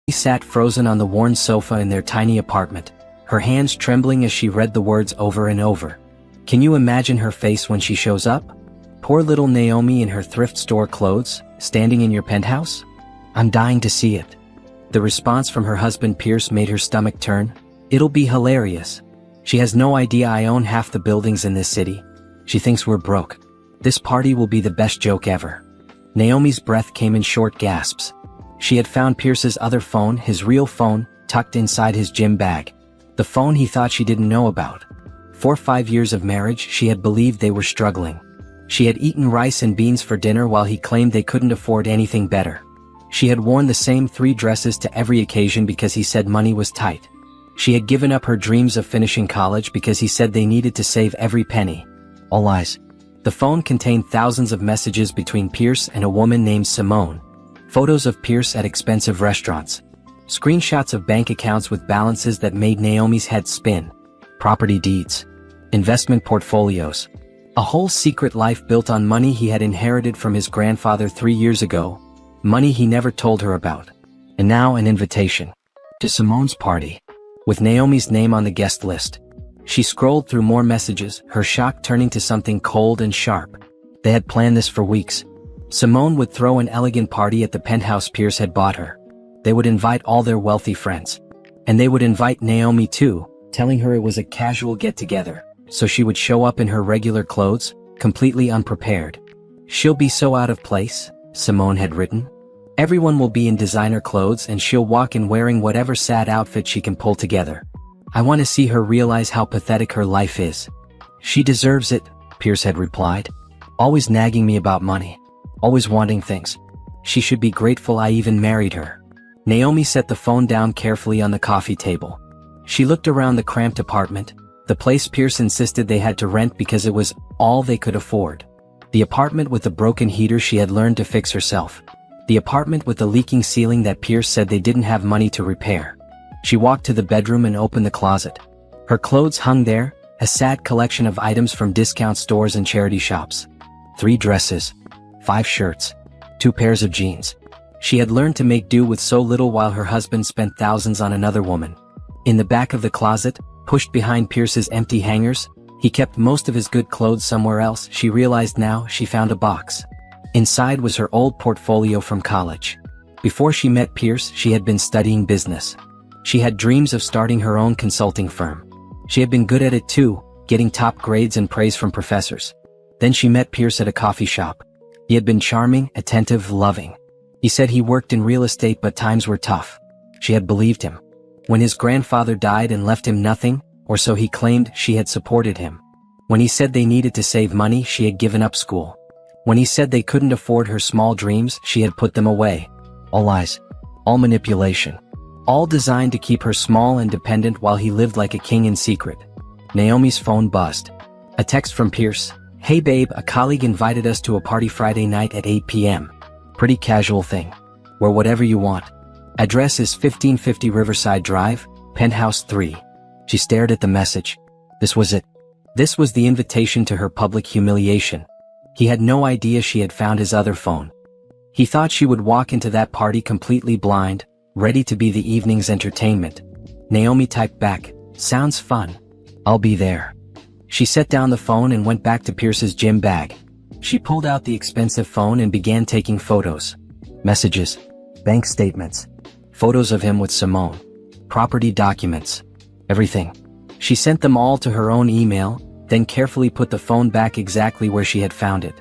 She sat frozen on the worn sofa in their tiny apartment, her hands trembling as she read the words over and over. Can you imagine her face when she shows up? Poor little Naomi in her thrift store clothes, standing in your penthouse? I'm dying to see it. The response from her husband Pierce made her stomach turn. It'll be hilarious. She has no idea I own half the buildings in this city. She thinks we're broke. This party will be the best joke ever. Naomi's breath came in short gasps. She had found Pierce's other phone, his real phone, tucked inside his gym bag. The phone he thought she didn't know about. For 5 years of marriage, she had believed they were struggling. She had eaten rice and beans for dinner while he claimed they couldn't afford anything better. She had worn the same 3 dresses to every occasion because he said money was tight. She had given up her dreams of finishing college because he said they needed to save every penny. All lies. The phone contained thousands of messages between Pierce and a woman named Simone. Photos of Pierce at expensive restaurants. Screenshots of bank accounts with balances that made Naomi's head spin. Property deeds. Investment portfolios. A whole secret life built on money he had inherited from his grandfather 3 years ago. Money he never told her about. And now an invitation. To Simone's party. With Naomi's name on the guest list. She scrolled through more messages, her shock turning to something cold and sharp. They had planned this for weeks. Simone would throw an elegant party at the penthouse Pierce had bought her. They would invite all their wealthy friends. And they would invite Naomi too, telling her it was a casual get-together, so she would show up in her regular clothes, completely unprepared. She'll be so out of place, Simone had written. Everyone will be in designer clothes and she'll walk in wearing whatever sad outfit she can pull together. I want to see her realize how pathetic her life is. She deserves it, Pierce had replied. Always nagging me about money. Always wanting things. She should be grateful I even married her. Naomi set the phone down carefully on the coffee table. She looked around the cramped apartment, the place Pierce insisted they had to rent because it was all they could afford. The apartment with the broken heater she had learned to fix herself. The apartment with the leaking ceiling that Pierce said they didn't have money to repair. She walked to the bedroom and opened the closet. Her clothes hung there, a sad collection of items from discount stores and charity shops. 3 dresses. 5 shirts. 2 pairs of jeans. She had learned to make do with so little while her husband spent thousands on another woman. In the back of the closet, pushed behind Pierce's empty hangers, he kept most of his good clothes somewhere else. She realized now she found a box. Inside was her old portfolio from college. Before she met Pierce, she had been studying business. She had dreams of starting her own consulting firm. She had been good at it too, getting top grades and praise from professors. Then she met Pierce at a coffee shop. He had been charming, attentive, loving. He said he worked in real estate but times were tough. She had believed him. When his grandfather died and left him nothing, or so he claimed, she had supported him. When he said they needed to save money, she had given up school. When he said they couldn't afford her small dreams, she had put them away. All lies. All manipulation. All designed to keep her small and dependent while he lived like a king in secret. Naomi's phone buzzed. A text from Pierce. Hey babe, a colleague invited us to a party Friday night at 8 p.m. Pretty casual thing. Wear whatever you want. Address is 1550 Riverside Drive, Penthouse 3. She stared at the message. This was it. This was the invitation to her public humiliation. He had no idea she had found his other phone. He thought she would walk into that party completely blind, ready to be the evening's entertainment. Naomi typed back, sounds fun. I'll be there. She set down the phone and went back to Pierce's gym bag. She pulled out the expensive phone and began taking photos. Messages. Bank statements. Photos of him with Simone. Property documents. Everything. She sent them all to her own email, then carefully put the phone back exactly where she had found it.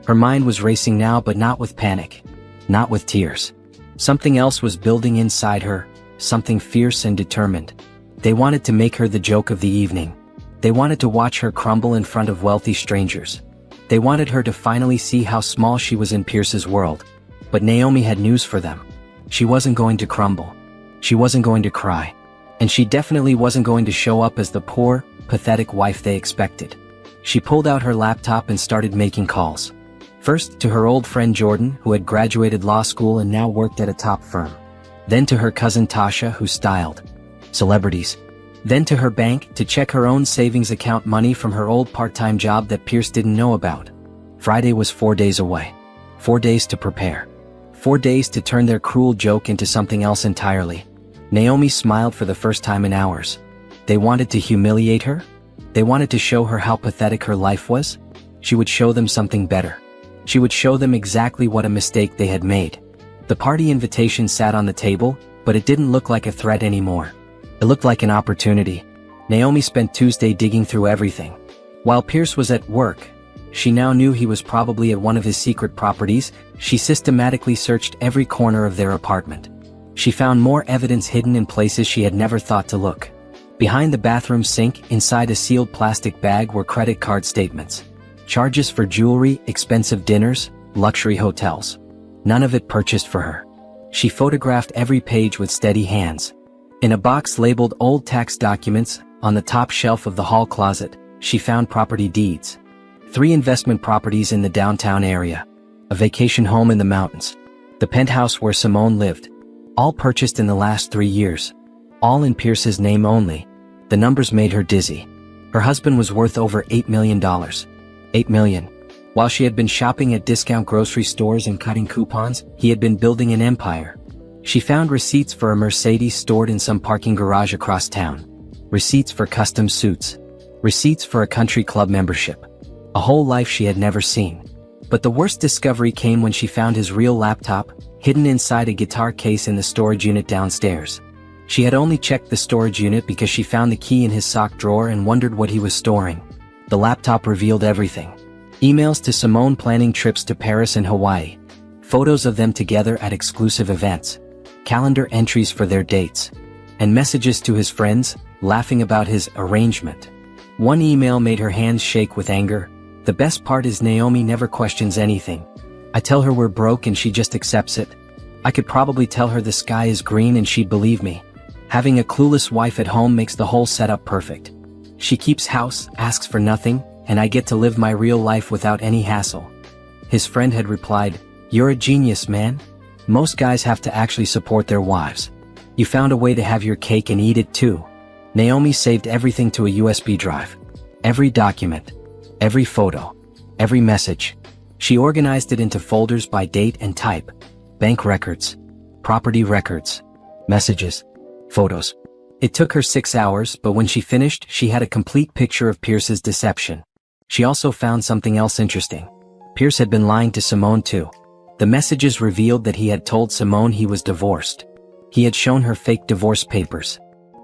Her mind was racing now, but not with panic. Not with tears. Something else was building inside her, something fierce and determined. They wanted to make her the joke of the evening. They wanted to watch her crumble in front of wealthy strangers. They wanted her to finally see how small she was in Pierce's world. But Naomi had news for them. She wasn't going to crumble. She wasn't going to cry. And she definitely wasn't going to show up as the poor, pathetic wife they expected. She pulled out her laptop and started making calls. First to her old friend Jordan, who had graduated law school and now worked at a top firm. Then to her cousin Tasha, who styled celebrities. Then to her bank to check her own savings account money from her old part-time job that Pierce didn't know about. Friday was 4 days away. 4 days to prepare. 4 days to turn their cruel joke into something else entirely. Naomi smiled for the first time in hours. They wanted to humiliate her? They wanted to show her how pathetic her life was? She would show them something better. She would show them exactly what a mistake they had made. The party invitation sat on the table, but it didn't look like a threat anymore. It looked like an opportunity. Naomi spent Tuesday digging through everything. While Pierce was at work, she now knew he was probably at one of his secret properties. She systematically searched every corner of their apartment. She found more evidence hidden in places she had never thought to look. Behind the bathroom sink, inside a sealed plastic bag, were credit card statements. Charges for jewelry, expensive dinners, luxury hotels. None of it purchased for her. She photographed every page with steady hands. In a box labeled old tax documents, on the top shelf of the hall closet, she found property deeds. 3 investment properties in the downtown area. A vacation home in the mountains. The penthouse where Simone lived. All purchased in the last 3 years. All in Pierce's name only. The numbers made her dizzy. Her husband was worth over $8 million. $8 million. While she had been shopping at discount grocery stores and cutting coupons, he had been building an empire. She found receipts for a Mercedes stored in some parking garage across town. Receipts for custom suits. Receipts for a country club membership. A whole life she had never seen. But the worst discovery came when she found his real laptop, hidden inside a guitar case in the storage unit downstairs. She had only checked the storage unit because she found the key in his sock drawer and wondered what he was storing. The laptop revealed everything. Emails to Simone planning trips to Paris and Hawaii. Photos of them together at exclusive events. Calendar entries for their dates. And messages to his friends, laughing about his arrangement. One email made her hands shake with anger. The best part is Naomi never questions anything. I tell her we're broke and she just accepts it. I could probably tell her the sky is green and she'd believe me. Having a clueless wife at home makes the whole setup perfect. She keeps house, asks for nothing, and I get to live my real life without any hassle. His friend had replied, "You're a genius, man. Most guys have to actually support their wives. You found a way to have your cake and eat it too." Naomi saved everything to a USB drive. Every document. Every photo. Every message. She organized it into folders by date and type. Bank records. Property records. Messages. Photos. It took her 6 hours, but when she finished, she had a complete picture of Pierce's deception. She also found something else interesting. Pierce had been lying to Simone too. The messages revealed that he had told Simone he was divorced. He had shown her fake divorce papers.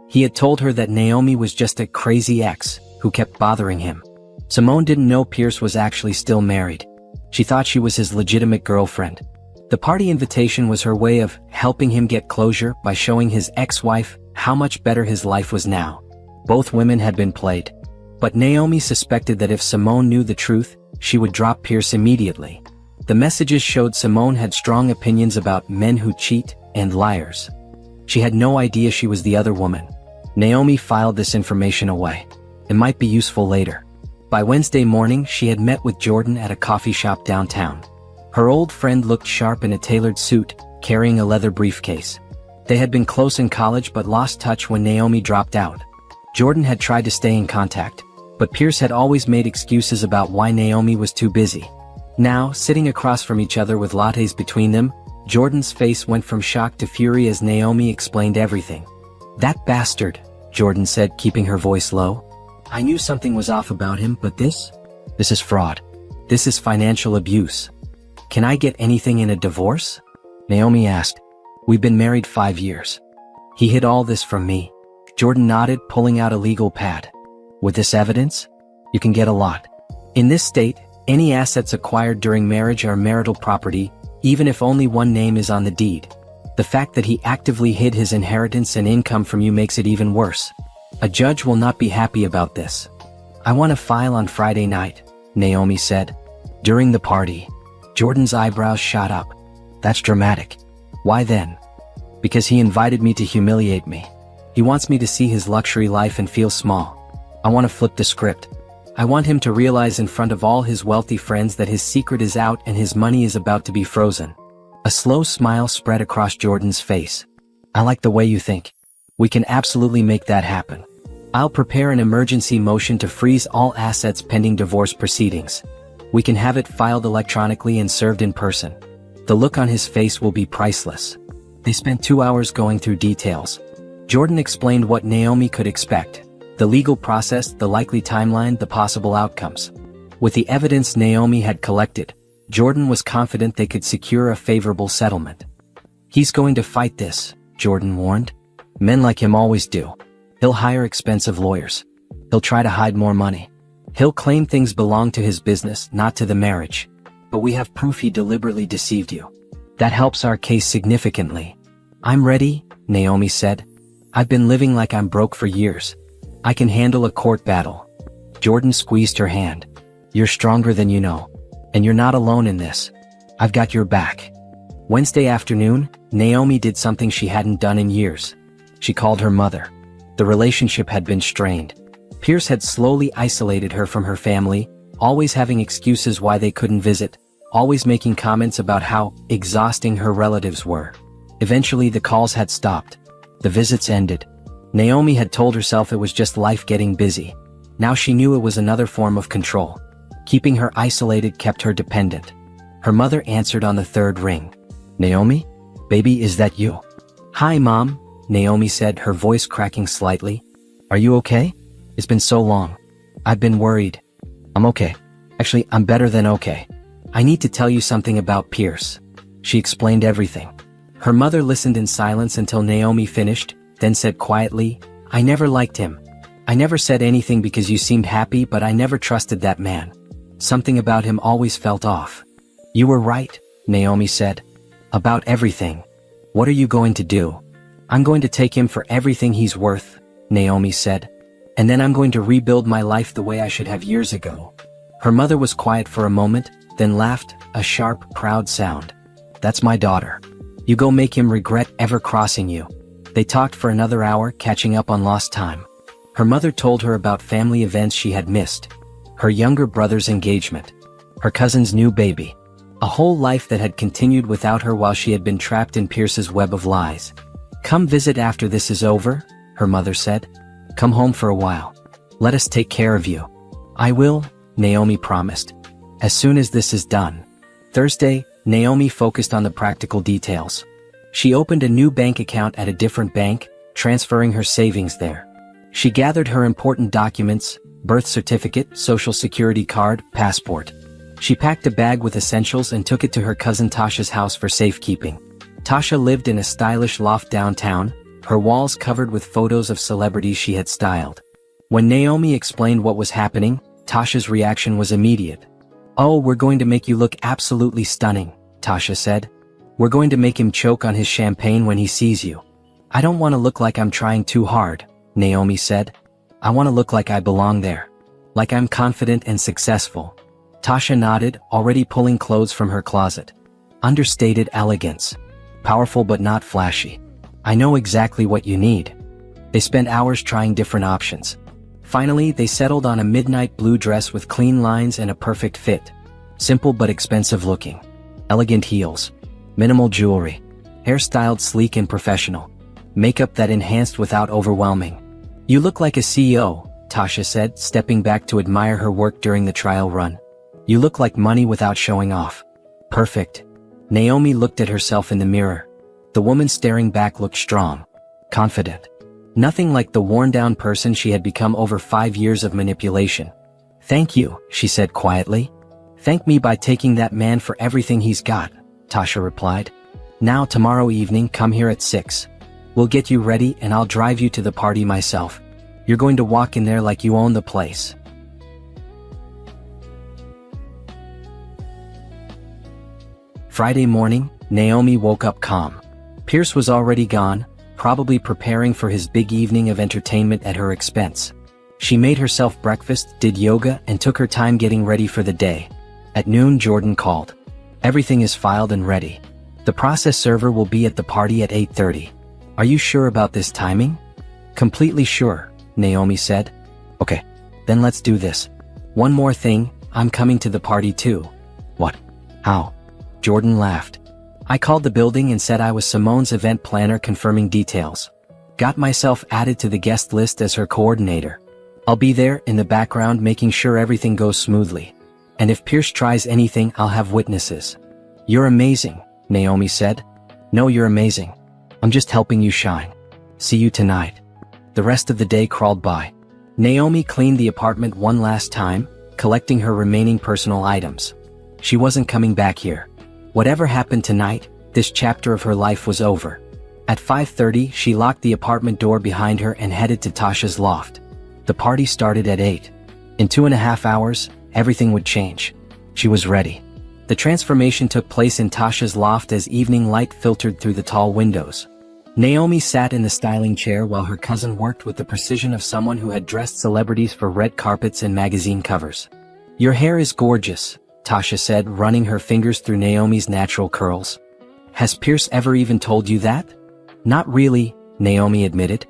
He had told her that Naomi was just a crazy ex who kept bothering him. Simone didn't know Pierce was actually still married. She thought she was his legitimate girlfriend. The party invitation was her way of helping him get closure by showing his ex-wife how much better his life was now. Both women had been played. But Naomi suspected that if Simone knew the truth, she would drop Pierce immediately. The messages showed Simone had strong opinions about men who cheat and liars. She had no idea she was the other woman. Naomi filed this information away. It might be useful later. By Wednesday morning, she had met with Jordan at a coffee shop downtown. Her old friend looked sharp in a tailored suit, carrying a leather briefcase. They had been close in college but lost touch when Naomi dropped out. Jordan had tried to stay in contact, but Pierce had always made excuses about why Naomi was too busy. Now, sitting across from each other with lattes between them, Jordan's face went from shock to fury as Naomi explained everything. "That bastard," Jordan said, keeping her voice low. "I knew something was off about him, but this is fraud. This is financial abuse. Can I get anything in a divorce?" Naomi asked. "We've been married 5 years. He hid all this from me." Jordan nodded, pulling out a legal pad. "With this evidence, you can get a lot. In this state, any assets acquired during marriage are marital property, even if only one name is on the deed. The fact that he actively hid his inheritance and income from you makes it even worse. A judge will not be happy about this." "I want to file on Friday night," Naomi said. During the party, Jordan's eyebrows shot up. "That's dramatic. Why then?" "Because he invited me to humiliate me. He wants me to see his luxury life and feel small. I want to flip the script. I want him to realize in front of all his wealthy friends that his secret is out and his money is about to be frozen." A slow smile spread across Jordan's face. "I like the way you think. We can absolutely make that happen. I'll prepare an emergency motion to freeze all assets pending divorce proceedings. We can have it filed electronically and served in person. The look on his face will be priceless. They spent 2 hours going through details. Jordan explained what Naomi could expect: the legal process, the likely timeline, the possible outcomes. With the evidence Naomi had collected, Jordan was confident they could secure a favorable settlement. "He's going to fight this," Jordan warned. "Men like him always do. He'll hire expensive lawyers. He'll try to hide more money. He'll claim things belong to his business, not to the marriage. But we have proof he deliberately deceived you. That helps our case significantly." "I'm ready," Naomi said. "I've been living like I'm broke for years. I can handle a court battle." Jordan squeezed her hand. "You're stronger than you know. And you're not alone in this. I've got your back." Wednesday afternoon, Naomi did something she hadn't done in years. She called her mother. The relationship had been strained. Pierce had slowly isolated her from her family, always having excuses why they couldn't visit, always making comments about how exhausting her relatives were. Eventually the calls had stopped. The visits ended. Naomi had told herself it was just life getting busy. Now she knew it was another form of control. Keeping her isolated kept her dependent. Her mother answered on the third ring. "Naomi? Baby, is that you?" "Hi, Mom," Naomi said, her voice cracking slightly. "Are you okay? It's been so long. I've been worried." "I'm okay. Actually, I'm better than okay. I need to tell you something about Pierce." She explained everything. Her mother listened in silence until Naomi finished, then said quietly, "I never liked him. I never said anything because you seemed happy, but I never trusted that man. Something about him always felt off." "You were right," Naomi said. "About everything. What are you going to do?" "I'm going to take him for everything he's worth," Naomi said. "And then I'm going to rebuild my life the way I should have years ago." Her mother was quiet for a moment, then laughed, a sharp, proud sound. "That's my daughter. You go make him regret ever crossing you." They talked for another hour, catching up on lost time. Her mother told her about family events she had missed. Her younger brother's engagement. Her cousin's new baby. A whole life that had continued without her while she had been trapped in Pierce's web of lies. "Come visit after this is over," her mother said. "Come home for a while. Let us take care of you." "I will," Naomi promised. "As soon as this is done." Thursday, Naomi focused on the practical details. She opened a new bank account at a different bank, transferring her savings there. She gathered her important documents: birth certificate, social security card, passport. She packed a bag with essentials and took it to her cousin Tasha's house for safekeeping. Tasha lived in a stylish loft downtown, her walls covered with photos of celebrities she had styled. When Naomi explained what was happening, Tasha's reaction was immediate. "Oh, we're going to make you look absolutely stunning," Tasha said. "We're going to make him choke on his champagne when he sees you." "I don't want to look like I'm trying too hard," Naomi said. "I want to look like I belong there. Like I'm confident and successful." Tasha nodded, already pulling clothes from her closet. "Understated elegance. Powerful but not flashy. I know exactly what you need." They spent hours trying different options. Finally, they settled on a midnight blue dress with clean lines and a perfect fit. Simple but expensive looking. Elegant heels. Minimal jewelry. Hair styled sleek and professional. Makeup that enhanced without overwhelming. "You look like a CEO," Tasha said, stepping back to admire her work during the trial run. "You look like money without showing off." "Perfect." Naomi looked at herself in the mirror. The woman staring back looked strong. Confident. Nothing like the worn-down person she had become over 5 years of manipulation. "Thank you," she said quietly. "Thank me by taking that man for everything he's got," Tasha replied. "Now tomorrow evening come here at 6. We'll get you ready and I'll drive you to the party myself. You're going to walk in there like you own the place." Friday morning, Naomi woke up calm. Pierce was already gone, probably preparing for his big evening of entertainment at her expense. She made herself breakfast, did yoga, and took her time getting ready for the day. At noon, Jordan called. "Everything is filed and ready. The process server will be at the party at 8:30. Are you sure about this timing?" "Completely sure," Naomi said. "Okay, then let's do this. One more thing, I'm coming to the party too." "What? How?" Jordan laughed. "I called the building and said I was Simone's event planner confirming details. Got myself added to the guest list as her coordinator. I'll be there in the background making sure everything goes smoothly. And if Pierce tries anything, I'll have witnesses." "You're amazing," Naomi said. "No, you're amazing. I'm just helping you shine. See you tonight." The rest of the day crawled by. Naomi cleaned the apartment one last time, collecting her remaining personal items. She wasn't coming back here. Whatever happened tonight, this chapter of her life was over. At 5:30, she locked the apartment door behind her and headed to Tasha's loft. The party started at 8. In 2.5 hours, everything would change. She was ready. The transformation took place in Tasha's loft as evening light filtered through the tall windows. Naomi sat in the styling chair while her cousin worked with the precision of someone who had dressed celebrities for red carpets and magazine covers. "Your hair is gorgeous," Tasha said, running her fingers through Naomi's natural curls. "Has Pierce ever even told you that?" "Not really," Naomi admitted.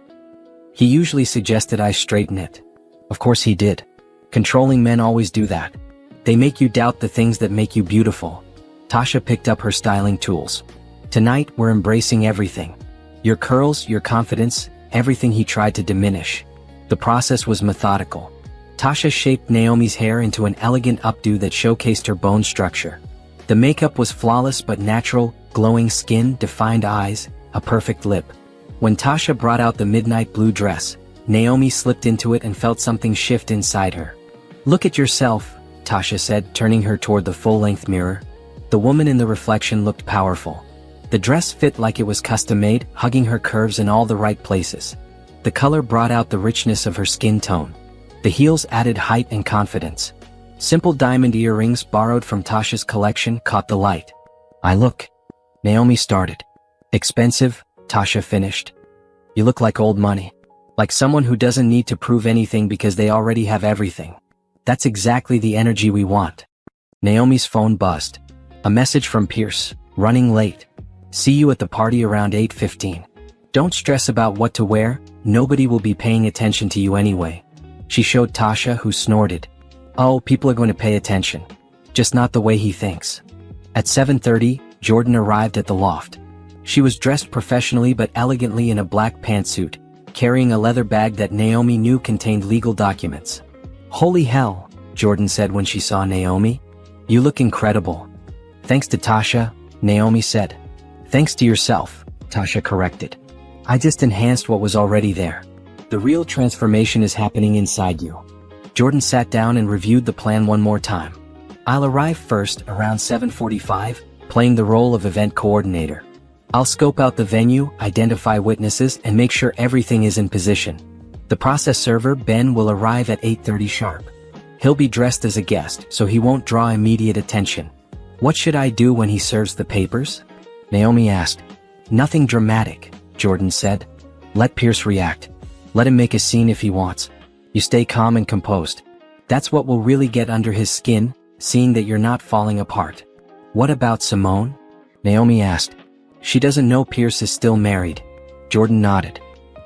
"He usually suggested I straighten it." "Of course he did. Controlling men always do that. They make you doubt the things that make you beautiful." Tasha picked up her styling tools. "Tonight we're embracing everything. Your curls, your confidence, everything he tried to diminish." The process was methodical. Tasha shaped Naomi's hair into an elegant updo that showcased her bone structure. The makeup was flawless but natural, glowing skin, defined eyes, a perfect lip. When Tasha brought out the midnight blue dress, Naomi slipped into it and felt something shift inside her. "Look at yourself," Tasha said, turning her toward the full-length mirror. The woman in the reflection looked powerful. The dress fit like it was custom-made, hugging her curves in all the right places. The color brought out the richness of her skin tone. The heels added height and confidence. Simple diamond earrings borrowed from Tasha's collection caught the light. "I look," Naomi started. "Expensive," Tasha finished. "You look like old money. Like someone who doesn't need to prove anything because they already have everything. That's exactly the energy we want." Naomi's phone buzzed. A message from Pierce, "Running late. See you at the party around 8:15. Don't stress about what to wear, nobody will be paying attention to you anyway." She showed Tasha, who snorted. "Oh, people are going to pay attention. Just not the way he thinks." At 7:30, Jordan arrived at the loft. She was dressed professionally but elegantly in a black pantsuit, carrying a leather bag that Naomi knew contained legal documents. "Holy hell," Jordan said when she saw Naomi. "You look incredible." "Thanks to Tasha," Naomi said. "Thanks to yourself," Tasha corrected. "I just enhanced what was already there. The real transformation is happening inside you." Jordan sat down and reviewed the plan one more time. "I'll arrive first, around 7:45, playing the role of event coordinator. I'll scope out the venue, identify witnesses, and make sure everything is in position. The process server, Ben, will arrive at 8:30 sharp. He'll be dressed as a guest, so he won't draw immediate attention." "What should I do when he serves the papers?" Naomi asked. "Nothing dramatic," Jordan said. "Let Pierce react. Let him make a scene if he wants. You stay calm and composed. That's what will really get under his skin, seeing that you're not falling apart." "What about Simone?" Naomi asked. "She doesn't know Pierce is still married." Jordan nodded.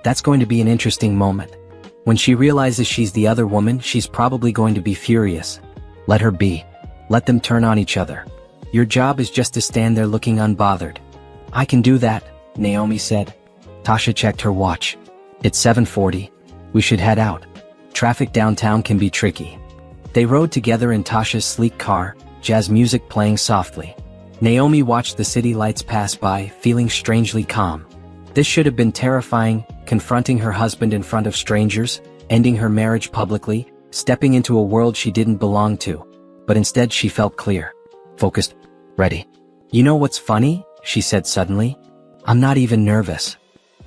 "That's going to be an interesting moment. When she realizes she's the other woman, she's probably going to be furious. Let her be. Let them turn on each other. Your job is just to stand there looking unbothered." "I can do that," Naomi said. Tasha checked her watch. "It's 7:40. We should head out. Traffic downtown can be tricky." They rode together in Tasha's sleek car, jazz music playing softly. Naomi watched the city lights pass by, feeling strangely calm. This should have been terrifying, confronting her husband in front of strangers, ending her marriage publicly, stepping into a world she didn't belong to. But instead she felt clear, focused, ready. "You know what's funny?" she said suddenly. "I'm not even nervous."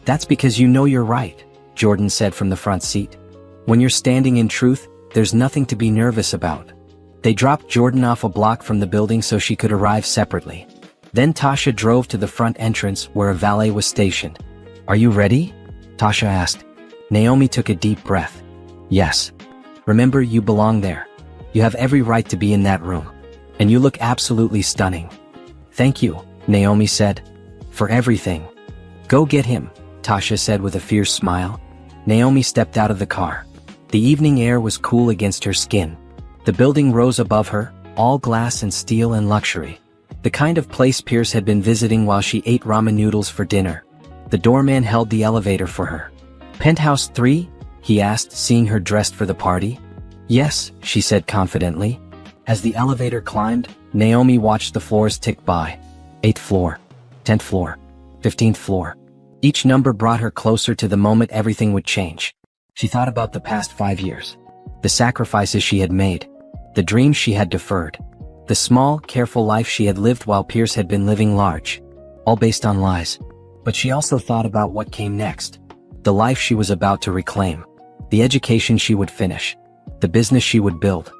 "That's because you know you're right," Jordan said from the front seat. "When you're standing in truth, there's nothing to be nervous about." They dropped Jordan off a block from the building so she could arrive separately. Then Tasha drove to the front entrance where a valet was stationed. "Are you ready?" Tasha asked. Naomi took a deep breath. "Yes. Remember, you belong there. You have every right to be in that room. And you look absolutely stunning." "Thank you," Naomi said. "For everything." "Go get him," Tasha said with a fierce smile. Naomi stepped out of the car. The evening air was cool against her skin. The building rose above her, all glass and steel and luxury. The kind of place Pierce had been visiting while she ate ramen noodles for dinner. The doorman held the elevator for her. "Penthouse 3? He asked, seeing her dressed for the party. "Yes," she said confidently. As the elevator climbed, Naomi watched the floors tick by. 8th floor, 10th floor, 15th floor. Each number brought her closer to the moment everything would change. She thought about the past 5 years, the sacrifices she had made, the dreams she had deferred, the small, careful life she had lived while Pierce had been living large, all based on lies. But she also thought about what came next, the life she was about to reclaim, the education she would finish, the business she would build,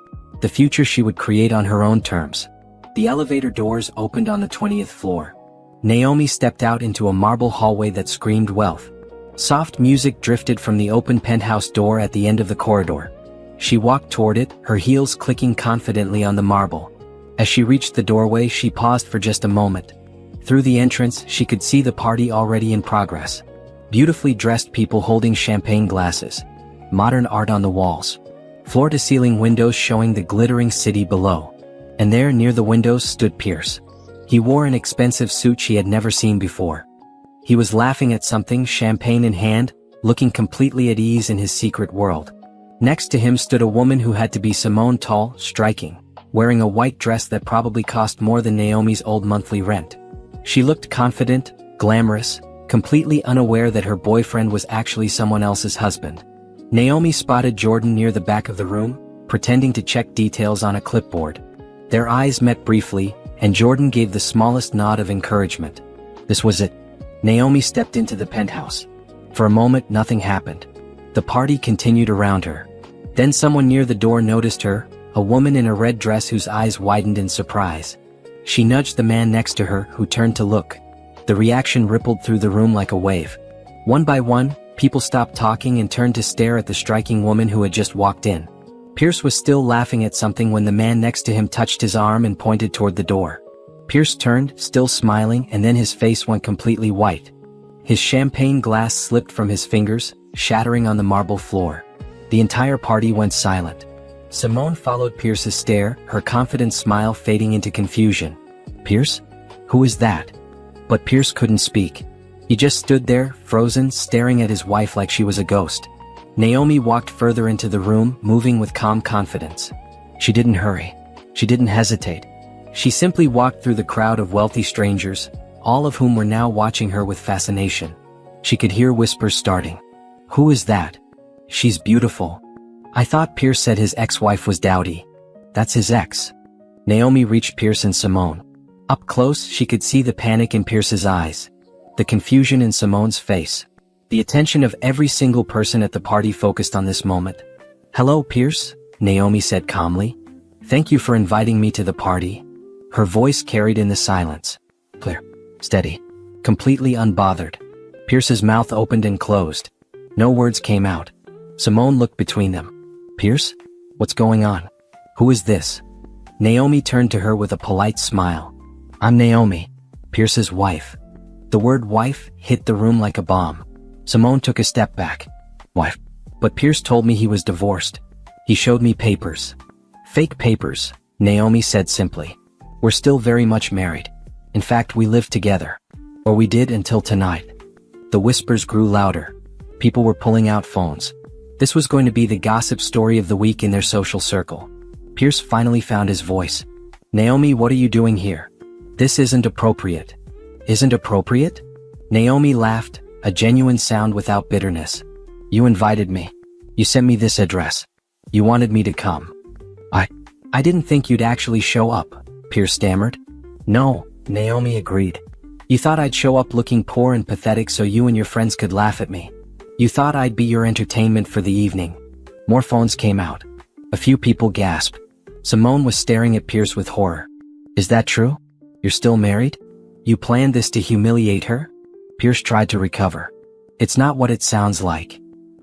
the future she would create on her own terms. The elevator doors opened on the 20th floor. Naomi stepped out into a marble hallway that screamed wealth. Soft music drifted from the open penthouse door at the end of the corridor. She walked toward it, her heels clicking confidently on the marble. As she reached the doorway, she paused for just a moment. Through the entrance, she could see the party already in progress. Beautifully dressed people holding champagne glasses. Modern art on the walls. Floor-to-ceiling windows showing the glittering city below. And there, near the windows, stood Pierce. He wore an expensive suit she had never seen before. He was laughing at something, champagne in hand, looking completely at ease in his secret world. Next to him stood a woman who had to be Simone, tall, striking, wearing a white dress that probably cost more than Naomi's old monthly rent. She looked confident, glamorous, completely unaware that her boyfriend was actually someone else's husband. Naomi spotted Jordan near the back of the room, pretending to check details on a clipboard. Their eyes met briefly, and Jordan gave the smallest nod of encouragement. This was it. Naomi stepped into the penthouse. For a moment, nothing happened. The party continued around her. Then someone near the door noticed her, a woman in a red dress whose eyes widened in surprise. She nudged the man next to her, who turned to look. The reaction rippled through the room like a wave. One by one, people stopped talking and turned to stare at the striking woman who had just walked in. Pierce was still laughing at something when the man next to him touched his arm and pointed toward the door. Pierce turned, still smiling, and then his face went completely white. His champagne glass slipped from his fingers, shattering on the marble floor. The entire party went silent. Simone followed Pierce's stare, her confident smile fading into confusion. Pierce? Who is that? But Pierce couldn't speak. He just stood there, frozen, staring at his wife like she was a ghost. Naomi walked further into the room, moving with calm confidence. She didn't hurry. She didn't hesitate. She simply walked through the crowd of wealthy strangers, all of whom were now watching her with fascination. She could hear whispers starting. Who is that? She's beautiful. I thought Pierce said his ex-wife was dowdy. That's his ex. Naomi reached Pierce and Simone. Up close, she could see the panic in Pierce's eyes, the confusion in Simone's face. The attention of every single person at the party focused on this moment. Hello, Pierce, Naomi said calmly. Thank you for inviting me to the party. Her voice carried in the silence. Clear, steady, completely unbothered. Pierce's mouth opened and closed. No words came out. Simone looked between them. Pierce? What's going on? Who is this? Naomi turned to her with a polite smile. I'm Naomi, Pierce's wife. The word wife hit the room like a bomb. Simone took a step back. Wife. But Pierce told me he was divorced. He showed me papers. Fake papers, Naomi said simply. We're still very much married. In fact, we live together. Or we did until tonight. The whispers grew louder. People were pulling out phones. This was going to be the gossip story of the week in their social circle. Pierce finally found his voice. Naomi, what are you doing here? This isn't appropriate. Isn't appropriate? Naomi laughed, a genuine sound without bitterness. You invited me. You sent me this address. You wanted me to come. I didn't think you'd actually show up, Pierce stammered. No, Naomi agreed. You thought I'd show up looking poor and pathetic so you and your friends could laugh at me. You thought I'd be your entertainment for the evening. More phones came out. A few people gasped. Simone was staring at Pierce with horror. Is that true? You're still married? You planned this to humiliate her? Pierce tried to recover. It's not what it sounds like.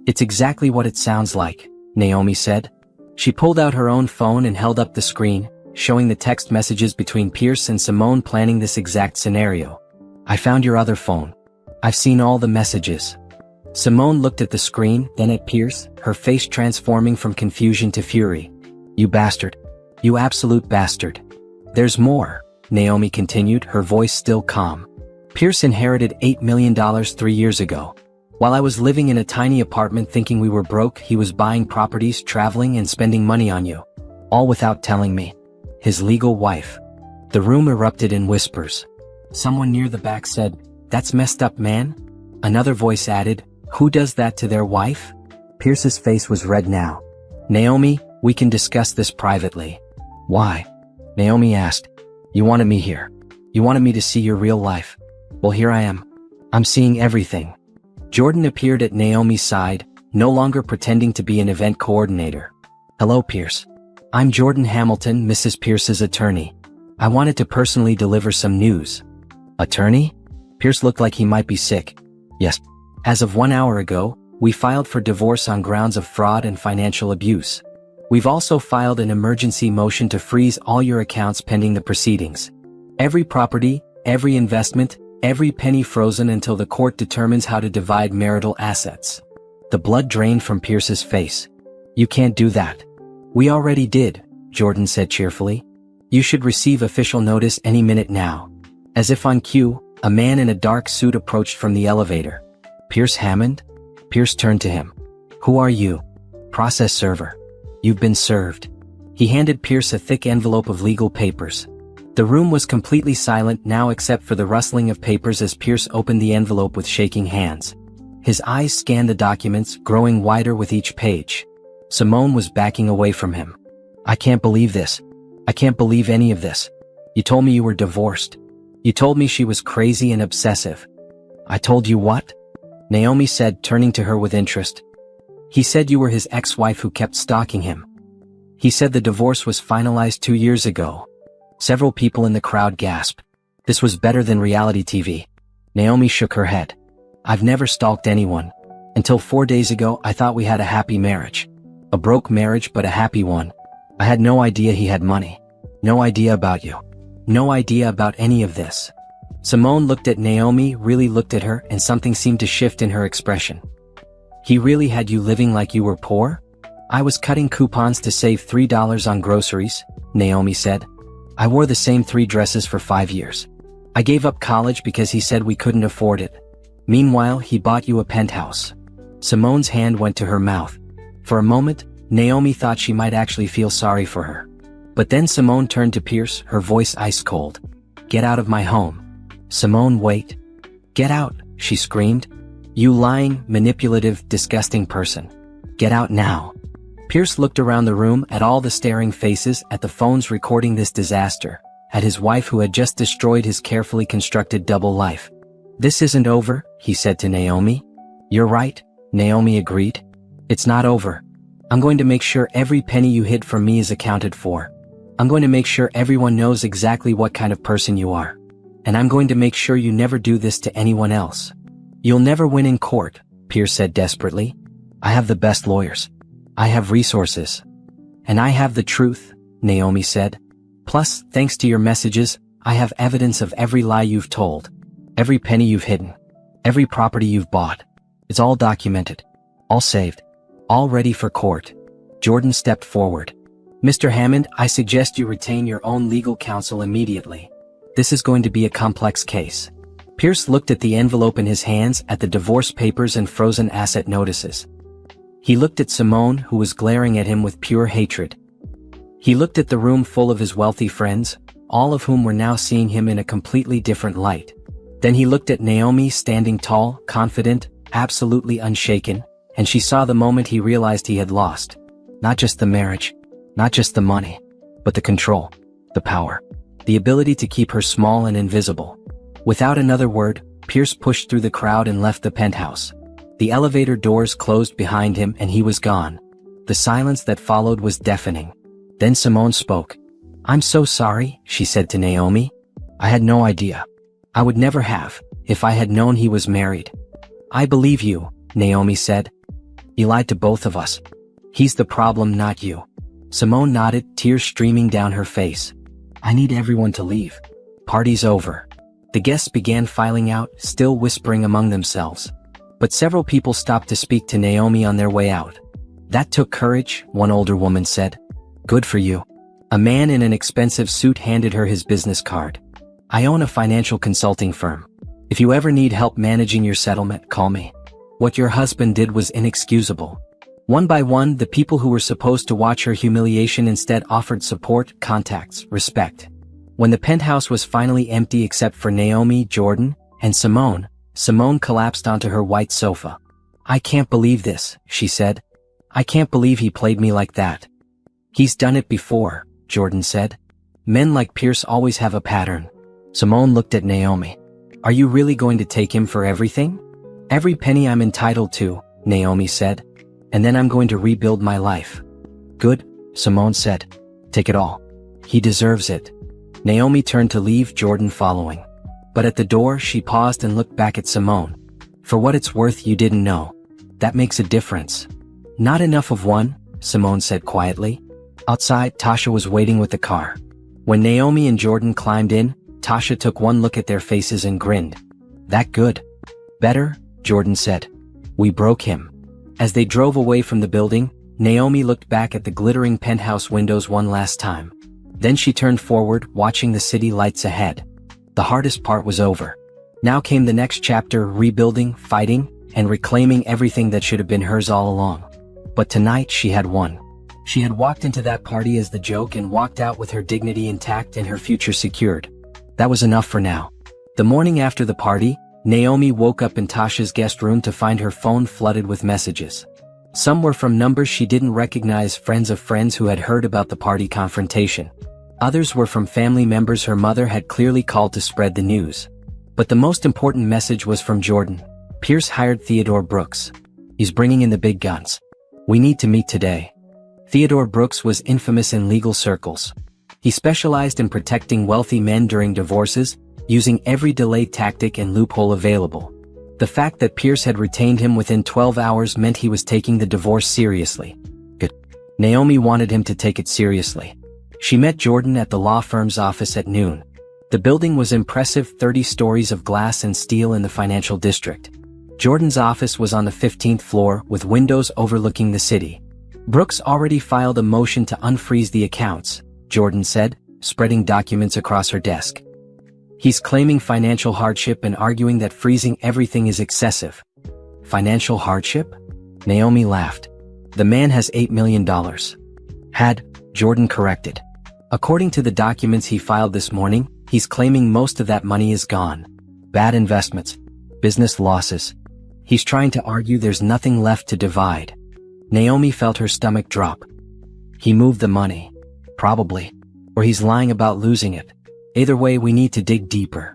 It's exactly what it sounds like, Naomi said. She pulled out her own phone and held up the screen, showing the text messages between Pierce and Simone planning this exact scenario. I found your other phone. I've seen all the messages. Simone looked at the screen, then at Pierce, her face transforming from confusion to fury. You bastard. You absolute bastard. There's more, Naomi continued, her voice still calm. Pierce inherited $8 million 3 years ago. While I was living in a tiny apartment thinking we were broke, he was buying properties, traveling, and spending money on you. All without telling me. His legal wife. The room erupted in whispers. Someone near the back said, "That's messed up, man." Another voice added, "Who does that to their wife?" Pierce's face was red now. "Naomi, we can discuss this privately." "Why?" Naomi asked. "You wanted me here. You wanted me to see your real life. Well, here I am. I'm seeing everything." Jordan appeared at Naomi's side, no longer pretending to be an event coordinator. "Hello, Pierce. I'm Jordan Hamilton, Mrs. Pierce's attorney. I wanted to personally deliver some news." "Attorney?" Pierce looked like he might be sick. "Yes. As of 1 hour ago, we filed for divorce on grounds of fraud and financial abuse. We've also filed an emergency motion to freeze all your accounts pending the proceedings. Every property, every investment, every penny frozen until the court determines how to divide marital assets." The blood drained from Pierce's face. "You can't do that." "We already did," Jordan said cheerfully. "You should receive official notice any minute now." As if on cue, a man in a dark suit approached from the elevator. "Pierce Hammond?" Pierce turned to him. "Who are you?" "Process server. You've been served." He handed Pierce a thick envelope of legal papers. The room was completely silent now except for the rustling of papers as Pierce opened the envelope with shaking hands. His eyes scanned the documents, growing wider with each page. Simone was backing away from him. "I can't believe this. I can't believe any of this. You told me you were divorced. You told me she was crazy and obsessive." "I told you what?" Naomi said, turning to her with interest. "He said you were his ex-wife who kept stalking him. He said the divorce was finalized 2 years ago." Several people in the crowd gasped. This was better than reality TV. Naomi shook her head. "I've never stalked anyone. Until 4 days ago I thought we had a happy marriage. A broke marriage but a happy one. I had no idea he had money. No idea about you. No idea about any of this." Simone looked at Naomi, really looked at her, and something seemed to shift in her expression. "He really had you living like you were poor?" "I was cutting coupons to save $3 on groceries," Naomi said. "I wore the same 3 dresses for 5 years. I gave up college because he said we couldn't afford it. Meanwhile, he bought you a penthouse." Simone's hand went to her mouth. For a moment, Naomi thought she might actually feel sorry for her. But then Simone turned to Pierce, her voice ice cold. "Get out of my home." "Simone, wait." "Get out," she screamed. "You lying, manipulative, disgusting person. Get out now." Pierce looked around the room at all the staring faces, at the phones recording this disaster, at his wife who had just destroyed his carefully constructed double life. "This isn't over," he said to Naomi. "You're right," Naomi agreed. "It's not over. I'm going to make sure every penny you hid from me is accounted for. I'm going to make sure everyone knows exactly what kind of person you are. And I'm going to make sure you never do this to anyone else." "You'll never win in court," Pierce said desperately. "I have the best lawyers. I have resources. And I have the truth," Naomi said. "Plus, thanks to your messages, I have evidence of every lie you've told. Every penny you've hidden. Every property you've bought. It's all documented. All saved. All ready for court." Jordan stepped forward. "Mr. Hammond, I suggest you retain your own legal counsel immediately. This is going to be a complex case." Pierce looked at the envelope in his hands, at the divorce papers and frozen asset notices. He looked at Simone, who was glaring at him with pure hatred. He looked at the room full of his wealthy friends, all of whom were now seeing him in a completely different light. Then he looked at Naomi, standing tall, confident, absolutely unshaken, and she saw the moment he realized he had lost. Not just the marriage, not just the money, but the control, the power, the ability to keep her small and invisible. Without another word, Pierce pushed through the crowd and left the penthouse. The elevator doors closed behind him and he was gone. The silence that followed was deafening. Then Simone spoke. "I'm so sorry," she said to Naomi. "I had no idea. I would never have, if I had known he was married." "I believe you," Naomi said. "He lied to both of us. He's the problem, not you." Simone nodded, tears streaming down her face. "I need everyone to leave. Party's over." The guests began filing out, still whispering among themselves. But several people stopped to speak to Naomi on their way out. "That took courage," one older woman said. "Good for you." A man in an expensive suit handed her his business card. "I own a financial consulting firm. If you ever need help managing your settlement, call me." What your husband did was inexcusable. One by one, the people who were supposed to watch her humiliation instead offered support, contacts, respect. When the penthouse was finally empty except for Naomi, Jordan, and Simone, Simone collapsed onto her white sofa. "I can't believe this," she said. "I can't believe he played me like that." "He's done it before," Jordan said. "Men like Pierce always have a pattern." Simone looked at Naomi. "Are you really going to take him for everything?" "Every penny I'm entitled to," Naomi said. "And then I'm going to rebuild my life." "Good," Simone said. "Take it all. He deserves it." Naomi turned to leave, Jordan following. But at the door she paused and looked back at Simone. "For what it's worth, you didn't know. That makes a difference." "Not enough of one," Simone said quietly. Outside, Tasha was waiting with the car. When Naomi and Jordan climbed in, Tasha took one look at their faces and grinned. "That good?" "Better," Jordan said. "We broke him." As they drove away from the building, Naomi looked back at the glittering penthouse windows one last time. Then she turned forward, watching the city lights ahead. The hardest part was over. Now came the next chapter: rebuilding, fighting, and reclaiming everything that should have been hers all along. But tonight she had won. She had walked into that party as the joke and walked out with her dignity intact and her future secured. That was enough for now. The morning after the party, Naomi woke up in Tasha's guest room to find her phone flooded with messages. Some were from numbers she didn't recognize, friends of friends who had heard about the party confrontation. Others were from family members her mother had clearly called to spread the news. But the most important message was from Jordan. "Pierce hired Theodore Brooks. He's bringing in the big guns. We need to meet today." Theodore Brooks was infamous in legal circles. He specialized in protecting wealthy men during divorces, using every delay tactic and loophole available. The fact that Pierce had retained him within 12 hours meant he was taking the divorce seriously. Good. Naomi wanted him to take it seriously. She met Jordan at the law firm's office at noon. The building was impressive, 30 stories of glass and steel in the financial district. Jordan's office was on the 15th floor, with windows overlooking the city. "Brooks already filed a motion to unfreeze the accounts," Jordan said, spreading documents across her desk. "He's claiming financial hardship and arguing that freezing everything is excessive." "Financial hardship?" Naomi laughed. "The man has $8 million. Had," Jordan corrected. "According to the documents he filed this morning, he's claiming most of that money is gone. Bad investments. Business losses. He's trying to argue there's nothing left to divide." Naomi felt her stomach drop. "He moved the money. Probably. Or he's lying about losing it. Either way, we need to dig deeper."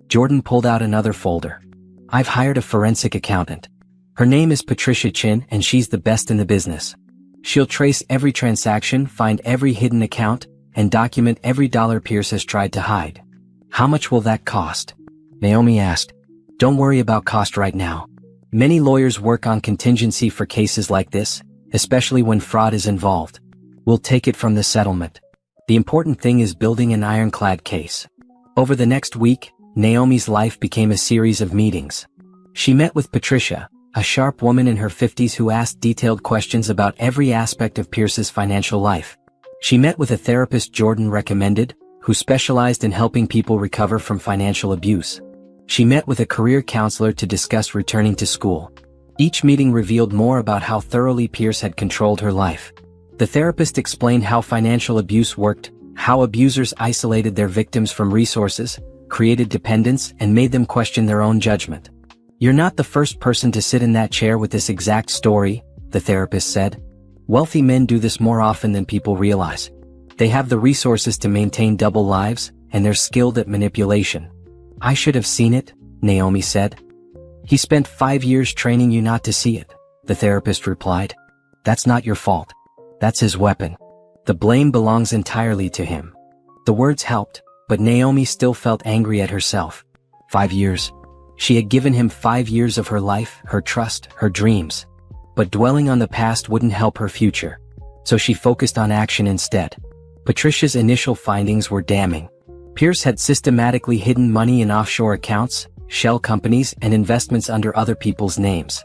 Jordan pulled out another folder. "I've hired a forensic accountant. Her name is Patricia Chin, and she's the best in the business. She'll trace every transaction, find every hidden account, and document every dollar Pierce has tried to hide." "How much will that cost?" Naomi asked. "Don't worry about cost right now. Many lawyers work on contingency for cases like this, especially when fraud is involved. We'll take it from the settlement. The important thing is building an ironclad case." Over the next week, Naomi's life became a series of meetings. She met with Patricia, a sharp woman in her 50s who asked detailed questions about every aspect of Pierce's financial life. She met with a therapist Jordan recommended, who specialized in helping people recover from financial abuse. She met with a career counselor to discuss returning to school. Each meeting revealed more about how thoroughly Pierce had controlled her life. The therapist explained how financial abuse worked, how abusers isolated their victims from resources, created dependence, and made them question their own judgment. "You're not the first person to sit in that chair with this exact story," the therapist said. "Wealthy men do this more often than people realize. They have the resources to maintain double lives, and they're skilled at manipulation." "I should have seen it," Naomi said. "He spent 5 years training you not to see it," the therapist replied. "That's not your fault. That's his weapon. The blame belongs entirely to him." The words helped, but Naomi still felt angry at herself. 5 years. She had given him 5 years of her life, her trust, her dreams. But dwelling on the past wouldn't help her future. So she focused on action instead. Patricia's initial findings were damning. Pierce had systematically hidden money in offshore accounts, shell companies, and investments under other people's names.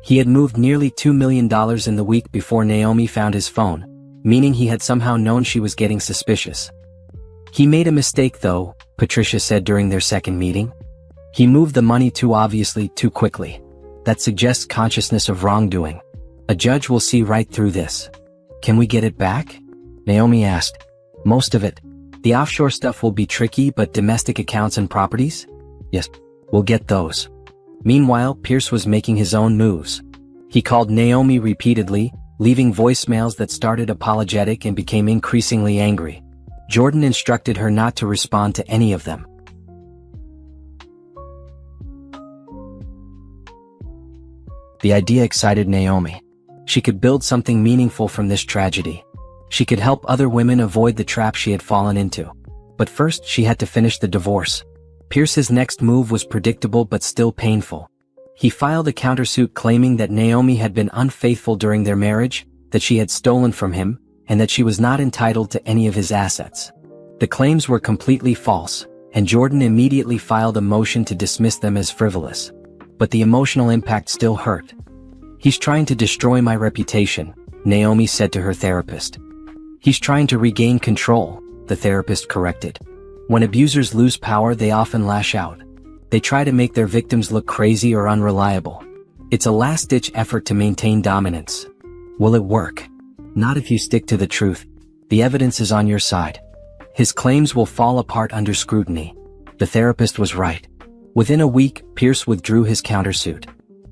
He had moved nearly $2 million in the week before Naomi found his phone, meaning he had somehow known she was getting suspicious. "He made a mistake though," Patricia said during their second meeting. "He moved the money too obviously, too quickly. That suggests consciousness of wrongdoing. A judge will see right through this." "Can we get it back?" Naomi asked. "Most of it. The offshore stuff will be tricky, but domestic accounts and properties? Yes, we'll get those. Meanwhile, Pierce was making his own moves. He called Naomi repeatedly, leaving voicemails that started apologetic and became increasingly angry. Jordan instructed her not to respond to any of them. The idea excited Naomi. She could build something meaningful from this tragedy. She could help other women avoid the trap she had fallen into. But first, she had to finish the divorce. Pierce's next move was predictable but still painful. He filed a countersuit claiming that Naomi had been unfaithful during their marriage, that she had stolen from him, and that she was not entitled to any of his assets. The claims were completely false, and Jordan immediately filed a motion to dismiss them as frivolous. But the emotional impact still hurt. "He's trying to destroy my reputation," Naomi said to her therapist. "He's trying to regain control," the therapist corrected. When abusers lose power, they often lash out. They try to make their victims look crazy or unreliable. It's a last-ditch effort to maintain dominance. Will it work? Not if you stick to the truth. The evidence is on your side. His claims will fall apart under scrutiny. The therapist was right. Within a week, Pierce withdrew his countersuit.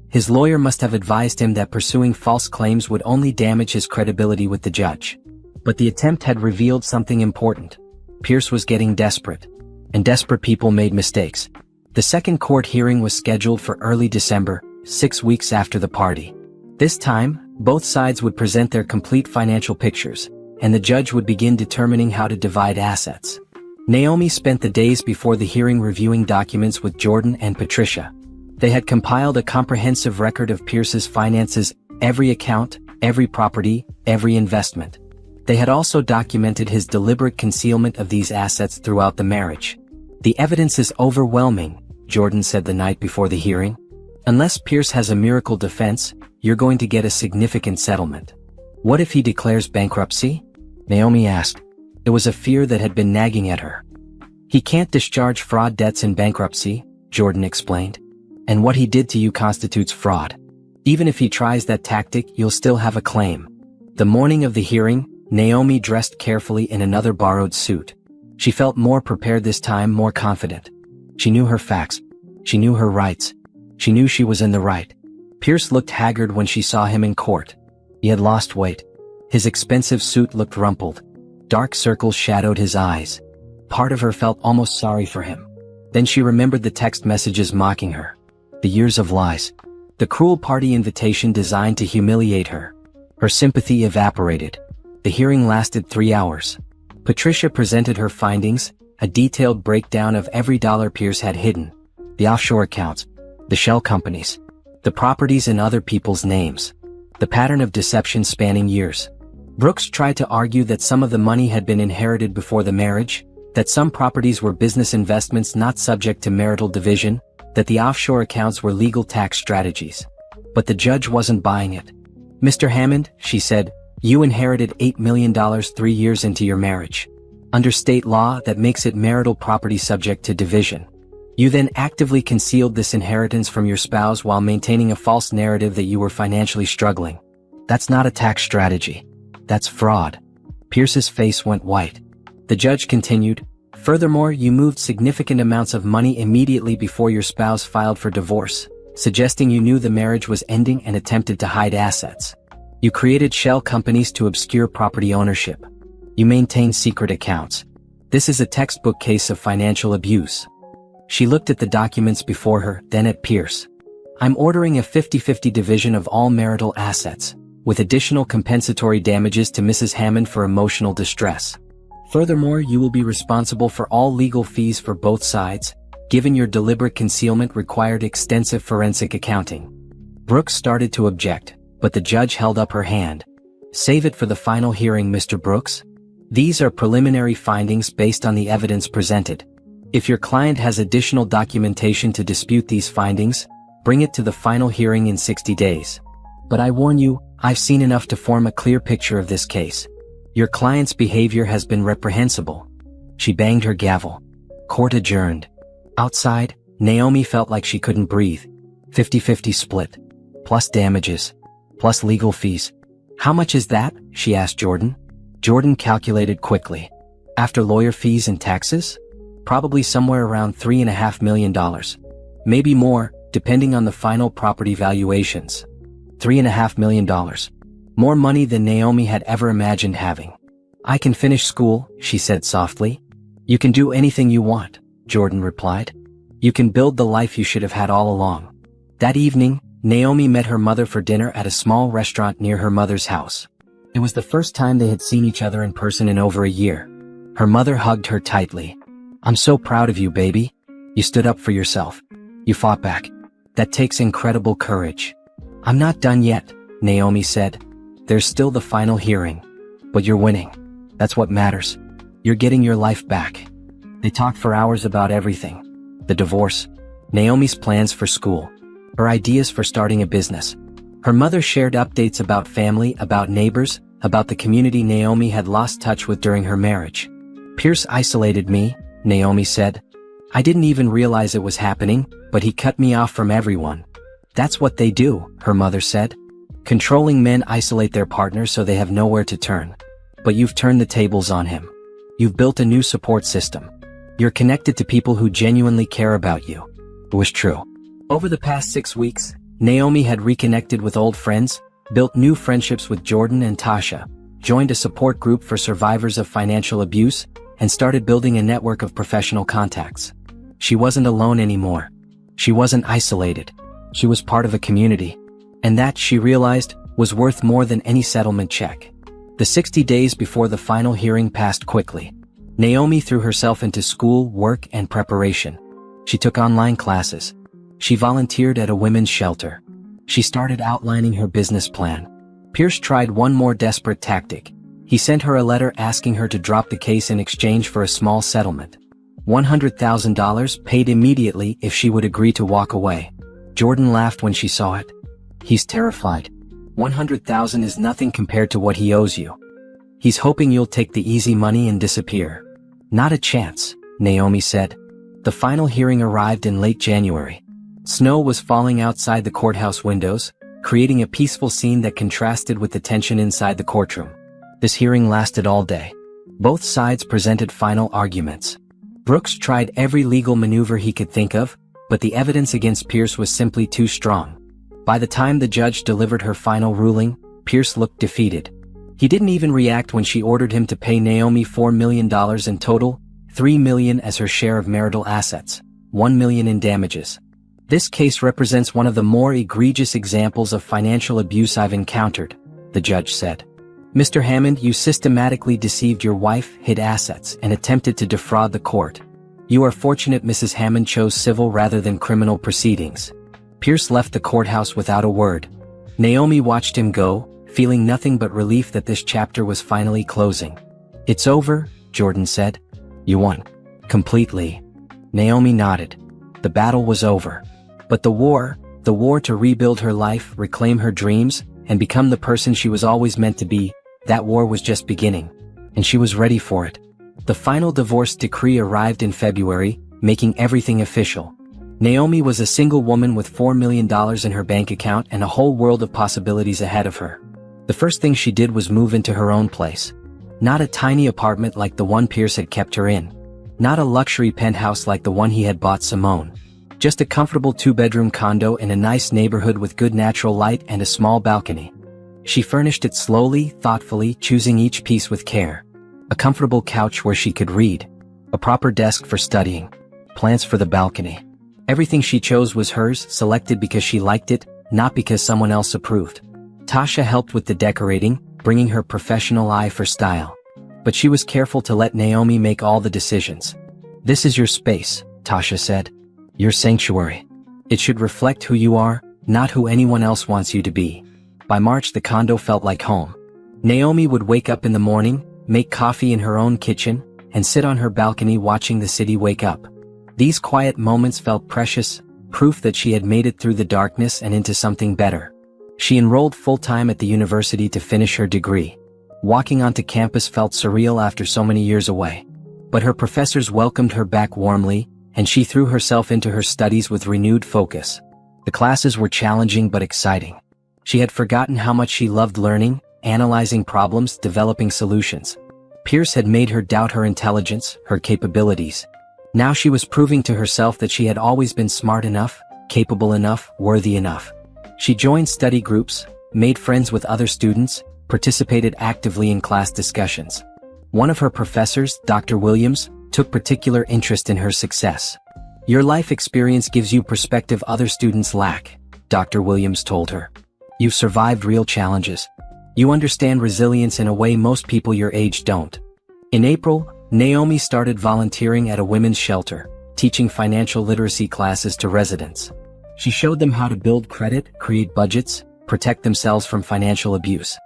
His lawyer must have advised him that pursuing false claims would only damage his credibility with the judge. But the attempt had revealed something important. Pierce was getting desperate. And desperate people made mistakes. The second court hearing was scheduled for early December, 6 weeks after the party. This time, both sides would present their complete financial pictures, and the judge would begin determining how to divide assets. Naomi spent the days before the hearing reviewing documents with Jordan and Patricia. They had compiled a comprehensive record of Pierce's finances, every account, every property, every investment. They had also documented his deliberate concealment of these assets throughout the marriage. "The evidence is overwhelming," Jordan said the night before the hearing. "Unless Pierce has a miracle defense, you're going to get a significant settlement." "What if he declares bankruptcy?" Naomi asked. It was a fear that had been nagging at her. "He can't discharge fraud debts in bankruptcy," Jordan explained. "And what he did to you constitutes fraud. Even if he tries that tactic, you'll still have a claim." The morning of the hearing, Naomi dressed carefully in another borrowed suit. She felt more prepared this time, more confident. She knew her facts. She knew her rights. She knew she was in the right. Pierce looked haggard when she saw him in court. He had lost weight. His expensive suit looked rumpled. Dark circles shadowed his eyes. Part of her felt almost sorry for him. Then she remembered the text messages mocking her. The years of lies. The cruel party invitation designed to humiliate her. Her sympathy evaporated. The hearing lasted 3 hours. Patricia presented her findings, a detailed breakdown of every dollar Pierce had hidden. The offshore accounts, the shell companies, the properties in other people's names, the pattern of deception spanning years. Brooks tried to argue that some of the money had been inherited before the marriage, that some properties were business investments not subject to marital division, that the offshore accounts were legal tax strategies. But the judge wasn't buying it. "Mr. Hammond," she said, "you inherited $8 million 3 years into your marriage. Under state law, that makes it marital property subject to division. You then actively concealed this inheritance from your spouse while maintaining a false narrative that you were financially struggling. That's not a tax strategy. That's fraud." Pierce's face went white. The judge continued, "Furthermore, you moved significant amounts of money immediately before your spouse filed for divorce, suggesting you knew the marriage was ending and attempted to hide assets. You created shell companies to obscure property ownership. You maintained secret accounts. This is a textbook case of financial abuse." She looked at the documents before her, then at Pierce. "I'm ordering a 50-50 division of all marital assets, with additional compensatory damages to Mrs. Hammond for emotional distress. Furthermore, you will be responsible for all legal fees for both sides. Given your deliberate concealment required extensive forensic accounting." Brooks started to object, but the judge held up her hand. "Save it for the final hearing, Mr. Brooks. These are preliminary findings based on the evidence presented. If your client has additional documentation to dispute these findings, bring it to the final hearing in 60 days. But I warn you, I've seen enough to form a clear picture of this case. Your client's behavior has been reprehensible." She banged her gavel. Court adjourned. Outside, Naomi felt like she couldn't breathe. 50-50 split. Plus damages. Plus legal fees. "How much is that?" she asked Jordan. Jordan calculated quickly. After lawyer fees and taxes? Probably somewhere around $3.5 million. Maybe more, depending on the final property valuations. $3.5 million. More money than Naomi had ever imagined having. I can finish school, she said softly. You can do anything you want, Jordan replied. You can build the life you should have had all along. That evening, Naomi met her mother for dinner at a small restaurant near her mother's house. It was the first time they had seen each other in person in over a year. Her mother hugged her tightly. I'm so proud of you, baby. You stood up for yourself. You fought back. That takes incredible courage. I'm not done yet, Naomi said. There's still the final hearing. But you're winning. That's what matters. You're getting your life back. They talked for hours about everything. The divorce, Naomi's plans for school, her ideas for starting a business. Her mother shared updates about family, about neighbors, about the community Naomi had lost touch with during her marriage. Pierce isolated me, Naomi said. I didn't even realize it was happening, but he cut me off from everyone. That's what they do, her mother said. Controlling men isolate their partners so they have nowhere to turn. But you've turned the tables on him. You've built a new support system. You're connected to people who genuinely care about you. It was true. Over the past 6 weeks, Naomi had reconnected with old friends, built new friendships with Jordan and Tasha, joined a support group for survivors of financial abuse, and started building a network of professional contacts. She wasn't alone anymore. She wasn't isolated. She was part of a community. And that, she realized, was worth more than any settlement check. The 60 days before the final hearing passed quickly. Naomi threw herself into school, work, and preparation. She took online classes. She volunteered at a women's shelter. She started outlining her business plan. Pierce tried one more desperate tactic. He sent her a letter asking her to drop the case in exchange for a small settlement. $100,000 paid immediately if she would agree to walk away. Jordan laughed when she saw it. He's terrified. $100,000 is nothing compared to what he owes you. He's hoping you'll take the easy money and disappear. Not a chance, Naomi said. The final hearing arrived in late January. Snow was falling outside the courthouse windows, creating a peaceful scene that contrasted with the tension inside the courtroom. This hearing lasted all day. Both sides presented final arguments. Brooks tried every legal maneuver he could think of, but the evidence against Pierce was simply too strong. By the time the judge delivered her final ruling, Pierce looked defeated. He didn't even react when she ordered him to pay Naomi $4 million in total, $3 million as her share of marital assets, $1 million in damages. This case represents one of the more egregious examples of financial abuse I've encountered, the judge said. Mr. Hammond, you systematically deceived your wife, hid assets, and attempted to defraud the court. You are fortunate Mrs. Hammond chose civil rather than criminal proceedings. Pierce left the courthouse without a word. Naomi watched him go, feeling nothing but relief that this chapter was finally closing. It's over, Jordan said. You won. Completely. Naomi nodded. The battle was over. But the war to rebuild her life, reclaim her dreams, and become the person she was always meant to be, that war was just beginning. And she was ready for it. The final divorce decree arrived in February, making everything official. Naomi was a single woman with $4 million in her bank account and a whole world of possibilities ahead of her. The first thing she did was move into her own place. Not a tiny apartment like the one Pierce had kept her in. Not a luxury penthouse like the one he had bought Simone. Just a comfortable 2-bedroom condo in a nice neighborhood with good natural light and a small balcony. She furnished it slowly, thoughtfully, choosing each piece with care. A comfortable couch where she could read. A proper desk for studying. Plants for the balcony. Everything she chose was hers, selected because she liked it, not because someone else approved. Tasha helped with the decorating, bringing her professional eye for style. But she was careful to let Naomi make all the decisions. This is your space, Tasha said. Your sanctuary. It should reflect who you are, not who anyone else wants you to be. By March, the condo felt like home. Naomi would wake up in the morning, make coffee in her own kitchen, and sit on her balcony watching the city wake up. These quiet moments felt precious, proof that she had made it through the darkness and into something better. She enrolled full-time at the university to finish her degree. Walking onto campus felt surreal after so many years away. But her professors welcomed her back warmly, and she threw herself into her studies with renewed focus. The classes were challenging but exciting. She had forgotten how much she loved learning, analyzing problems, developing solutions. Pierce had made her doubt her intelligence, her capabilities. Now she was proving to herself that she had always been smart enough, capable enough, worthy enough. She joined study groups, made friends with other students, participated actively in class discussions. One of her professors, Dr. Williams, took particular interest in her success. "Your life experience gives you perspective other students lack," Dr. Williams told her. "You've survived real challenges. You understand resilience in a way most people your age don't." In April, Naomi started volunteering at a women's shelter, teaching financial literacy classes to residents. She showed them how to build credit, create budgets, protect themselves from financial abuse.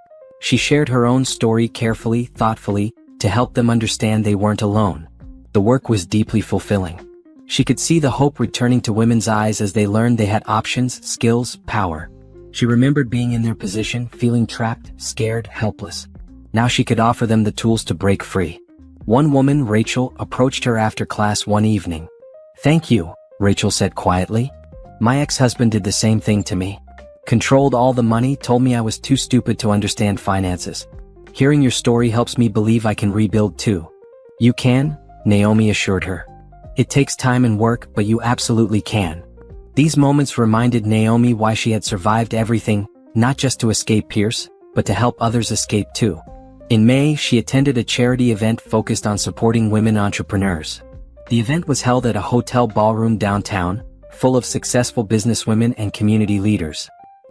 She shared her own story carefully, thoughtfully, to help them understand they weren't alone. The work was deeply fulfilling. She could see the hope returning to women's eyes as they learned they had options, skills, power. She remembered being in their position, feeling trapped, scared, helpless. Now she could offer them the tools to break free. One woman, Rachel, approached her after class one evening. "Thank you," Rachel said quietly. "My ex-husband did the same thing to me. Controlled all the money, told me I was too stupid to understand finances. Hearing your story helps me believe I can rebuild too." "You can," Naomi assured her. "It takes time and work, but you absolutely can." These moments reminded Naomi why she had survived everything, not just to escape Pierce, but to help others escape too. In May, she attended a charity event focused on supporting women entrepreneurs. The event was held at a hotel ballroom downtown, full of successful businesswomen and community leaders.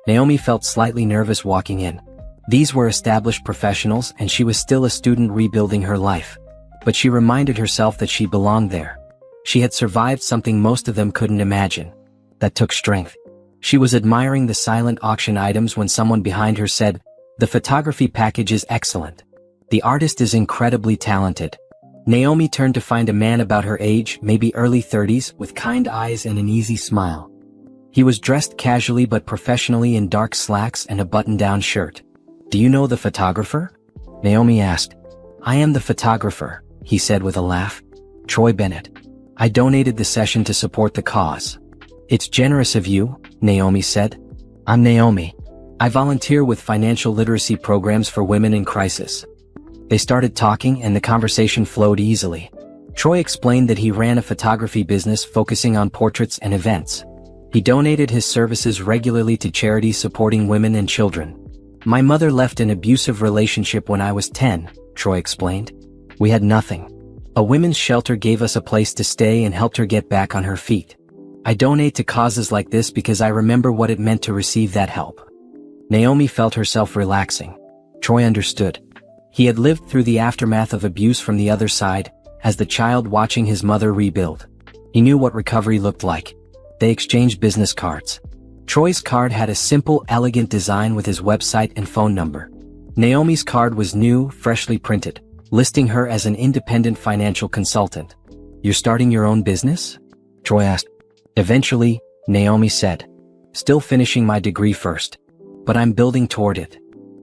Naomi felt slightly nervous walking in. These were established professionals and she was still a student rebuilding her life. But she reminded herself that she belonged there. She had survived something most of them couldn't imagine. That took strength. She was admiring the silent auction items when someone behind her said, "The photography package is excellent. The artist is incredibly talented." Naomi turned to find a man about her age, maybe early 30s, with kind eyes and an easy smile. He was dressed casually but professionally in dark slacks and a button-down shirt. "Do you know the photographer?" Naomi asked. "I am the photographer," he said with a laugh. "Troy Bennett. I donated the session to support the cause." "It's generous of you," Naomi said. "I'm Naomi. I volunteer with financial literacy programs for women in crisis." They started talking and the conversation flowed easily. Troy explained that he ran a photography business focusing on portraits and events. He donated his services regularly to charities supporting women and children. "My mother left an abusive relationship when I was 10, Troy explained. "We had nothing. A women's shelter gave us a place to stay and helped her get back on her feet. I donate to causes like this because I remember what it meant to receive that help." Naomi felt herself relaxing. Troy understood. He had lived through the aftermath of abuse from the other side, as the child watching his mother rebuild. He knew what recovery looked like. They exchanged business cards. Troy's card had a simple, elegant design with his website and phone number. Naomi's card was new, freshly printed, listing her as an independent financial consultant. "You're starting your own business?" Troy asked. "Eventually," Naomi said. "Still finishing my degree first. But I'm building toward it."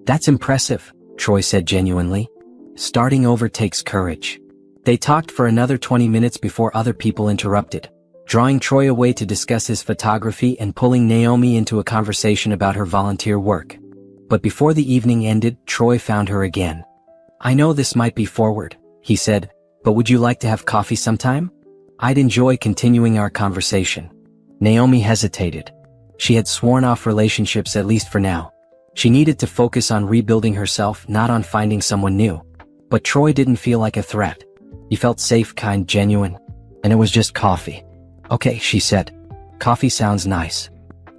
"That's impressive," Troy said genuinely. "Starting over takes courage." They talked for another 20 minutes before other people interrupted, drawing Troy away to discuss his photography and pulling Naomi into a conversation about her volunteer work. But before the evening ended, Troy found her again. "I know this might be forward," he said, "but would you like to have coffee sometime? I'd enjoy continuing our conversation." Naomi hesitated. She had sworn off relationships at least for now. She needed to focus on rebuilding herself, not on finding someone new. But Troy didn't feel like a threat. He felt safe, kind, genuine. And it was just coffee. "Okay," she said. "Coffee sounds nice."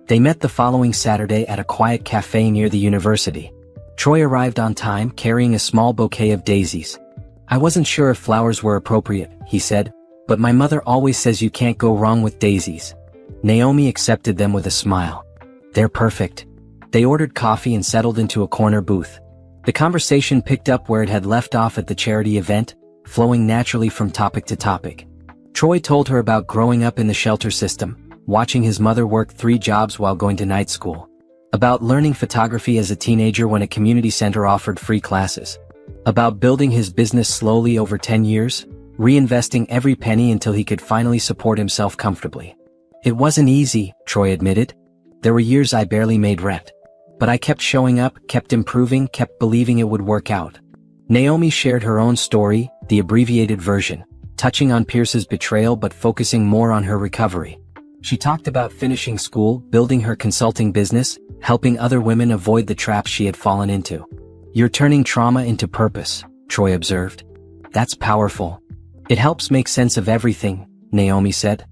They met the following Saturday at a quiet cafe near the university. Troy arrived on time, carrying a small bouquet of daisies. "I wasn't sure if flowers were appropriate," he said, "but my mother always says you can't go wrong with daisies." Naomi accepted them with a smile. "They're perfect." They ordered coffee and settled into a corner booth. The conversation picked up where it had left off at the charity event, flowing naturally from topic to topic. Troy told her about growing up in the shelter system, watching his mother work 3 jobs while going to night school. About learning photography as a teenager when a community center offered free classes. About building his business slowly over 10 years, reinvesting every penny until he could finally support himself comfortably. "It wasn't easy," Troy admitted. "There were years I barely made rent. But I kept showing up, kept improving, kept believing it would work out." Naomi shared her own story, the abbreviated version, touching on Pierce's betrayal but focusing more on her recovery. She talked about finishing school, building her consulting business, helping other women avoid the traps she had fallen into. "You're turning trauma into purpose," Troy observed. "That's powerful. It helps make sense of everything," Naomi said.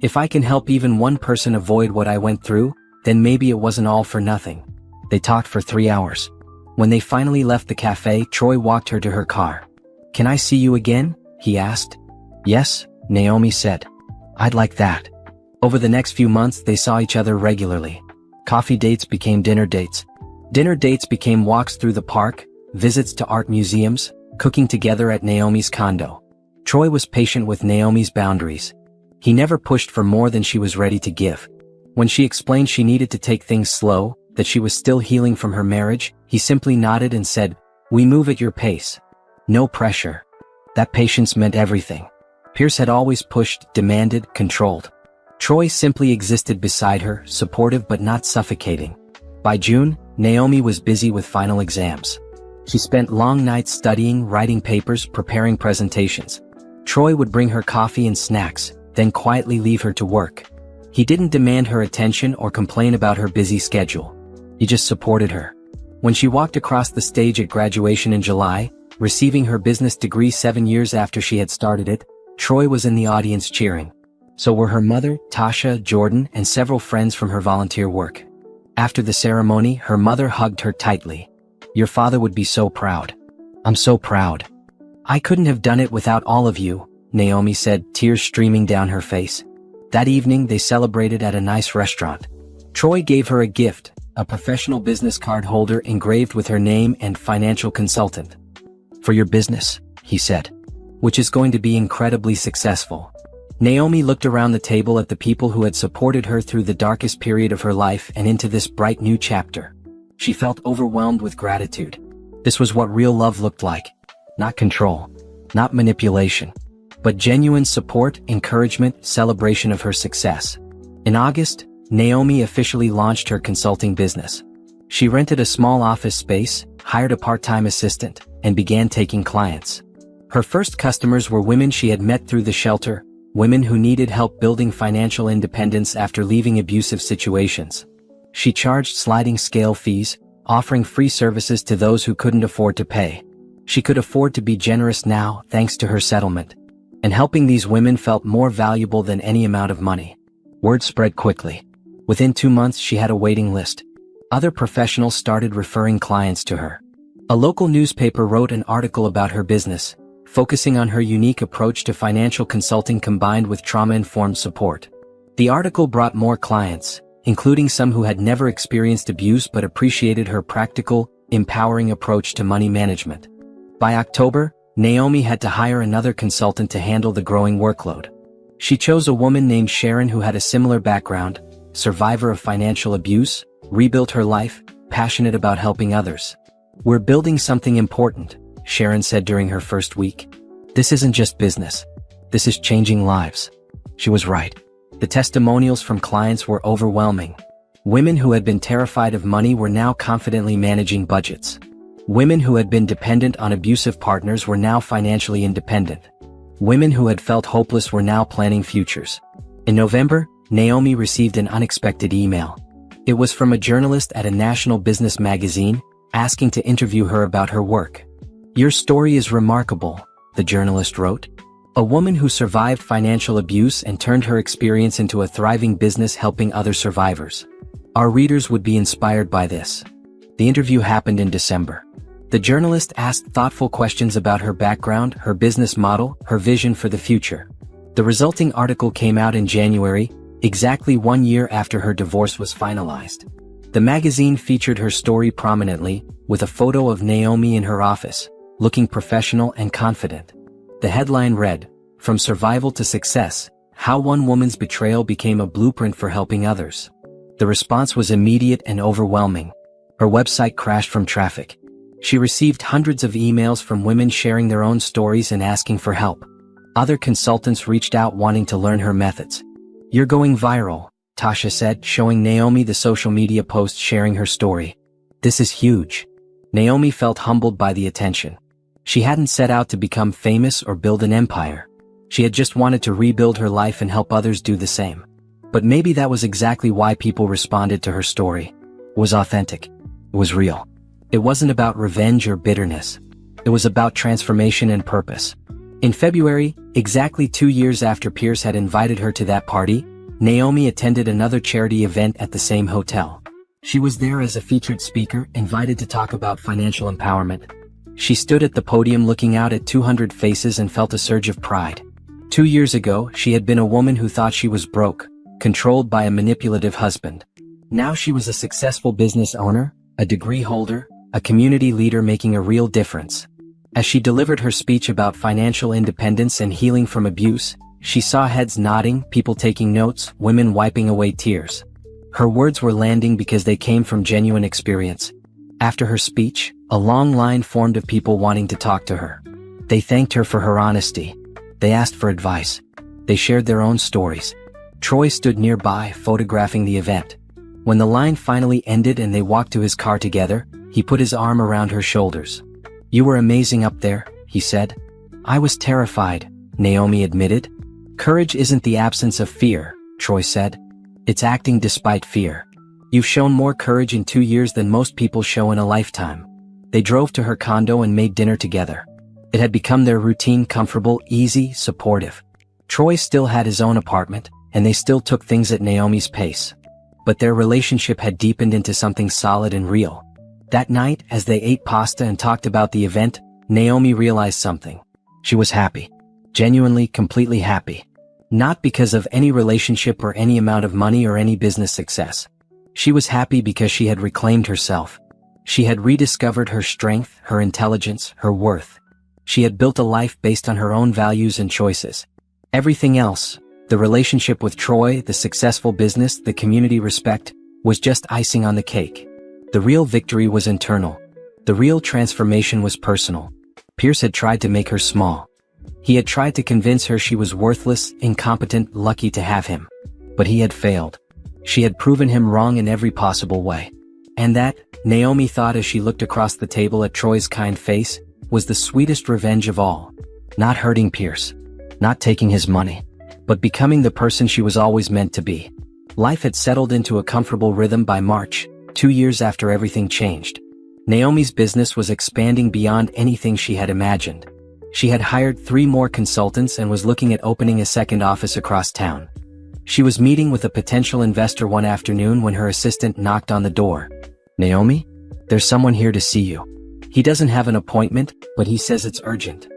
"If I can help even one person avoid what I went through, then maybe it wasn't all for nothing." They talked for 3 hours. When they finally left the cafe, Troy walked her to her car. "Can I see you again?" he asked. "Yes," Naomi said. "I'd like that." Over the next few months, they saw each other regularly. Coffee dates became dinner dates. Dinner dates became walks through the park, visits to art museums, cooking together at Naomi's condo. Troy was patient with Naomi's boundaries. He never pushed for more than she was ready to give. When she explained she needed to take things slow, that she was still healing from her marriage, he simply nodded and said, "We move at your pace. No pressure." That patience meant everything. Pierce had always pushed, demanded, controlled. Troy simply existed beside her, supportive but not suffocating. By June, Naomi was busy with final exams. She spent long nights studying, writing papers, preparing presentations. Troy would bring her coffee and snacks, then quietly leave her to work. He didn't demand her attention or complain about her busy schedule. He just supported her. When she walked across the stage at graduation in July, receiving her business degree 7 years after she had started it, Troy was in the audience cheering. So were her mother, Tasha, Jordan, and several friends from her volunteer work. After the ceremony, her mother hugged her tightly. "Your father would be so proud." "I'm so proud." "I couldn't have done it without all of you," Naomi said, tears streaming down her face. That evening, they celebrated at a nice restaurant. Troy gave her a gift, a professional business card holder engraved with her name and financial consultant. "For your business," he said, "which is going to be incredibly successful." Naomi looked around the table at the people who had supported her through the darkest period of her life and into this bright new chapter. She felt overwhelmed with gratitude. This was what real love looked like. Not control, not manipulation, but genuine support, encouragement, celebration of her success. In August, Naomi officially launched her consulting business. She rented a small office space, hired a part-time assistant, and began taking clients. Her first customers were women she had met through the shelter, women who needed help building financial independence after leaving abusive situations. She charged sliding scale fees, offering free services to those who couldn't afford to pay. She could afford to be generous now, thanks to her settlement. And helping these women felt more valuable than any amount of money. Word spread quickly. Within 2 months, she had a waiting list. Other professionals started referring clients to her. A local newspaper wrote an article about her business, focusing on her unique approach to financial consulting combined with trauma-informed support. The article brought more clients, including some who had never experienced abuse but appreciated her practical, empowering approach to money management. By October, Naomi had to hire another consultant to handle the growing workload. She chose a woman named Sharon who had a similar background, survivor of financial abuse, rebuilt her life, passionate about helping others. "We're building something important," Sharon said during her first week. "This isn't just business. This is changing lives." She was right. The testimonials from clients were overwhelming. Women who had been terrified of money were now confidently managing budgets. Women who had been dependent on abusive partners were now financially independent. Women who had felt hopeless were now planning futures. In November, Naomi received an unexpected email. It was from a journalist at a national business magazine, asking to interview her about her work. "Your story is remarkable," the journalist wrote. "A woman who survived financial abuse and turned her experience into a thriving business helping other survivors. Our readers would be inspired by this." The interview happened in December. The journalist asked thoughtful questions about her background, her business model, her vision for the future. The resulting article came out in January, exactly 1 year after her divorce was finalized. The magazine featured her story prominently, with a photo of Naomi in her office, looking professional and confident. The headline read, "From Survival to Success, How One Woman's Betrayal Became a Blueprint for Helping Others." The response was immediate and overwhelming. Her website crashed from traffic. She received hundreds of emails from women sharing their own stories and asking for help. Other consultants reached out wanting to learn her methods. "You're going viral," Tasha said, showing Naomi the social media post sharing her story. "This is huge." Naomi felt humbled by the attention. She hadn't set out to become famous or build an empire. She had just wanted to rebuild her life and help others do the same. But maybe that was exactly why people responded to her story. It was authentic. It was real. It wasn't about revenge or bitterness. It was about transformation and purpose. In February, exactly 2 years after Pierce had invited her to that party, Naomi attended another charity event at the same hotel. She was there as a featured speaker, invited to talk about financial empowerment. She stood at the podium looking out at 200 faces and felt a surge of pride. 2 years ago, she had been a woman who thought she was broke, controlled by a manipulative husband. Now she was a successful business owner, a degree holder, a community leader making a real difference. As she delivered her speech about financial independence and healing from abuse, she saw heads nodding, people taking notes, women wiping away tears. Her words were landing because they came from genuine experience. After her speech, a long line formed of people wanting to talk to her. They thanked her for her honesty. They asked for advice. They shared their own stories. Troy stood nearby, photographing the event. When the line finally ended and they walked to his car together, he put his arm around her shoulders. "You were amazing up there," he said. "I was terrified," Naomi admitted. "Courage isn't the absence of fear," Troy said. "It's acting despite fear. You've shown more courage in 2 years than most people show in a lifetime." They drove to her condo and made dinner together. It had become their routine, comfortable, easy, supportive. Troy still had his own apartment, and they still took things at Naomi's pace. But their relationship had deepened into something solid and real. That night, as they ate pasta and talked about the event, Naomi realized something. She was happy. Genuinely, completely happy. Not because of any relationship or any amount of money or any business success. She was happy because she had reclaimed herself. She had rediscovered her strength, her intelligence, her worth. She had built a life based on her own values and choices. Everything else, the relationship with Troy, the successful business, the community respect, was just icing on the cake. The real victory was internal. The real transformation was personal. Pierce had tried to make her small. He had tried to convince her she was worthless, incompetent, lucky to have him. But he had failed. She had proven him wrong in every possible way. And that, Naomi thought as she looked across the table at Troy's kind face, was the sweetest revenge of all. Not hurting Pierce. Not taking his money. But becoming the person she was always meant to be. Life had settled into a comfortable rhythm by March, 2 years after everything changed. Naomi's business was expanding beyond anything she had imagined. She had hired 3 more consultants and was looking at opening a second office across town. She was meeting with a potential investor one afternoon when her assistant knocked on the door. "Naomi? There's someone here to see you. He doesn't have an appointment, but he says it's urgent."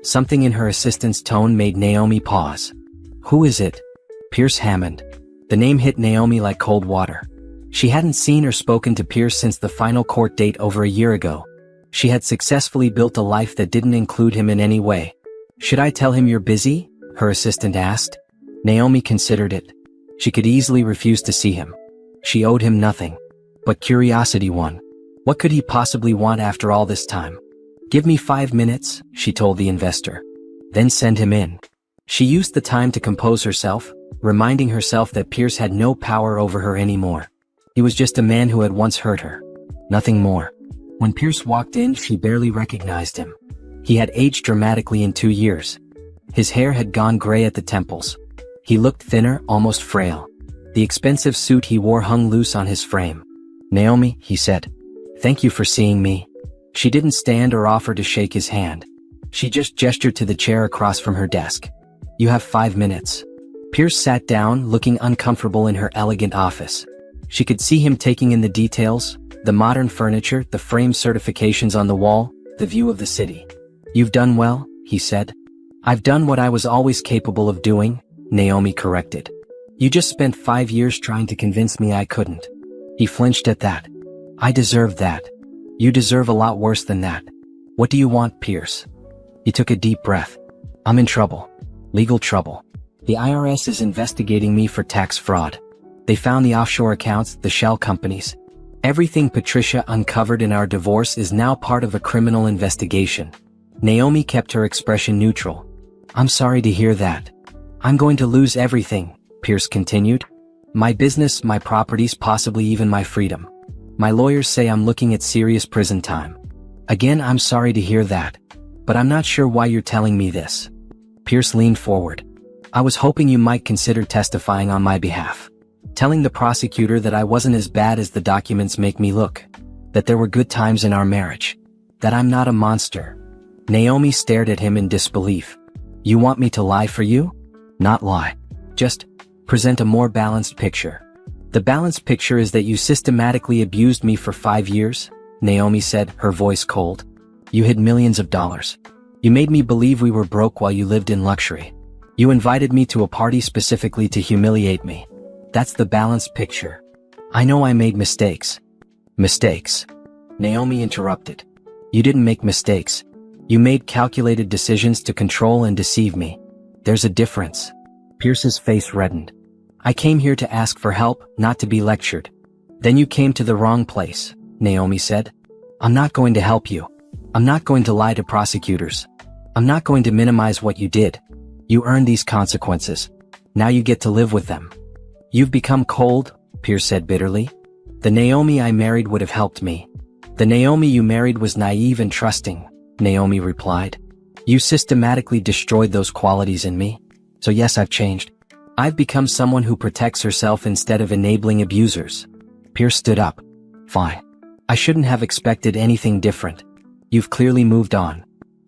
Something in her assistant's tone made Naomi pause. "Who is it?" "Pierce Hammond." The name hit Naomi like cold water. She hadn't seen or spoken to Pierce since the final court date over a year ago. She had successfully built a life that didn't include him in any way. "Should I tell him you're busy?" her assistant asked. Naomi considered it. She could easily refuse to see him. She owed him nothing. But curiosity won. What could he possibly want after all this time? "Give me 5 minutes," she told the investor. "Then send him in." She used the time to compose herself, reminding herself that Pierce had no power over her anymore. He was just a man who had once hurt her. Nothing more. When Pierce walked in, she barely recognized him. He had aged dramatically in 2 years. His hair had gone gray at the temples. He looked thinner, almost frail. The expensive suit he wore hung loose on his frame. "Naomi," he said. "Thank you for seeing me." She didn't stand or offer to shake his hand. She just gestured to the chair across from her desk. "You have 5 minutes." Pierce sat down, looking uncomfortable in her elegant office. She could see him taking in the details, the modern furniture, the framed certifications on the wall, the view of the city. "You've done well," he said. "I've done what I was always capable of doing," Naomi corrected. "You just spent 5 years trying to convince me I couldn't." He flinched at that. "I deserved that. You deserve a lot worse than that. What do you want, Pierce?" He took a deep breath. "I'm in trouble. Legal trouble. The IRS is investigating me for tax fraud. They found the offshore accounts, the shell companies. Everything Patricia uncovered in our divorce is now part of a criminal investigation." Naomi kept her expression neutral. "I'm sorry to hear that. I'm going to lose everything," Pierce continued. "My business, my properties, possibly even my freedom. My lawyers say I'm looking at serious prison time." "Again, I'm sorry to hear that." But I'm not sure why you're telling me this. Pierce leaned forward. I was hoping you might consider testifying on my behalf. Telling the prosecutor that I wasn't as bad as the documents make me look. That there were good times in our marriage. That I'm not a monster. Naomi stared at him in disbelief. You want me to lie for you? Not lie. Just present a more balanced picture. The balanced picture is that you systematically abused me for 5 years, Naomi said, her voice cold. You hid millions of dollars. You made me believe we were broke while you lived in luxury. You invited me to a party specifically to humiliate me. That's the balanced picture. I know I made mistakes. Mistakes? Naomi interrupted. You didn't make mistakes. You made calculated decisions to control and deceive me. There's a difference. Pierce's face reddened. I came here to ask for help, not to be lectured. Then you came to the wrong place, Naomi said. I'm not going to help you. I'm not going to lie to prosecutors. I'm not going to minimize what you did. You earned these consequences. Now you get to live with them. You've become cold, Pierce said bitterly. The Naomi I married would have helped me. The Naomi you married was naive and trusting, Naomi replied. You systematically destroyed those qualities in me. So yes, I've changed. I've become someone who protects herself instead of enabling abusers. Pierce stood up. Fine. I shouldn't have expected anything different. You've clearly moved on.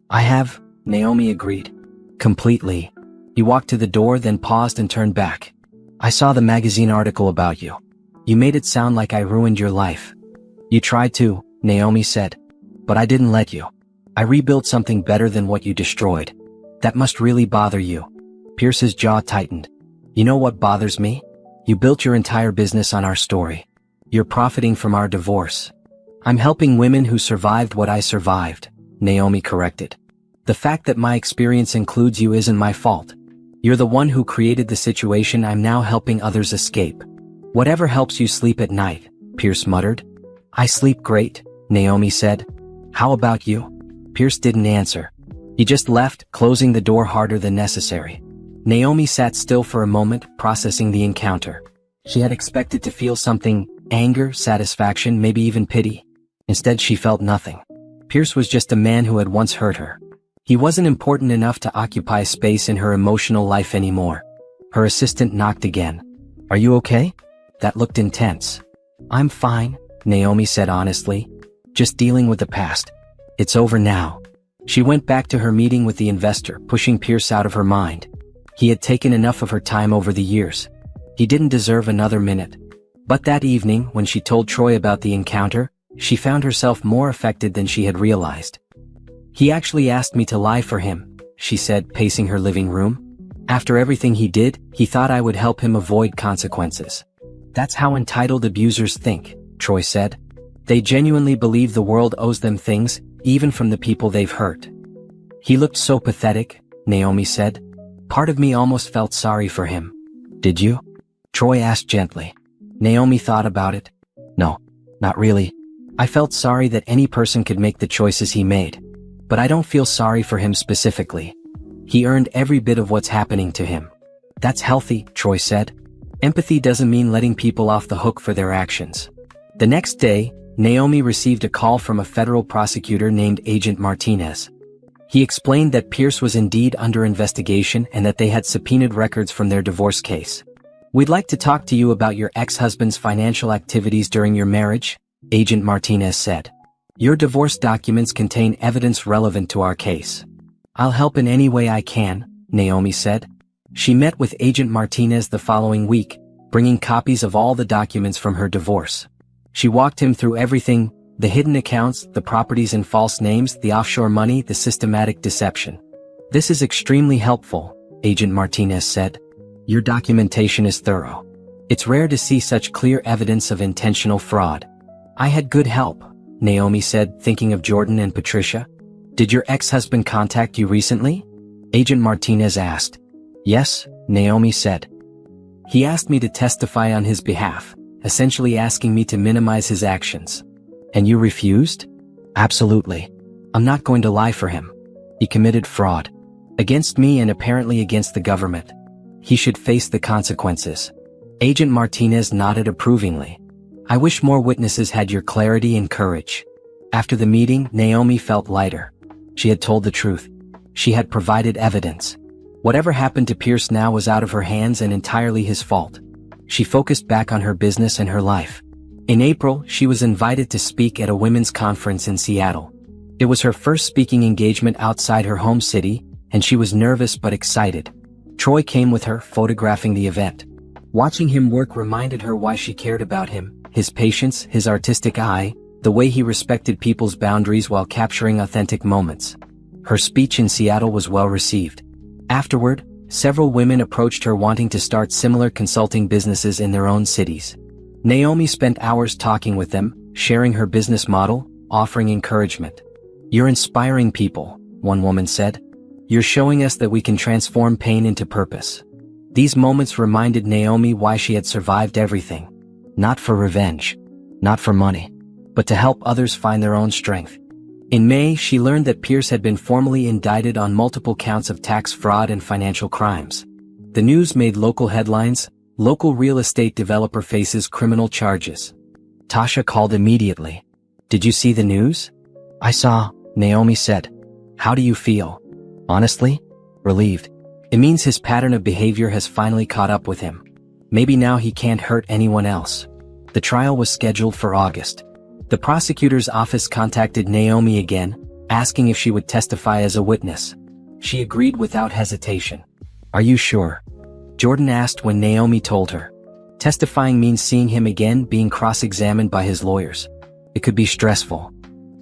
I have, Naomi agreed. Completely. He walked to the door, then paused and turned back. I saw the magazine article about you. You made it sound like I ruined your life. You tried to, Naomi said. But I didn't let you. I rebuilt something better than what you destroyed. That must really bother you. Pierce's jaw tightened. You know what bothers me? You built your entire business on our story. You're profiting from our divorce. I'm helping women who survived what I survived, Naomi corrected. The fact that my experience includes you isn't my fault. You're the one who created the situation I'm now helping others escape. Whatever helps you sleep at night, Pierce muttered. I sleep great, Naomi said. How about you? Pierce didn't answer. He just left, closing the door harder than necessary. Naomi sat still for a moment, processing the encounter. She had expected to feel something, anger, satisfaction, maybe even pity. Instead, she felt nothing. Pierce was just a man who had once hurt her. He wasn't important enough to occupy space in her emotional life anymore. Her assistant knocked again. Are you okay? That looked intense. I'm fine, Naomi said honestly. Just dealing with the past. It's over now. She went back to her meeting with the investor, pushing Pierce out of her mind. He had taken enough of her time over the years. He didn't deserve another minute. But that evening, when she told Troy about the encounter, she found herself more affected than she had realized. He actually asked me to lie for him, she said, pacing her living room. After everything he did, he thought I would help him avoid consequences. That's how entitled abusers think, Troy said. They genuinely believe the world owes them things, even from the people they've hurt. He looked so pathetic, Naomi said. Part of me almost felt sorry for him. Did you? Troy asked gently. Naomi thought about it. No, not really. I felt sorry that any person could make the choices he made. But I don't feel sorry for him specifically. He earned every bit of what's happening to him. That's healthy, Troy said. Empathy doesn't mean letting people off the hook for their actions. The next day, Naomi received a call from a federal prosecutor named Agent Martinez. He explained that Pierce was indeed under investigation and that they had subpoenaed records from their divorce case. We'd like to talk to you about your ex-husband's financial activities during your marriage, Agent Martinez said. Your divorce documents contain evidence relevant to our case. I'll help in any way I can, Naomi said. She met with Agent Martinez the following week, bringing copies of all the documents from her divorce. She walked him through everything, the hidden accounts, the properties and false names, the offshore money, the systematic deception. This is extremely helpful, Agent Martinez said. Your documentation is thorough. It's rare to see such clear evidence of intentional fraud. I had good help, Naomi said, thinking of Jordan and Patricia. Did your ex-husband contact you recently? Agent Martinez asked. Yes, Naomi said. He asked me to testify on his behalf, essentially asking me to minimize his actions. And you refused? Absolutely. I'm not going to lie for him. He committed fraud. Against me and apparently against the government. He should face the consequences. Agent Martinez nodded approvingly. I wish more witnesses had your clarity and courage. After the meeting, Naomi felt lighter. She had told the truth. She had provided evidence. Whatever happened to Pierce now was out of her hands and entirely his fault. She focused back on her business and her life. In April, she was invited to speak at a women's conference in Seattle. It was her first speaking engagement outside her home city, and she was nervous but excited. Troy came with her, photographing the event. Watching him work reminded her why she cared about him, his patience, his artistic eye, the way he respected people's boundaries while capturing authentic moments. Her speech in Seattle was well received. Afterward, several women approached her wanting to start similar consulting businesses in their own cities. Naomi spent hours talking with them, sharing her business model, offering encouragement. "You're inspiring people," one woman said. "You're showing us that we can transform pain into purpose." These moments reminded Naomi why she had survived everything. Not for revenge, not for money, but to help others find their own strength. In May, she learned that Pierce had been formally indicted on multiple counts of tax fraud and financial crimes. The news made local headlines. Local real estate developer faces criminal charges. Tasha called immediately. "Did you see the news?" "I saw," Naomi said. "How do you feel?" "Honestly, relieved. It means his pattern of behavior has finally caught up with him. Maybe now he can't hurt anyone else." The trial was scheduled for August. The prosecutor's office contacted Naomi again, asking if she would testify as a witness. She agreed without hesitation. "Are you sure?" Jordan asked when Naomi told her. "Testifying means seeing him again, being cross-examined by his lawyers. It could be stressful."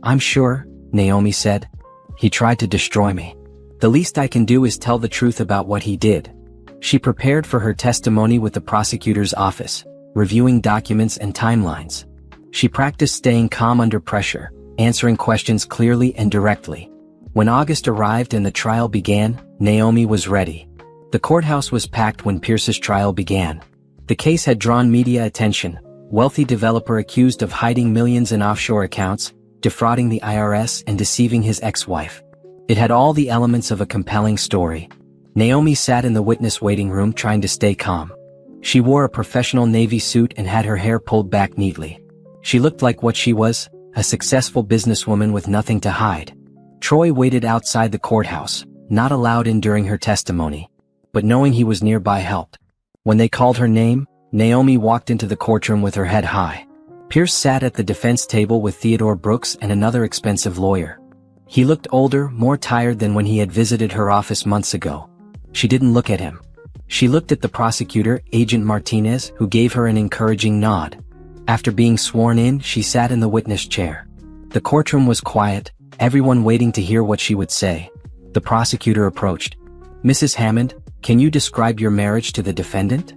"I'm sure," Naomi said. "He tried to destroy me. The least I can do is tell the truth about what he did." She prepared for her testimony with the prosecutor's office, reviewing documents and timelines. She practiced staying calm under pressure, answering questions clearly and directly. When August arrived and the trial began, Naomi was ready. The courthouse was packed when Pierce's trial began. The case had drawn media attention. Wealthy developer accused of hiding millions in offshore accounts, defrauding the IRS and deceiving his ex-wife. It had all the elements of a compelling story. Naomi sat in the witness waiting room trying to stay calm. She wore a professional navy suit and had her hair pulled back neatly. She looked like what she was, a successful businesswoman with nothing to hide. Troy waited outside the courthouse, not allowed in during her testimony, but knowing he was nearby helped. When they called her name, Naomi walked into the courtroom with her head high. Pierce sat at the defense table with Theodore Brooks and another expensive lawyer. He looked older, more tired than when he had visited her office months ago. She didn't look at him. She looked at the prosecutor, Agent Martinez, who gave her an encouraging nod. After being sworn in, she sat in the witness chair. The courtroom was quiet, everyone waiting to hear what she would say. The prosecutor approached. "Mrs. Hammond, can you describe your marriage to the defendant?"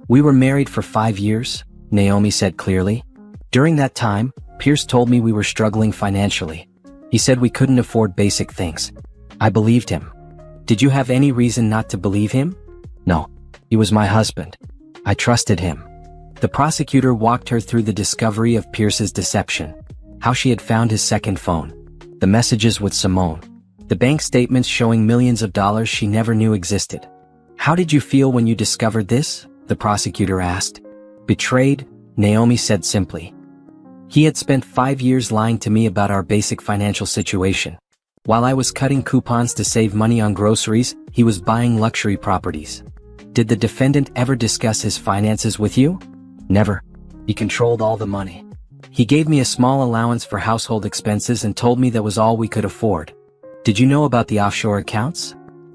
"We were married for 5 years," Naomi said clearly. "During that time, Pierce told me we were struggling financially. He said we couldn't afford basic things. I believed him." "Did you have any reason not to believe him?" "No. He was my husband. I trusted him." The prosecutor walked her through the discovery of Pierce's deception. How she had found his second phone. The messages with Simone. The bank statements showing millions of dollars she never knew existed. "How did you feel when you discovered this?" the prosecutor asked. "Betrayed," Naomi said simply. "He had spent 5 years lying to me about our basic financial situation. While I was cutting coupons to save money on groceries, he was buying luxury properties." "Did the defendant ever discuss his finances with you?" "Never. He controlled all the money. He gave me a small allowance for household expenses and told me that was all we could afford." "Did you know about the offshore accounts?"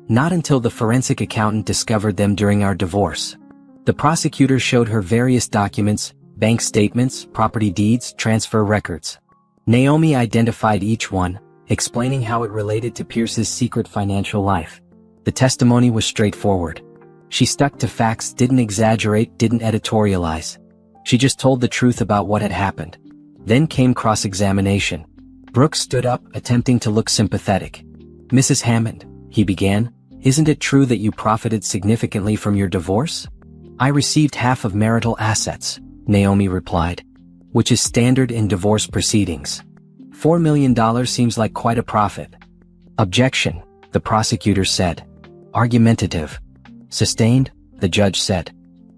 "Not until the forensic accountant discovered them during our divorce." The prosecutor showed her various documents, bank statements, property deeds, transfer records. Naomi identified each one, explaining how it related to Pierce's secret financial life. The testimony was straightforward. She stuck to facts, didn't exaggerate, didn't editorialize. She just told the truth about what had happened. Then came cross-examination. Brooks stood up, attempting to look sympathetic. "Mrs. Hammond," he began, "isn't it true that you profited significantly from your divorce?" "I received half of marital assets," Naomi replied, "which is standard in divorce proceedings. $4 million seems like quite a profit." "Objection," the prosecutor said. "Argumentative." "Sustained," the judge said.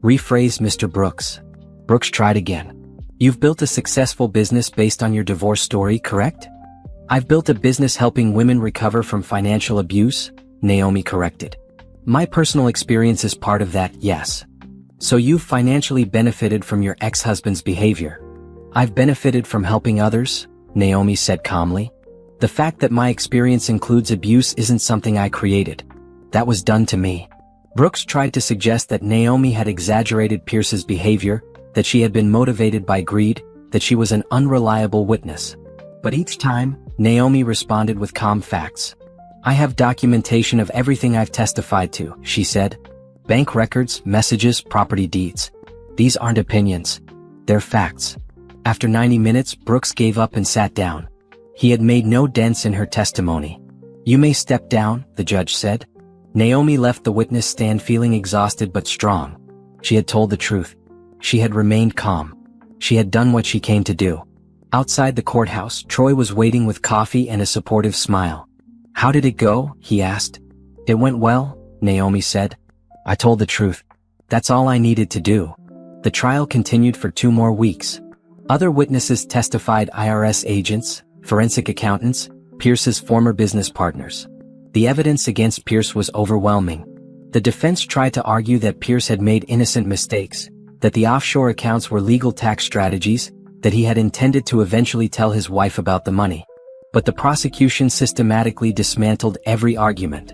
"Rephrase, Mr. Brooks." Brooks tried again. "You've built a successful business based on your divorce story, correct?" I've built a business helping women recover from financial abuse, Naomi corrected. My personal experience is part of that, yes. So you've financially benefited from your ex-husband's behavior. I've benefited from helping others, Naomi said calmly. The fact that my experience includes abuse isn't something I created. That was done to me. Brooks tried to suggest that Naomi had exaggerated Pierce's behavior, that she had been motivated by greed, that she was an unreliable witness. But each time, Naomi responded with calm facts. I have documentation of everything I've testified to, she said. Bank records, messages, property deeds. These aren't opinions. They're facts. After 90 minutes, Brooks gave up and sat down. He had made no dents in her testimony. You may step down, the judge said. Naomi left the witness stand feeling exhausted but strong. She had told the truth. She had remained calm. She had done what she came to do. Outside the courthouse, Troy was waiting with coffee and a supportive smile. How did it go? He asked. It went well, Naomi said. I told the truth. That's all I needed to do. The trial continued for 2 more weeks. Other witnesses testified: IRS agents, forensic accountants, Pierce's former business partners. The evidence against Pierce was overwhelming. The defense tried to argue that Pierce had made innocent mistakes, that the offshore accounts were legal tax strategies, that he had intended to eventually tell his wife about the money. But the prosecution systematically dismantled every argument.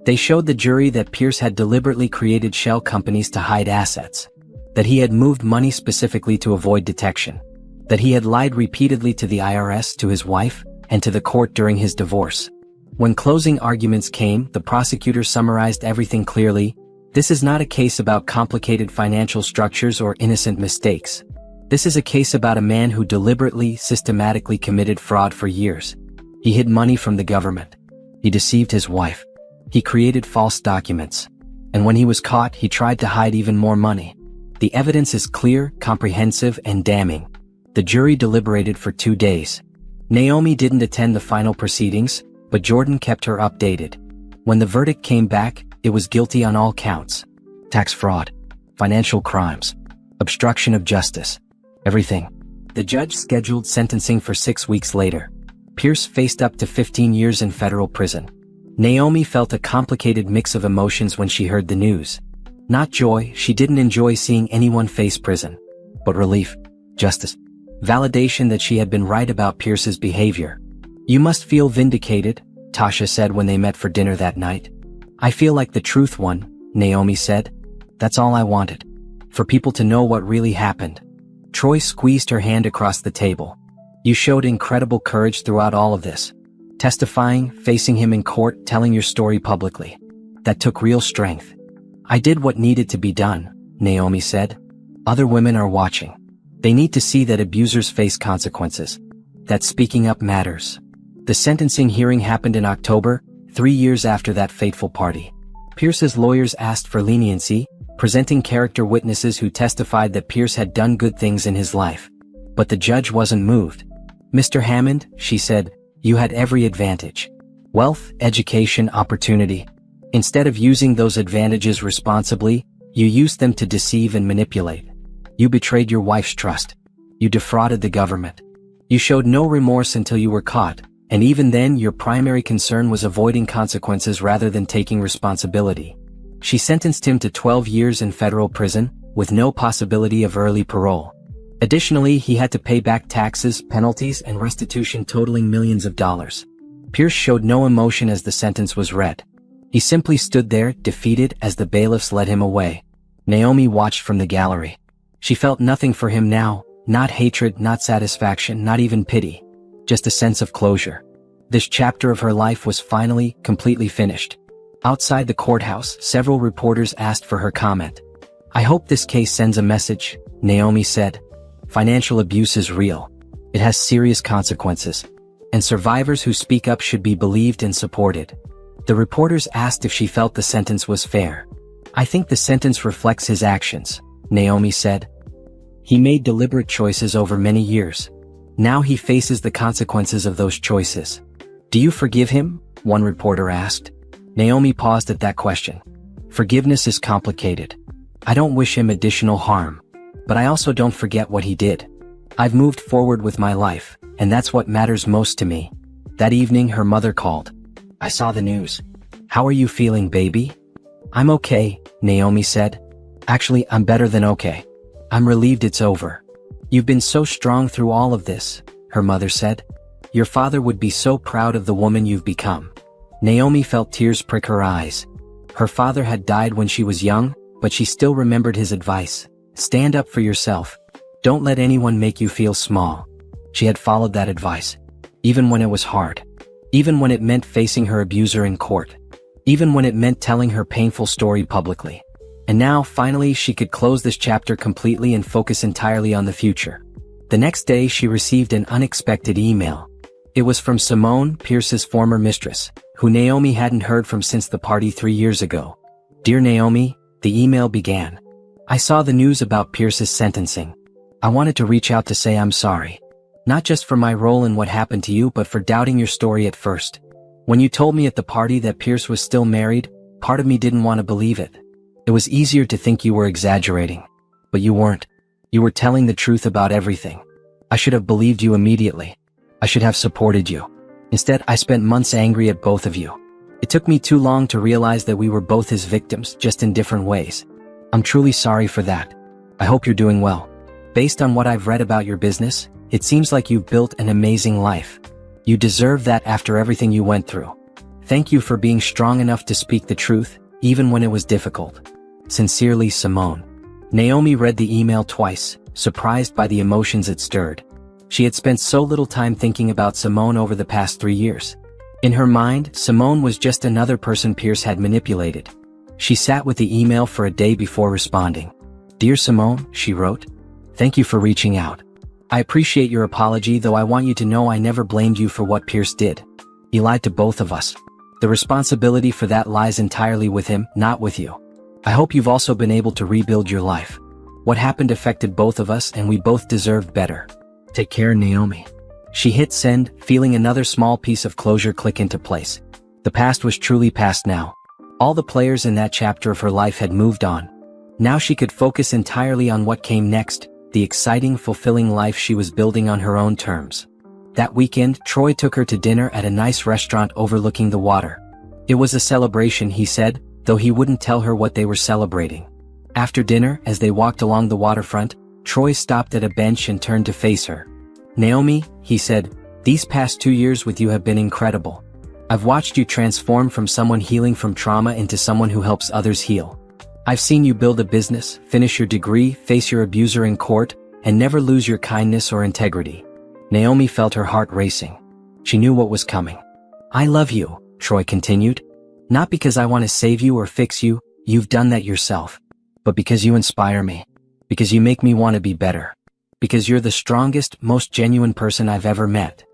They showed the jury that Pierce had deliberately created shell companies to hide assets, that he had moved money specifically to avoid detection, that he had lied repeatedly to the IRS, to his wife, and to the court during his divorce. When closing arguments came, the prosecutor summarized everything clearly. This is not a case about complicated financial structures or innocent mistakes. This is a case about a man who deliberately, systematically committed fraud for years. He hid money from the government. He deceived his wife. He created false documents. And when he was caught, he tried to hide even more money. The evidence is clear, comprehensive, and damning. The jury deliberated for 2 days. Naomi didn't attend the final proceedings, but Jordan kept her updated. When the verdict came back, it was guilty on all counts. Tax fraud, financial crimes, obstruction of justice, everything. The judge scheduled sentencing for 6 weeks later. Pierce faced up to 15 years in federal prison. Naomi felt a complicated mix of emotions when she heard the news. Not joy, she didn't enjoy seeing anyone face prison. But relief, justice, validation that she had been right about Pierce's behavior. You must feel vindicated, Tasha said when they met for dinner that night. I feel like the truth won, Naomi said. That's all I wanted. For people to know what really happened. Troy squeezed her hand across the table. You showed incredible courage throughout all of this. Testifying, facing him in court, telling your story publicly. That took real strength. I did what needed to be done, Naomi said. Other women are watching. They need to see that abusers face consequences. That speaking up matters. The sentencing hearing happened in October, 3 years after that fateful party. Pierce's lawyers asked for leniency, presenting character witnesses who testified that Pierce had done good things in his life. But the judge wasn't moved. Mr. Hammond, she said, you had every advantage. Wealth, education, opportunity. Instead of using those advantages responsibly, you used them to deceive and manipulate. You betrayed your wife's trust. You defrauded the government. You showed no remorse until you were caught, and even then your primary concern was avoiding consequences rather than taking responsibility. She sentenced him to 12 years in federal prison, with no possibility of early parole. Additionally, he had to pay back taxes, penalties, and restitution totaling millions of dollars. Pierce showed no emotion as the sentence was read. He simply stood there, defeated, as the bailiffs led him away. Naomi watched from the gallery. She felt nothing for him now, not hatred, not satisfaction, not even pity. Just a sense of closure. This chapter of her life was finally, completely finished. Outside the courthouse, several reporters asked for her comment. I hope this case sends a message, Naomi said. Financial abuse is real. It has serious consequences. And survivors who speak up should be believed and supported. The reporters asked if she felt the sentence was fair. I think the sentence reflects his actions, Naomi said. He made deliberate choices over many years. Now he faces the consequences of those choices. Do you forgive him? One reporter asked. Naomi paused at that question. Forgiveness is complicated. I don't wish him additional harm. But I also don't forget what he did. I've moved forward with my life, and that's what matters most to me. That evening her mother called. "I saw the news. How are you feeling, baby?" "I'm okay," Naomi said. "Actually, I'm better than okay. I'm relieved it's over." "You've been so strong through all of this," her mother said. "Your father would be so proud of the woman you've become." Naomi felt tears prick her eyes. Her father had died when she was young, but she still remembered his advice. Stand up for yourself. Don't let anyone make you feel small. She had followed that advice. Even when it was hard. Even when it meant facing her abuser in court. Even when it meant telling her painful story publicly. And now, finally, she could close this chapter completely and focus entirely on the future. The next day she received an unexpected email. It was from Simone, Pierce's former mistress, who Naomi hadn't heard from since the party 3 years ago. "Dear Naomi," the email began. "I saw the news about Pierce's sentencing. I wanted to reach out to say I'm sorry. Not just for my role in what happened to you but for doubting your story at first. When you told me at the party that Pierce was still married, part of me didn't want to believe it. It was easier to think you were exaggerating. But you weren't. You were telling the truth about everything. I should have believed you immediately. I should have supported you. Instead, I spent months angry at both of you. It took me too long to realize that we were both his victims, just in different ways. I'm truly sorry for that. I hope you're doing well. Based on what I've read about your business, it seems like you've built an amazing life. You deserve that after everything you went through. Thank you for being strong enough to speak the truth, even when it was difficult. Sincerely, Simone." Naomi read the email twice, surprised by the emotions it stirred. She had spent so little time thinking about Simone over the past 3 years. In her mind, Simone was just another person Pierce had manipulated. She sat with the email for a day before responding. "Dear Simone," she wrote. "Thank you for reaching out. I appreciate your apology, though I want you to know I never blamed you for what Pierce did. He lied to both of us. The responsibility for that lies entirely with him, not with you. I hope you've also been able to rebuild your life. What happened affected both of us and we both deserved better. Take care, Naomi." She hit send, feeling another small piece of closure click into place. The past was truly past now. All the players in that chapter of her life had moved on. Now she could focus entirely on what came next, the exciting, fulfilling life she was building on her own terms. That weekend, Troy took her to dinner at a nice restaurant overlooking the water. It was a celebration, he said, though he wouldn't tell her what they were celebrating. After dinner, as they walked along the waterfront, Troy stopped at a bench and turned to face her. "Naomi," he said, "these past 2 years with you have been incredible. I've watched you transform from someone healing from trauma into someone who helps others heal. I've seen you build a business, finish your degree, face your abuser in court, and never lose your kindness or integrity." Naomi felt her heart racing. She knew what was coming. "I love you," Troy continued. "Not because I want to save you or fix you, you've done that yourself. But because you inspire me. Because you make me want to be better. Because you're the strongest, most genuine person I've ever met."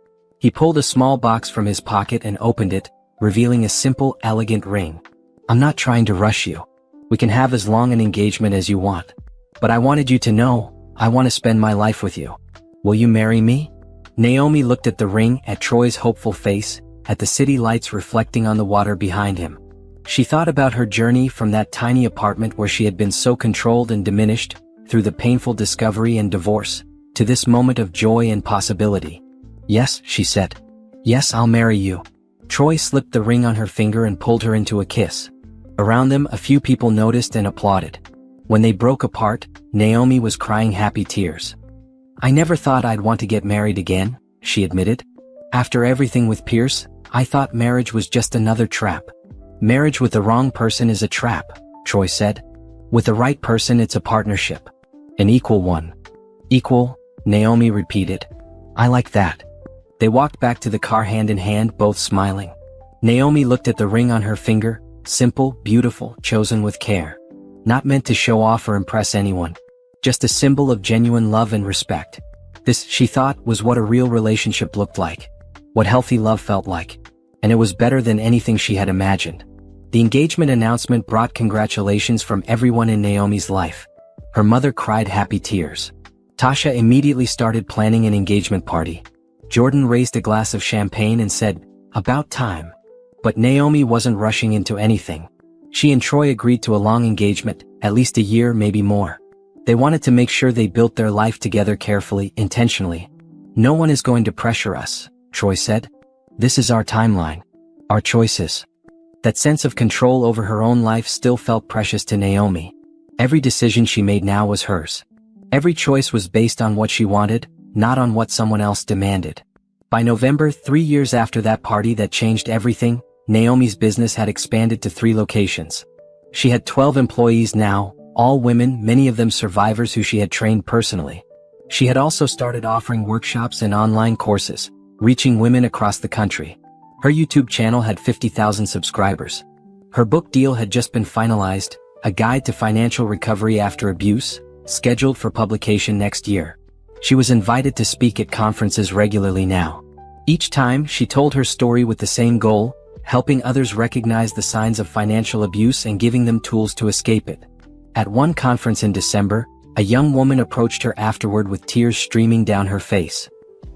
He pulled a small box from his pocket and opened it, revealing a simple, elegant ring. "I'm not trying to rush you. We can have as long an engagement as you want. But I wanted you to know, I want to spend my life with you. Will you marry me?" Naomi looked at the ring, at Troy's hopeful face, at the city lights reflecting on the water behind him. She thought about her journey from that tiny apartment where she had been so controlled and diminished, through the painful discovery and divorce, to this moment of joy and possibility. "Yes," she said. "Yes, I'll marry you." Troy slipped the ring on her finger and pulled her into a kiss. Around them, a few people noticed and applauded. When they broke apart, Naomi was crying happy tears. "I never thought I'd want to get married again," she admitted. "After everything with Pierce, I thought marriage was just another trap." "Marriage with the wrong person is a trap," Troy said. "With the right person, it's a partnership. An equal one." "Equal," Naomi repeated. "I like that." They walked back to the car hand in hand, both smiling. Naomi looked at the ring on her finger, simple, beautiful, chosen with care. Not meant to show off or impress anyone. Just a symbol of genuine love and respect. This, she thought, was what a real relationship looked like. What healthy love felt like. And it was better than anything she had imagined. The engagement announcement brought congratulations from everyone in Naomi's life. Her mother cried happy tears. Tasha immediately started planning an engagement party. Jordan raised a glass of champagne and said, "About time." But Naomi wasn't rushing into anything. She and Troy agreed to a long engagement, at least a year, maybe more. They wanted to make sure they built their life together carefully, intentionally. "No one is going to pressure us," Troy said. This is our timeline. Our choices. That sense of control over her own life still felt precious to Naomi. Every decision she made now was hers. Every choice was based on what she wanted, not on what someone else demanded. By November, 3 years after that party that changed everything, Naomi's business had expanded to 3 locations. She had 12 employees now, all women, many of them survivors who she had trained personally. She had also started offering workshops and online courses, reaching women across the country. Her YouTube channel had 50,000 subscribers. Her book deal had just been finalized, A Guide to Financial Recovery After Abuse, scheduled for publication next year. She was invited to speak at conferences regularly now. Each time, she told her story with the same goal, helping others recognize the signs of financial abuse and giving them tools to escape it. At one conference in December, a young woman approached her afterward with tears streaming down her face.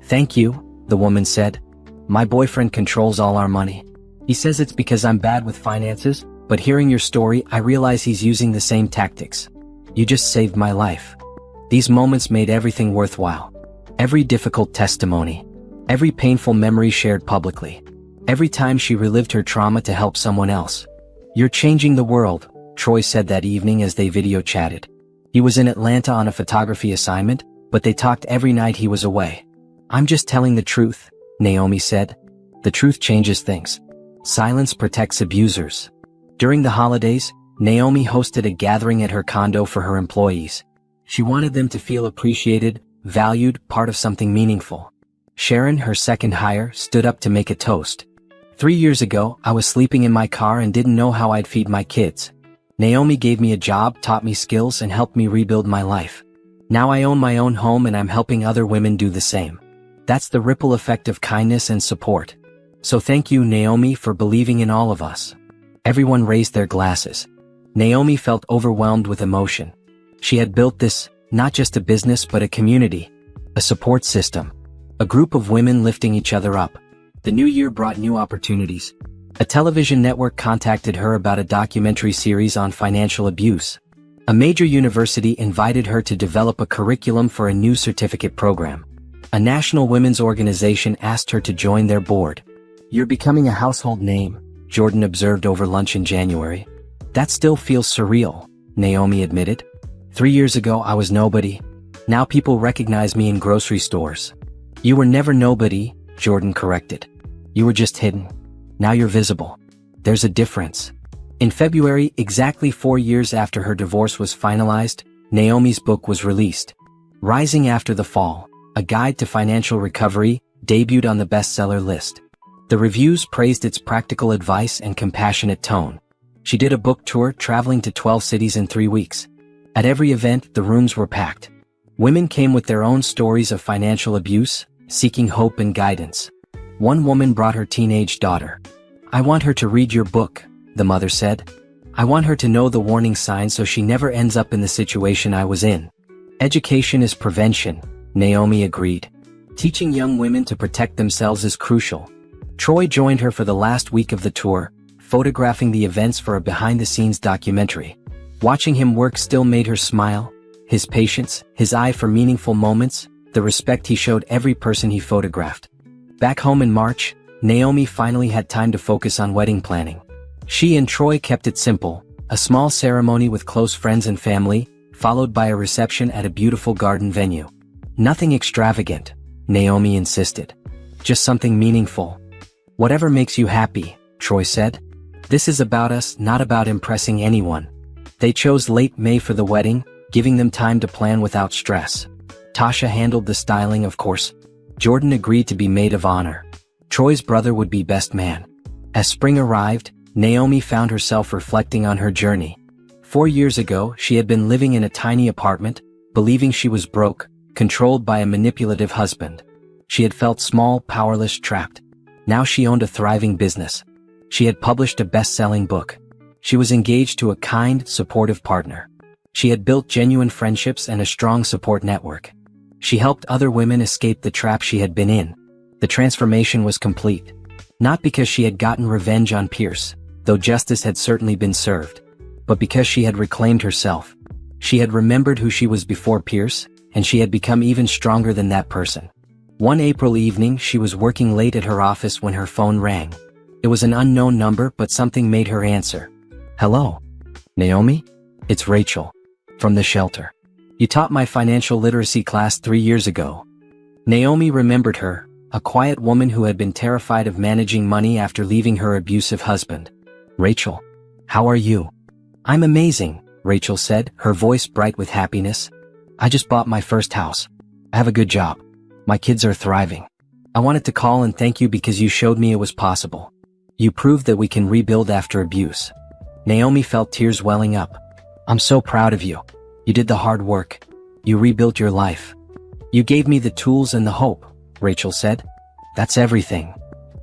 "Thank you," the woman said. "My boyfriend controls all our money. He says it's because I'm bad with finances, but hearing your story, I realize he's using the same tactics. You just saved my life." These moments made everything worthwhile. Every difficult testimony. Every painful memory shared publicly. Every time she relived her trauma to help someone else. "You're changing the world," Troy said that evening as they video chatted. He was in Atlanta on a photography assignment, but they talked every night he was away. "I'm just telling the truth," Naomi said. "The truth changes things. Silence protects abusers." During the holidays, Naomi hosted a gathering at her condo for her employees. She wanted them to feel appreciated, valued, part of something meaningful. Sharon, her second hire, stood up to make a toast. 3 years ago, I was sleeping in my car and didn't know how I'd feed my kids. Naomi gave me a job, taught me skills, and helped me rebuild my life. Now I own my own home and I'm helping other women do the same. That's the ripple effect of kindness and support. So thank you, Naomi, for believing in all of us. Everyone raised their glasses. Naomi felt overwhelmed with emotion. She had built this, not just a business but a community, a support system, a group of women lifting each other up. The new year brought new opportunities. A television network contacted her about a documentary series on financial abuse. A major university invited her to develop a curriculum for a new certificate program. A national women's organization asked her to join their board. "You're becoming a household name," Jordan observed over lunch in January. "That still feels surreal," Naomi admitted. 3 years ago I was nobody. Now people recognize me in grocery stores." "You were never nobody," Jordan corrected. "You were just hidden. Now you're visible. There's a difference." In February, exactly 4 years after her divorce was finalized, Naomi's book was released. Rising After the Fall, A Guide to Financial Recovery, debuted on the bestseller list. The reviews praised its practical advice and compassionate tone. She did a book tour, traveling to 12 cities in 3 weeks. At every event, the rooms were packed. Women came with their own stories of financial abuse, seeking hope and guidance. One woman brought her teenage daughter. "I want her to read your book," the mother said. "I want her to know the warning signs so she never ends up in the situation I was in." Education is prevention, Naomi agreed. Teaching young women to protect themselves is crucial. Troy joined her for the last week of the tour, photographing the events for a behind-the-scenes documentary. Watching him work still made her smile. His patience, his eye for meaningful moments, the respect he showed every person he photographed. Back home in March, Naomi finally had time to focus on wedding planning. She and Troy kept it simple, a small ceremony with close friends and family, followed by a reception at a beautiful garden venue. "Nothing extravagant," Naomi insisted. "Just something meaningful. Whatever makes you happy," Troy said. "This is about us, not about impressing anyone." They chose late May for the wedding, giving them time to plan without stress. Tasha handled the styling, of course. Jordan agreed to be maid of honor. Troy's brother would be best man. As spring arrived, Naomi found herself reflecting on her journey. 4 years ago, she had been living in a tiny apartment, believing she was broke, controlled by a manipulative husband. She had felt small, powerless, trapped. Now she owned a thriving business. She had published a best-selling book. She was engaged to a kind, supportive partner. She had built genuine friendships and a strong support network. She helped other women escape the trap she had been in. The transformation was complete. Not because she had gotten revenge on Pierce, though justice had certainly been served, but because she had reclaimed herself. She had remembered who she was before Pierce, and she had become even stronger than that person. One April evening, she was working late at her office when her phone rang. It was an unknown number, but something made her answer. "Hello? Naomi? It's Rachel. From the shelter. You taught my financial literacy class 3 years ago." Naomi remembered her, a quiet woman who had been terrified of managing money after leaving her abusive husband. "Rachel, how are you?" "I'm amazing," Rachel said, her voice bright with happiness. "I just bought my first house. I have a good job. My kids are thriving. I wanted to call and thank you because you showed me it was possible. You proved that we can rebuild after abuse." Naomi felt tears welling up. "I'm so proud of you. You did the hard work. You rebuilt your life. You gave me the tools and the hope," Rachel said. "That's everything."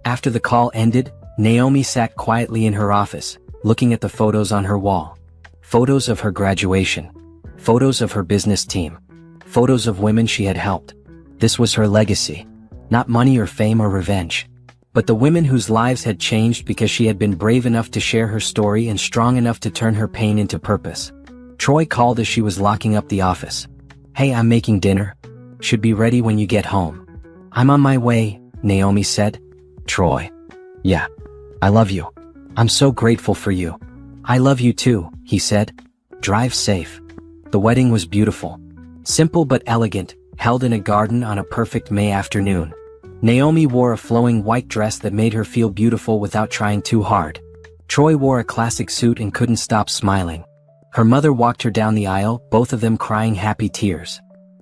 After the call ended, Naomi sat quietly in her office, looking at the photos on her wall. Photos of her graduation. Photos of her business team. Photos of women she had helped. This was her legacy. Not money or fame or revenge, but the women whose lives had changed because she had been brave enough to share her story and strong enough to turn her pain into purpose. Troy called as she was locking up the office. "Hey, I'm making dinner. Should be ready when you get home." "I'm on my way," Naomi said. "Troy. Yeah. I love you. I'm so grateful for you." "I love you too," he said. "Drive safe." The wedding was beautiful. Simple but elegant, held in a garden on a perfect May afternoon. Naomi wore a flowing white dress that made her feel beautiful without trying too hard. Troy wore a classic suit and couldn't stop smiling. Her mother walked her down the aisle, both of them crying happy tears.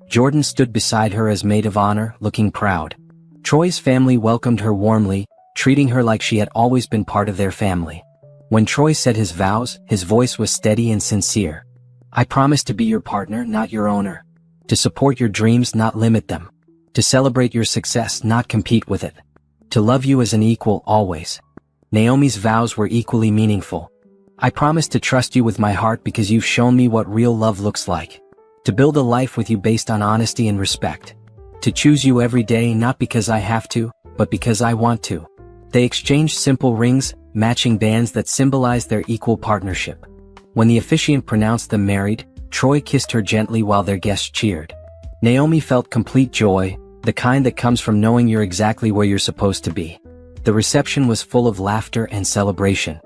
Jordan stood beside her as maid of honor, looking proud. Troy's family welcomed her warmly, treating her like she had always been part of their family. When Troy said his vows, his voice was steady and sincere. "I promise to be your partner, not your owner. To support your dreams, not limit them. To celebrate your success, not compete with it. To love you as an equal, always." Naomi's vows were equally meaningful. "I promise to trust you with my heart because you've shown me what real love looks like. To build a life with you based on honesty and respect. To choose you every day not because I have to, but because I want to." They exchanged simple rings, matching bands that symbolized their equal partnership. When the officiant pronounced them married, Troy kissed her gently while their guests cheered. Naomi felt complete joy, the kind that comes from knowing you're exactly where you're supposed to be. The reception was full of laughter and celebration.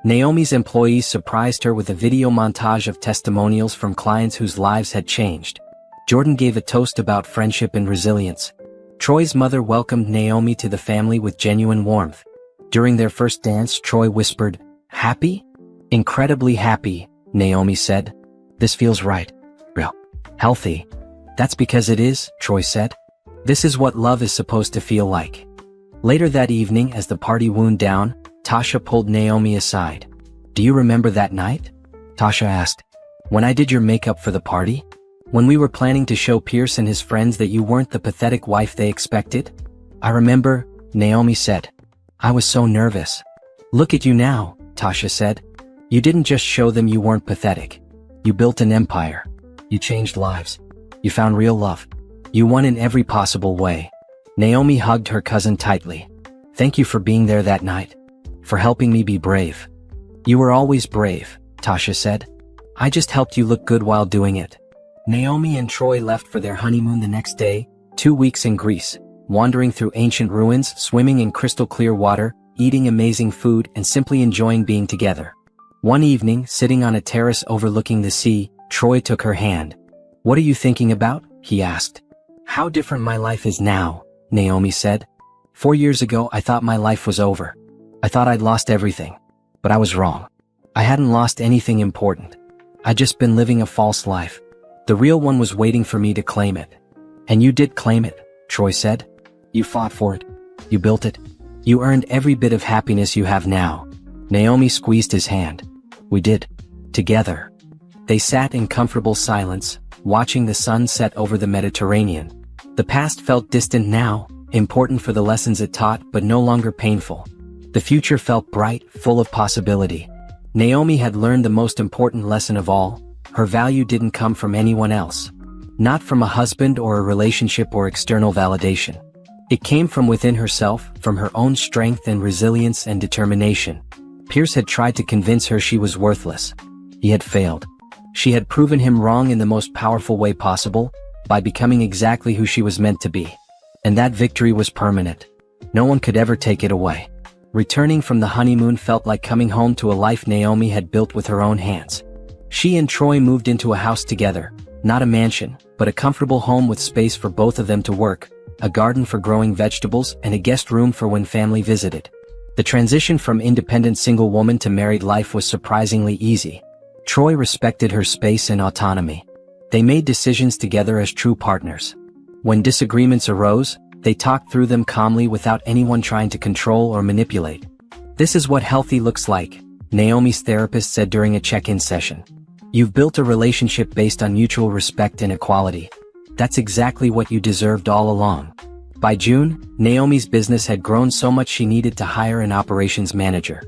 Naomi's employees surprised her with a video montage of testimonials from clients whose lives had changed. Jordan gave a toast about friendship and resilience. Troy's mother welcomed Naomi to the family with genuine warmth. During their first dance, Troy whispered, "Happy?" "Incredibly happy," Naomi said. "This feels right. Real. Healthy." "That's because it is," Troy said. "This is what love is supposed to feel like." Later that evening, as the party wound down, Tasha pulled Naomi aside. "Do you remember that night?" Tasha asked. "When I did your makeup for the party? When we were planning to show Pierce and his friends that you weren't the pathetic wife they expected?" "I remember," Naomi said. "I was so nervous." "Look at you now," Tasha said. "You didn't just show them you weren't pathetic. You built an empire. You changed lives. You found real love. You won in every possible way." Naomi hugged her cousin tightly. "Thank you for being there that night. For helping me be brave." "You were always brave," Tasha said. "I just helped you look good while doing it." Naomi and Troy left for their honeymoon the next day, 2 weeks in Greece, wandering through ancient ruins, swimming in crystal clear water, eating amazing food, and simply enjoying being together. One evening, sitting on a terrace overlooking the sea, Troy took her hand. "What are you thinking about?" he asked. "How different my life is now," Naomi said. 4 years ago, I thought my life was over. I thought I'd lost everything. But I was wrong. I hadn't lost anything important. I'd just been living a false life. The real one was waiting for me to claim it." "And you did claim it," Troy said. "You fought for it. You built it. You earned every bit of happiness you have now." Naomi squeezed his hand. "We did. Together." They sat in comfortable silence, watching the sun set over the Mediterranean. The past felt distant now, important for the lessons it taught but no longer painful. The future felt bright, full of possibility. Naomi had learned the most important lesson of all: her value didn't come from anyone else. Not from a husband or a relationship or external validation. It came from within herself, from her own strength and resilience and determination. Pierce had tried to convince her she was worthless. He had failed. She had proven him wrong in the most powerful way possible, by becoming exactly who she was meant to be. And that victory was permanent. No one could ever take it away. Returning from the honeymoon felt like coming home to a life Naomi had built with her own hands. She and Troy moved into a house together, not a mansion, but a comfortable home with space for both of them to work, a garden for growing vegetables, and a guest room for when family visited. The transition from independent single woman to married life was surprisingly easy. Troy respected her space and autonomy. They made decisions together as true partners. When disagreements arose, they talked through them calmly without anyone trying to control or manipulate. "This is what healthy looks like," Naomi's therapist said during a check-in session. "You've built a relationship based on mutual respect and equality. That's exactly what you deserved all along." By June, Naomi's business had grown so much she needed to hire an operations manager.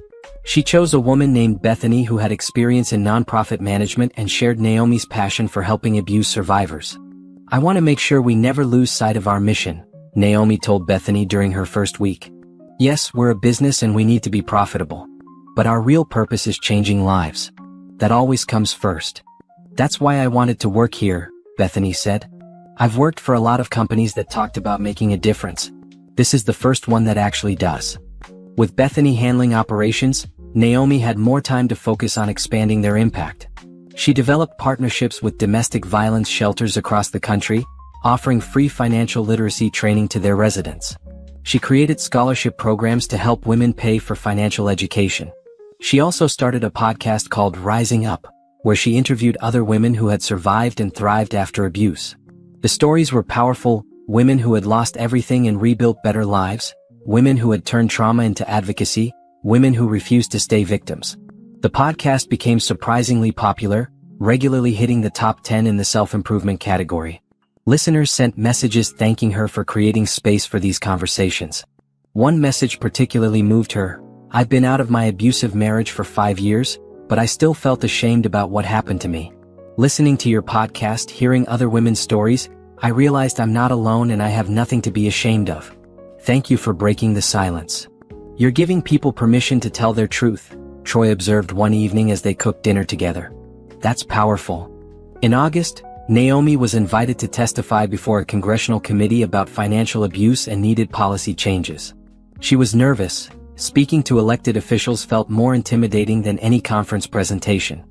She chose a woman named Bethany who had experience in nonprofit management and shared Naomi's passion for helping abuse survivors. "I want to make sure we never lose sight of our mission," Naomi told Bethany during her first week. "Yes, we're a business and we need to be profitable. But our real purpose is changing lives. That always comes first. That's why I wanted to work here," Bethany said. "I've worked for a lot of companies that talked about making a difference. This is the first one that actually does." With Bethany handling operations, Naomi had more time to focus on expanding their impact. She developed partnerships with domestic violence shelters across the country, offering free financial literacy training to their residents. She created scholarship programs to help women pay for financial education. She also started a podcast called Rising Up, where she interviewed other women who had survived and thrived after abuse. The stories were powerful: women who had lost everything and rebuilt better lives, women who had turned trauma into advocacy, women who refused to stay victims. The podcast became surprisingly popular, regularly hitting the top 10 in the self-improvement category. Listeners sent messages thanking her for creating space for these conversations. One message particularly moved her: "I've been out of my abusive marriage for 5 years, but I still felt ashamed about what happened to me. Listening to your podcast, hearing other women's stories, I realized I'm not alone and I have nothing to be ashamed of. Thank you for breaking the silence. You're giving people permission to tell their truth," Troy observed one evening as they cooked dinner together. "That's powerful." In August, Naomi was invited to testify before a congressional committee about financial abuse and needed policy changes. She was nervous. Speaking to elected officials felt more intimidating than any conference presentation.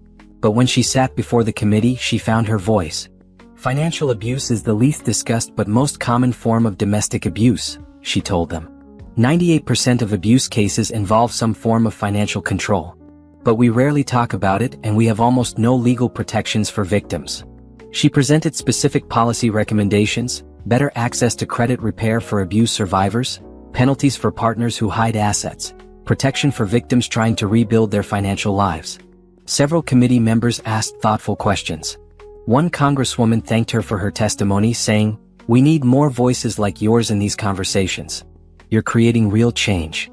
But when she sat before the committee, she found her voice. "Financial abuse is the least discussed but most common form of domestic abuse," she told them. 98% of abuse cases involve some form of financial control. But we rarely talk about it, and we have almost no legal protections for victims. She presented specific policy recommendations: better access to credit repair for abuse survivors, penalties for partners who hide assets, protection for victims trying to rebuild their financial lives. Several committee members asked thoughtful questions. One congresswoman thanked her for her testimony, saying, "We need more voices like yours in these conversations. You're creating real change."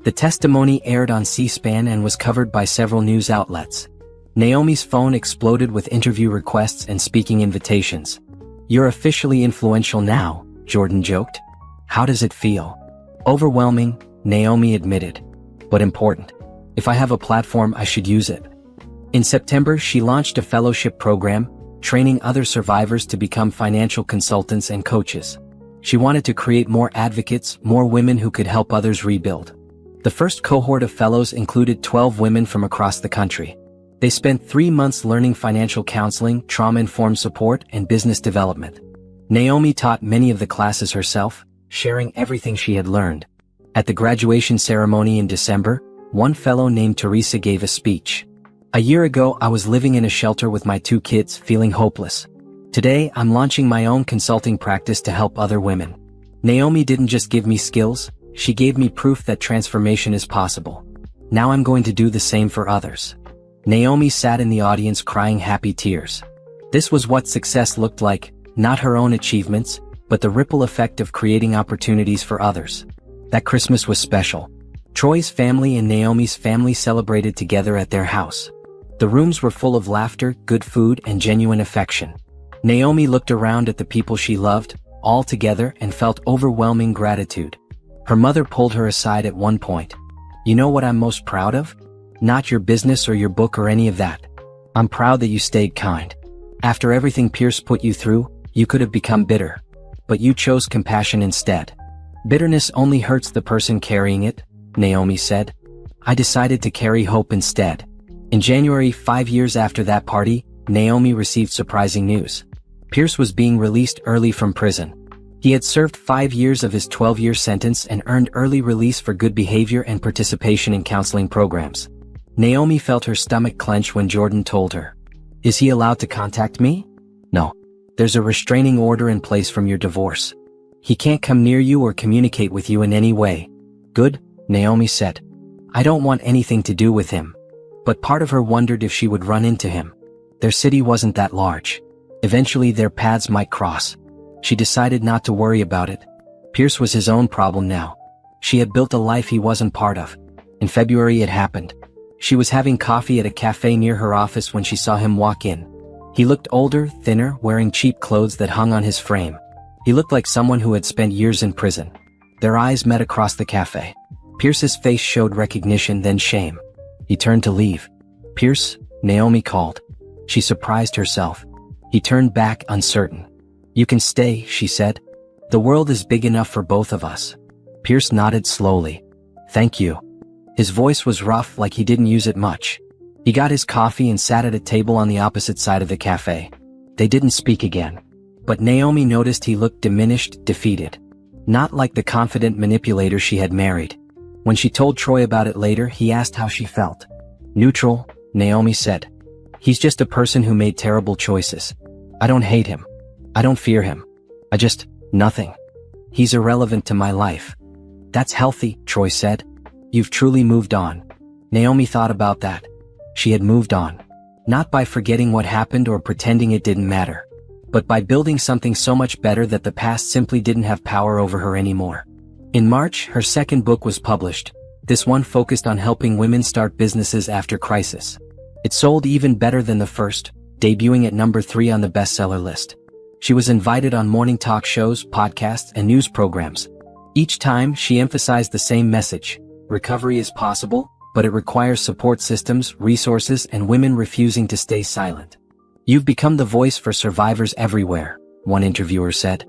The testimony aired on C-SPAN and was covered by several news outlets. Naomi's phone exploded with interview requests and speaking invitations. "You're officially influential now," Jordan joked. "How does it feel?" "Overwhelming," Naomi admitted. "But important. If I have a platform, I should use it." In September, she launched a fellowship program, training other survivors to become financial consultants and coaches. She wanted to create more advocates, more women who could help others rebuild. The first cohort of fellows included 12 women from across the country. They spent 3 months learning financial counseling, trauma-informed support, and business development. Naomi taught many of the classes herself, sharing everything she had learned. At the graduation ceremony in December, one fellow named Teresa gave a speech. "A year ago, I was living in a shelter with my 2 kids, feeling hopeless. Today, I'm launching my own consulting practice to help other women. Naomi didn't just give me skills, she gave me proof that transformation is possible. Now I'm going to do the same for others." Naomi sat in the audience crying happy tears. This was what success looked like, not her own achievements, but the ripple effect of creating opportunities for others. That Christmas was special. Troy's family and Naomi's family celebrated together at their house. The rooms were full of laughter, good food, and genuine affection. Naomi looked around at the people she loved, all together, and felt overwhelming gratitude. Her mother pulled her aside at one point. "You know what I'm most proud of? Not your business or your book or any of that. I'm proud that you stayed kind. After everything Pierce put you through, you could have become bitter. but you chose compassion instead. Bitterness only hurts the person carrying it, Naomi said. I decided to carry hope instead. In January, 5 years after that party, Naomi received surprising news. Pierce was being released early from prison. He had served 5 years of his 12-year sentence and earned early release for good behavior and participation in counseling programs. Naomi felt her stomach clench when Jordan told her, "Is he allowed to contact me?" "No. There's a restraining order in place from your divorce. He can't come near you or communicate with you in any way." "Good," Naomi said. "I don't want anything to do with him." But part of her wondered if she would run into him. Their city wasn't that large. Eventually their paths might cross. She decided not to worry about it. Pierce was his own problem now. She had built a life he wasn't part of. In February it happened. She was having coffee at a cafe near her office when she saw him walk in. He looked older, thinner, wearing cheap clothes that hung on his frame. He looked like someone who had spent years in prison. Their eyes met across the cafe. Pierce's face showed recognition, then shame. He turned to leave. "Pierce," Naomi called. She surprised herself. He turned back, uncertain. "You can stay," she said. "The world is big enough for both of us." Pierce nodded slowly. "Thank you." His voice was rough, like he didn't use it much. He got his coffee and sat at a table on the opposite side of the cafe. They didn't speak again. But Naomi noticed he looked diminished, defeated. Not like the confident manipulator she had married. When she told Troy about it later, he asked how she felt. "Neutral," Naomi said. "He's just a person who made terrible choices. I don't hate him. I don't fear him. Nothing. He's irrelevant to my life." "That's healthy," Troy said. "You've truly moved on." Naomi thought about that. She had moved on. Not by forgetting what happened or pretending it didn't matter, but by building something so much better that the past simply didn't have power over her anymore. In March, her second book was published. This one focused on helping women start businesses after crisis. It sold even better than the first, debuting at number 3 on the bestseller list. She was invited on morning talk shows, podcasts, and news programs. Each time, she emphasized the same message: recovery is possible, but it requires support systems, resources, and women refusing to stay silent. "You've become the voice for survivors everywhere," one interviewer said.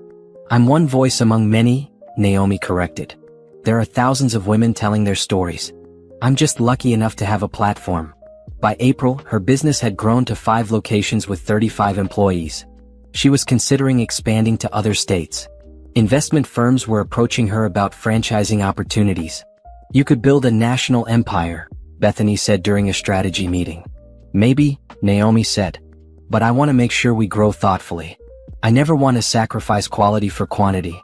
"I'm one voice among many," Naomi corrected. "There are thousands of women telling their stories. I'm just lucky enough to have a platform." By April, her business had grown to 5 locations with 35 employees. She was considering expanding to other states. Investment firms were approaching her about franchising opportunities. "You could build a national empire," Bethany said during a strategy meeting. "Maybe," Naomi said. "But I want to make sure we grow thoughtfully. I never want to sacrifice quality for quantity.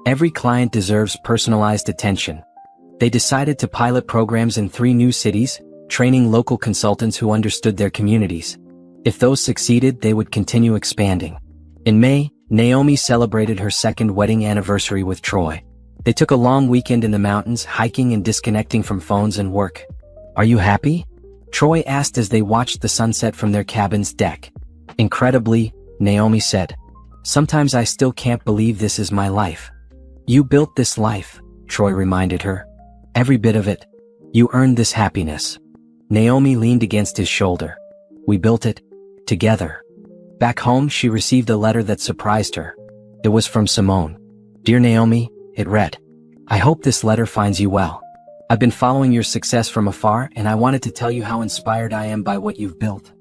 Every client deserves personalized attention." They decided to pilot programs in 3 new cities, training local consultants who understood their communities. If those succeeded, they would continue expanding. In May, Naomi celebrated her 2nd wedding anniversary with Troy. They took a long weekend in the mountains, hiking and disconnecting from phones and work. "Are you happy?" Troy asked as they watched the sunset from their cabin's deck. "Incredibly," Naomi said. "Sometimes I still can't believe this is my life." "You built this life," Troy reminded her. "Every bit of it. You earned this happiness." Naomi leaned against his shoulder. "We built it. Together." Back home, she received a letter that surprised her. It was from Simone. "Dear Naomi," it read. "I hope this letter finds you well. I've been following your success from afar, and I wanted to tell you how inspired I am by what you've built.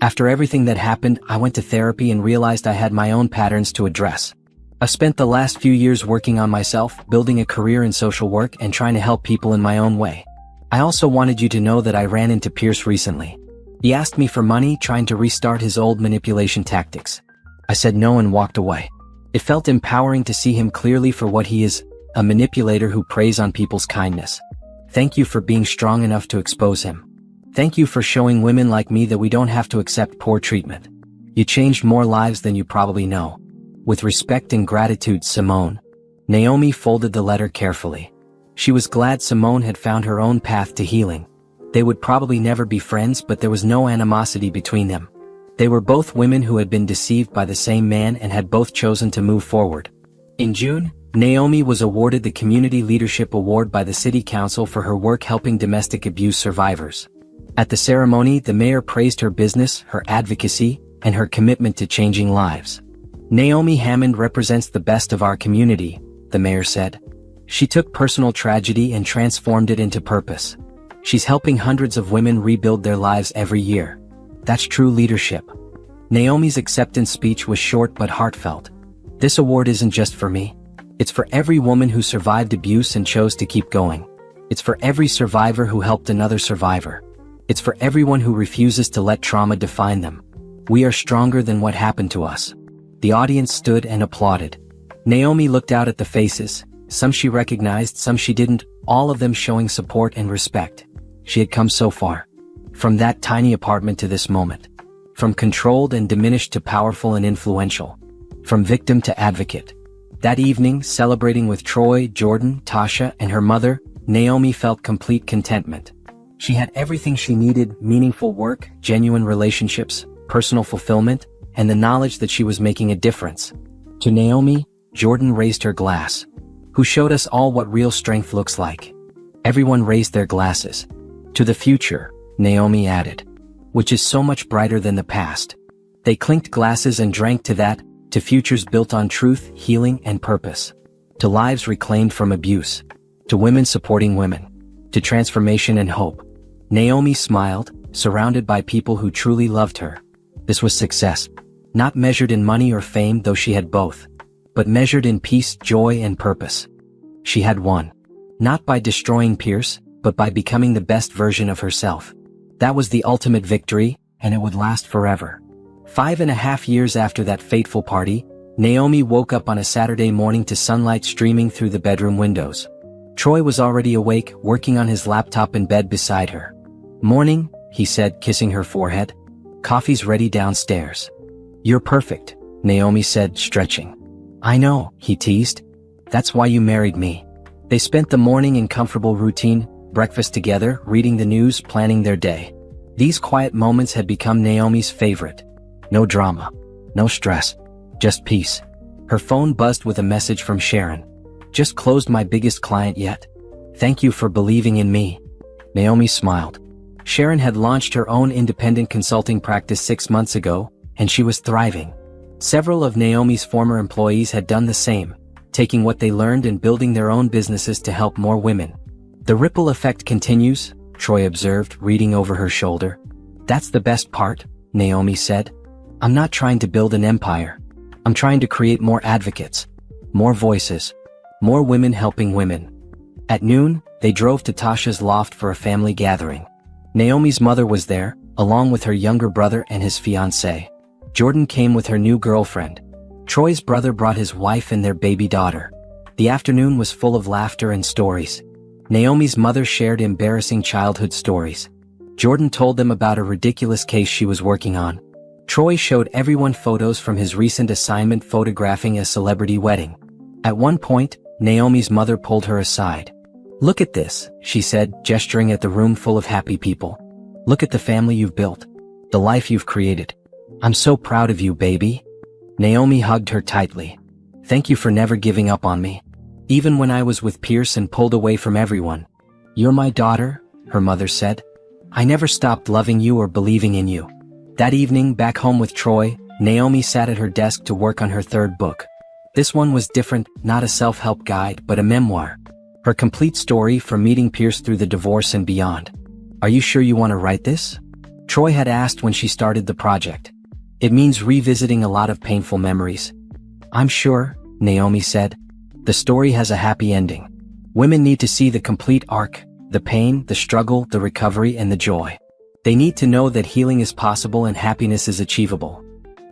After everything that happened, I went to therapy and realized I had my own patterns to address. I've spent the last few years working on myself, building a career in social work and trying to help people in my own way. I also wanted you to know that I ran into Pierce recently. He asked me for money, trying to restart his old manipulation tactics. I said no and walked away. It felt empowering to see him clearly for what he is, a manipulator who preys on people's kindness. Thank you for being strong enough to expose him. Thank you for showing women like me that we don't have to accept poor treatment. You changed more lives than you probably know. With respect and gratitude, Simone." Naomi folded the letter carefully. She was glad Simone had found her own path to healing. They would probably never be friends, but there was no animosity between them. They were both women who had been deceived by the same man and had both chosen to move forward. In June, Naomi was awarded the Community Leadership Award by the City Council for her work helping domestic abuse survivors. At the ceremony, the mayor praised her business, her advocacy, and her commitment to changing lives. Naomi Hammond represents the best of our community, the mayor said. She took personal tragedy and transformed it into purpose. She's helping hundreds of women rebuild their lives every year. That's true leadership. Naomi's acceptance speech was short but heartfelt. This award isn't just for me. It's for every woman who survived abuse and chose to keep going. It's for every survivor who helped another survivor. It's for everyone who refuses to let trauma define them. We are stronger than what happened to us. The audience stood and applauded. Naomi looked out at the faces, some she recognized, some she didn't, all of them showing support and respect. She had come so far. From that tiny apartment to this moment. From controlled and diminished to powerful and influential. From victim to advocate. That evening, celebrating with Troy, Jordan, Tasha, and her mother, Naomi felt complete contentment. She had everything she needed: meaningful work, genuine relationships, personal fulfillment, and the knowledge that she was making a difference. To Naomi, Jordan raised her glass. Who showed us all what real strength looks like. Everyone raised their glasses. To the future, Naomi added. Which is so much brighter than the past. They clinked glasses and drank to that, to futures built on truth, healing, and purpose. To lives reclaimed from abuse. To women supporting women. To transformation and hope. Naomi smiled, surrounded by people who truly loved her. This was success. Not measured in money or fame, though she had both. But measured in peace, joy, and purpose. She had won. Not by destroying Pierce, but by becoming the best version of herself. That was the ultimate victory, and it would last forever. 5.5 years after that fateful party, Naomi woke up on a Saturday morning to sunlight streaming through the bedroom windows. Troy was already awake, working on his laptop in bed beside her. "Morning," he said, kissing her forehead. "Coffee's ready downstairs." "You're perfect," Naomi said, stretching. "I know," he teased. "That's why you married me." They spent the morning in comfortable routine, breakfast together, reading the news, planning their day. These quiet moments had become Naomi's favorite. No drama. No stress. Just peace. Her phone buzzed with a message from Sharon. "Just closed my biggest client yet. Thank you for believing in me." Naomi smiled. Sharon had launched her own independent consulting practice 6 months ago, and she was thriving. Several of Naomi's former employees had done the same, taking what they learned and building their own businesses to help more women. "The ripple effect continues," Troy observed, reading over her shoulder. "That's the best part," Naomi said. "I'm not trying to build an empire. I'm trying to create more advocates. More voices. More women helping women." At noon, they drove to Tasha's loft for a family gathering. Naomi's mother was there, along with her younger brother and his fiancée. Jordan came with her new girlfriend. Troy's brother brought his wife and their baby daughter. The afternoon was full of laughter and stories. Naomi's mother shared embarrassing childhood stories. Jordan told them about a ridiculous case she was working on. Troy showed everyone photos from his recent assignment photographing a celebrity wedding. At one point, Naomi's mother pulled her aside. "Look at this," she said, gesturing at the room full of happy people. "Look at the family you've built. The life you've created. I'm so proud of you, baby." Naomi hugged her tightly. "Thank you for never giving up on me. Even when I was with Pierce and pulled away from everyone. You're my daughter," her mother said. "I never stopped loving you or believing in you." That evening, back home with Troy, Naomi sat at her desk to work on her third book. This one was different, not a self-help guide, but a memoir. Her complete story from meeting Pierce through the divorce and beyond. "Are you sure you want to write this?" Troy had asked when she started the project. "It means revisiting a lot of painful memories." "I'm sure," Naomi said. "The story has a happy ending. Women need to see the complete arc, the pain, the struggle, the recovery, and the joy. They need to know that healing is possible and happiness is achievable."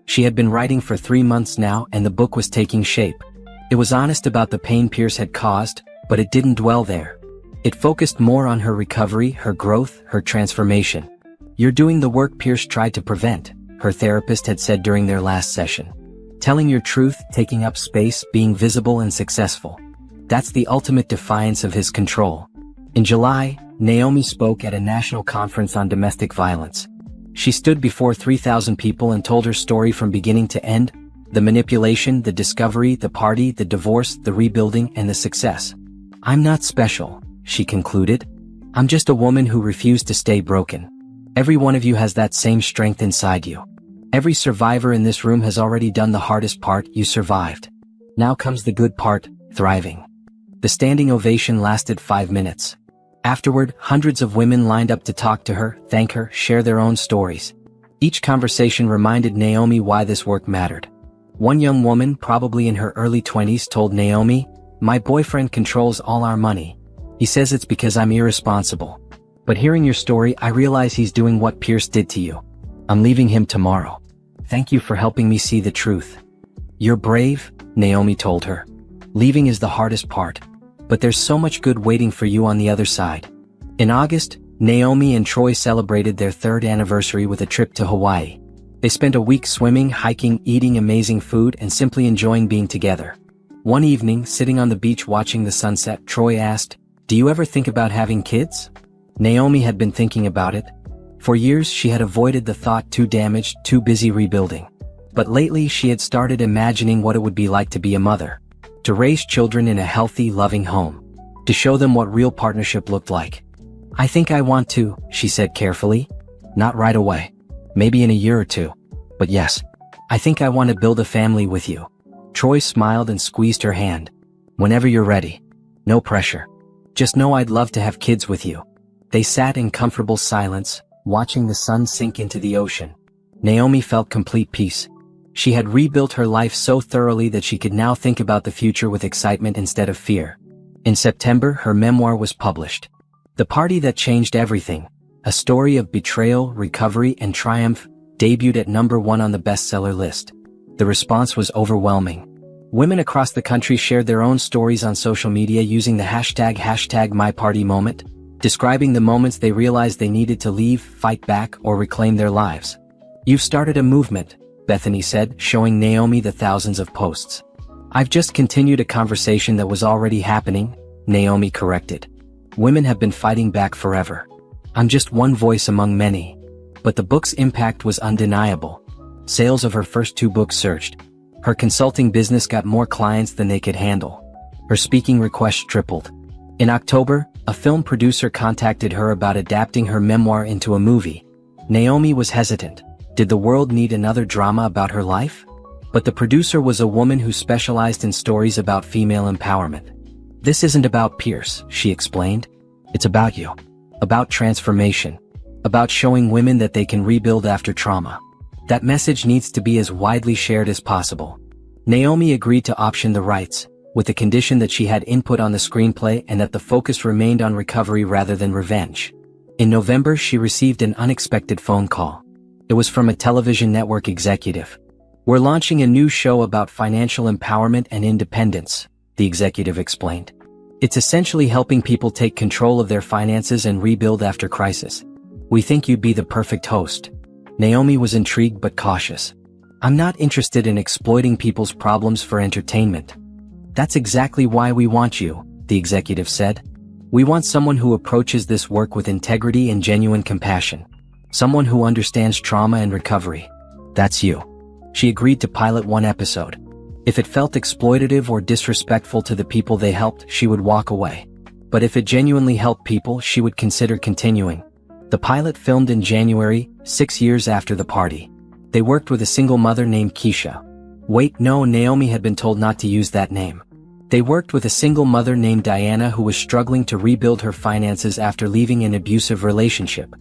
She had been writing for 3 months now, and the book was taking shape. It was honest about the pain Pierce had caused, but it didn't dwell there. It focused more on her recovery, her growth, her transformation. "You're doing the work Pierce tried to prevent," her therapist had said during their last session. "Telling your truth, taking up space, being visible and successful. That's the ultimate defiance of his control." In July, Naomi spoke at a national conference on domestic violence. She stood before 3,000 people and told her story from beginning to end, the manipulation, the discovery, the party, the divorce, the rebuilding, and the success. "I'm not special," she concluded. "I'm just a woman who refused to stay broken. Every one of you has that same strength inside you. Every survivor in this room has already done the hardest part. You survived. Now comes the good part, thriving. The standing ovation lasted 5 minutes. Afterward, hundreds of women lined up to talk to her, thank her, share their own stories. Each conversation reminded Naomi why this work mattered. One young woman, probably in her early 20s, told Naomi, "My boyfriend controls all our money. He says it's because I'm irresponsible. But hearing your story, I realize he's doing what Pierce did to you. I'm leaving him tomorrow. Thank you for helping me see the truth." "You're brave," Naomi told her. "Leaving is the hardest part. But there's so much good waiting for you on the other side." In August, Naomi and Troy celebrated their 3rd anniversary with a trip to Hawaii. They spent a week swimming, hiking, eating amazing food, and simply enjoying being together. One evening, sitting on the beach watching the sunset, Troy asked, "Do you ever think about having kids?" Naomi had been thinking about it. For years she had avoided the thought, too damaged, too busy rebuilding. But lately she had started imagining what it would be like to be a mother. To raise children in a healthy, loving home. To show them what real partnership looked like. "I think I want to," she said carefully. "Not right away. Maybe in a year or 2. But yes, I think I want to build a family with you." Troy smiled and squeezed her hand. "Whenever you're ready. No pressure. Just know I'd love to have kids with you." They sat in comfortable silence, watching the sun sink into the ocean. Naomi felt complete peace. She had rebuilt her life so thoroughly that she could now think about the future with excitement instead of fear. In September, her memoir was published. The Party That Changed Everything, a story of betrayal, recovery, and triumph, debuted at #1 on the bestseller list. The response was overwhelming. Women across the country shared their own stories on social media using the hashtag #MyPartyMoment, describing the moments they realized they needed to leave, fight back, or reclaim their lives. "You've started a movement," Bethany said, showing Naomi the thousands of posts. "I've just continued a conversation that was already happening," Naomi corrected. "Women have been fighting back forever. I'm just one voice among many." But the book's impact was undeniable. Sales of her first 2 books surged. Her consulting business got more clients than they could handle. Her speaking requests tripled. In October, a film producer contacted her about adapting her memoir into a movie. Naomi was hesitant. Did the world need another drama about her life? But the producer was a woman who specialized in stories about female empowerment. "This isn't about Pierce," she explained. "It's about you. About transformation. About showing women that they can rebuild after trauma. That message needs to be as widely shared as possible." Naomi agreed to option the rights, with the condition that she had input on the screenplay and that the focus remained on recovery rather than revenge. In November, she received an unexpected phone call. It was from a television network executive. "We're launching a new show about financial empowerment and independence," the executive explained. "It's essentially helping people take control of their finances and rebuild after crisis. We think you'd be the perfect host." Naomi was intrigued but cautious. "I'm not interested in exploiting people's problems for entertainment." "That's exactly why we want you," the executive said. "We want someone who approaches this work with integrity and genuine compassion. Someone who understands trauma and recovery. That's you." She agreed to pilot 1 episode. If it felt exploitative or disrespectful to the people they helped, she would walk away. But if it genuinely helped people, she would consider continuing. The pilot filmed in January, 6 years after the party. They worked with a single mother named Keisha. Wait, no, Naomi had been told not to use that name. They worked with a single mother named Diana who was struggling to rebuild her finances after leaving an abusive relationship.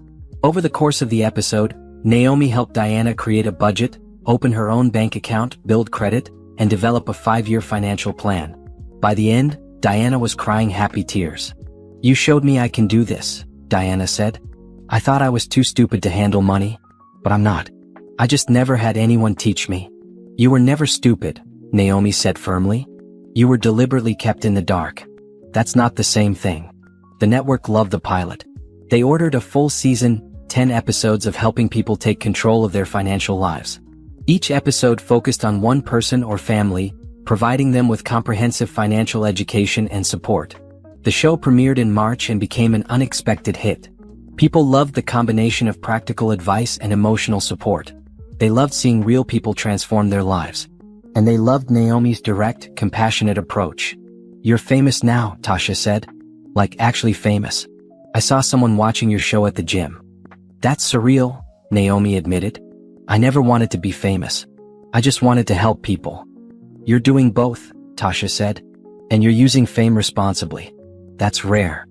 Over the course of the episode, Naomi helped Diana create a budget, open her own bank account, build credit, and develop a 5-year financial plan. By the end, Diana was crying happy tears. "You showed me I can do this," Diana said. "I thought I was too stupid to handle money. But I'm not. I just never had anyone teach me." "You were never stupid," Naomi said firmly. "You were deliberately kept in the dark. That's not the same thing." The network loved the pilot. They ordered a full season, 10 episodes of helping people take control of their financial lives. Each episode focused on one person or family, providing them with comprehensive financial education and support. The show premiered in March and became an unexpected hit. People loved the combination of practical advice and emotional support. They loved seeing real people transform their lives. And they loved Naomi's direct, compassionate approach. "You're famous now," Tasha said. "Like actually famous. I saw someone watching your show at the gym." "That's surreal," Naomi admitted. I never wanted to be famous. I just wanted to help people. You're doing both, Tasha said. And you're using fame responsibly. That's rare.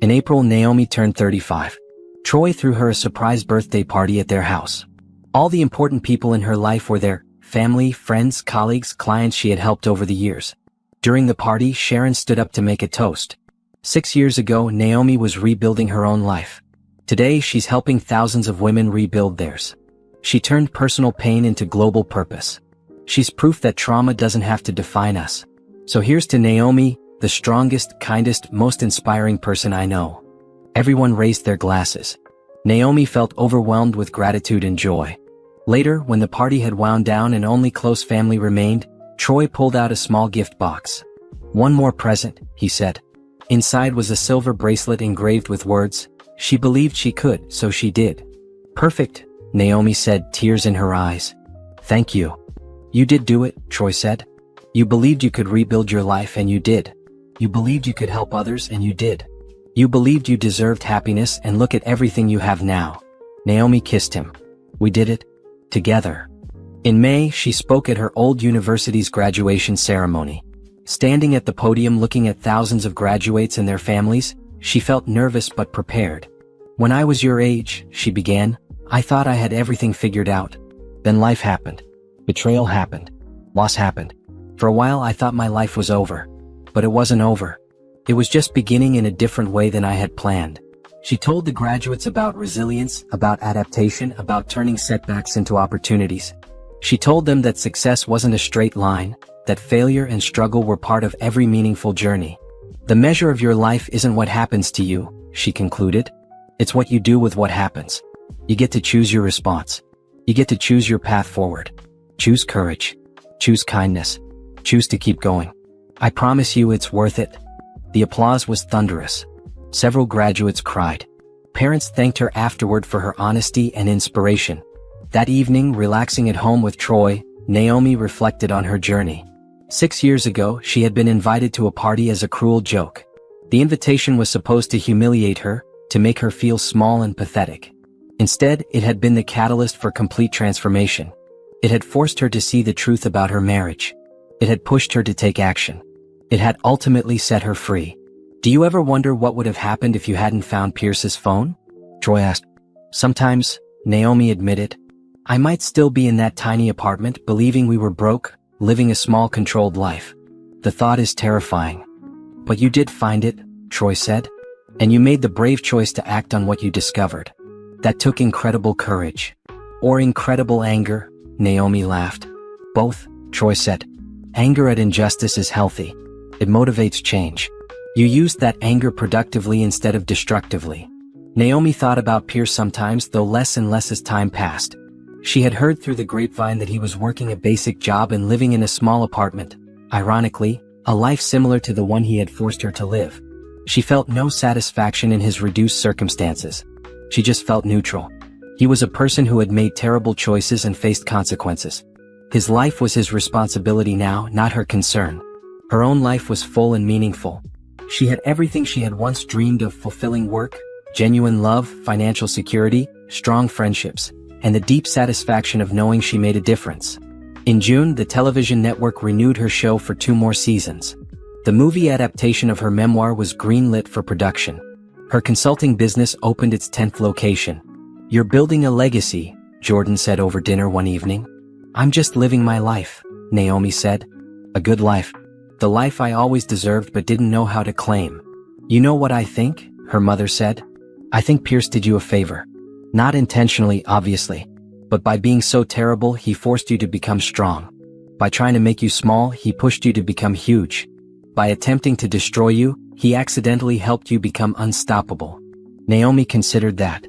In April, Naomi turned 35. Troy threw her a surprise birthday party at their house. All the important people in her life were there: family, friends, colleagues, clients she had helped over the years. During the party, Sharon stood up to make a toast. 6 years ago, Naomi was rebuilding her own life. Today, she's helping thousands of women rebuild theirs. She turned personal pain into global purpose. She's proof that trauma doesn't have to define us. So here's to Naomi, the strongest, kindest, most inspiring person I know. Everyone raised their glasses. Naomi felt overwhelmed with gratitude and joy. Later, when the party had wound down and only close family remained, Troy pulled out a small gift box. "One more present," he said. Inside was a silver bracelet engraved with words, "She believed she could, so she did." "Perfect," Naomi said, tears in her eyes. "Thank you." "You did do it," Troy said. "You believed you could rebuild your life and you did. You believed you could help others and you did. You believed you deserved happiness, and look at everything you have now." Naomi kissed him. "We did it. Together." In May, she spoke at her old university's graduation ceremony. Standing at the podium looking at thousands of graduates and their families, she felt nervous but prepared. "When I was your age," she began, "I thought I had everything figured out. Then life happened. Betrayal happened. Loss happened. For a while I thought my life was over. But it wasn't over. It was just beginning in a different way than I had planned." She told the graduates about resilience, about adaptation, about turning setbacks into opportunities. She told them that success wasn't a straight line, that failure and struggle were part of every meaningful journey. "The measure of your life isn't what happens to you," she concluded. "It's what you do with what happens. You get to choose your response. You get to choose your path forward. Choose courage. Choose kindness. Choose to keep going. I promise you it's worth it." The applause was thunderous. Several graduates cried. Parents thanked her afterward for her honesty and inspiration. That evening, relaxing at home with Troy, Naomi reflected on her journey. 6 years ago, she had been invited to a party as a cruel joke. The invitation was supposed to humiliate her, to make her feel small and pathetic. Instead, it had been the catalyst for complete transformation. It had forced her to see the truth about her marriage. It had pushed her to take action. It had ultimately set her free. "Do you ever wonder what would have happened if you hadn't found Pierce's phone?" Troy asked. "Sometimes," Naomi admitted. "I might still be in that tiny apartment, believing we were broke, living a small controlled life. The thought is terrifying." "But you did find it," Troy said. "And you made the brave choice to act on what you discovered. That took incredible courage." "Or incredible anger," Naomi laughed. "Both," Troy said. "Anger at injustice is healthy. It motivates change. You used that anger productively instead of destructively." Naomi thought about Pierce sometimes, though less and less as time passed. She had heard through the grapevine that he was working a basic job and living in a small apartment. Ironically, a life similar to the one he had forced her to live. She felt no satisfaction in his reduced circumstances. She just felt neutral. He was a person who had made terrible choices and faced consequences. His life was his responsibility now, not her concern. Her own life was full and meaningful. She had everything she had once dreamed of: fulfilling work, genuine love, financial security, strong friendships, and the deep satisfaction of knowing she made a difference. In June, the television network renewed her show for 2 more seasons. The movie adaptation of her memoir was greenlit for production. Her consulting business opened its 10th location. "You're building a legacy," Jordan said over dinner one evening. "I'm just living my life," Naomi said. "A good life. The life I always deserved but didn't know how to claim." "You know what I think?" her mother said. "I think Pierce did you a favor. Not intentionally, obviously. But by being so terrible, he forced you to become strong. By trying to make you small, he pushed you to become huge. By attempting to destroy you, he accidentally helped you become unstoppable." Naomi considered that.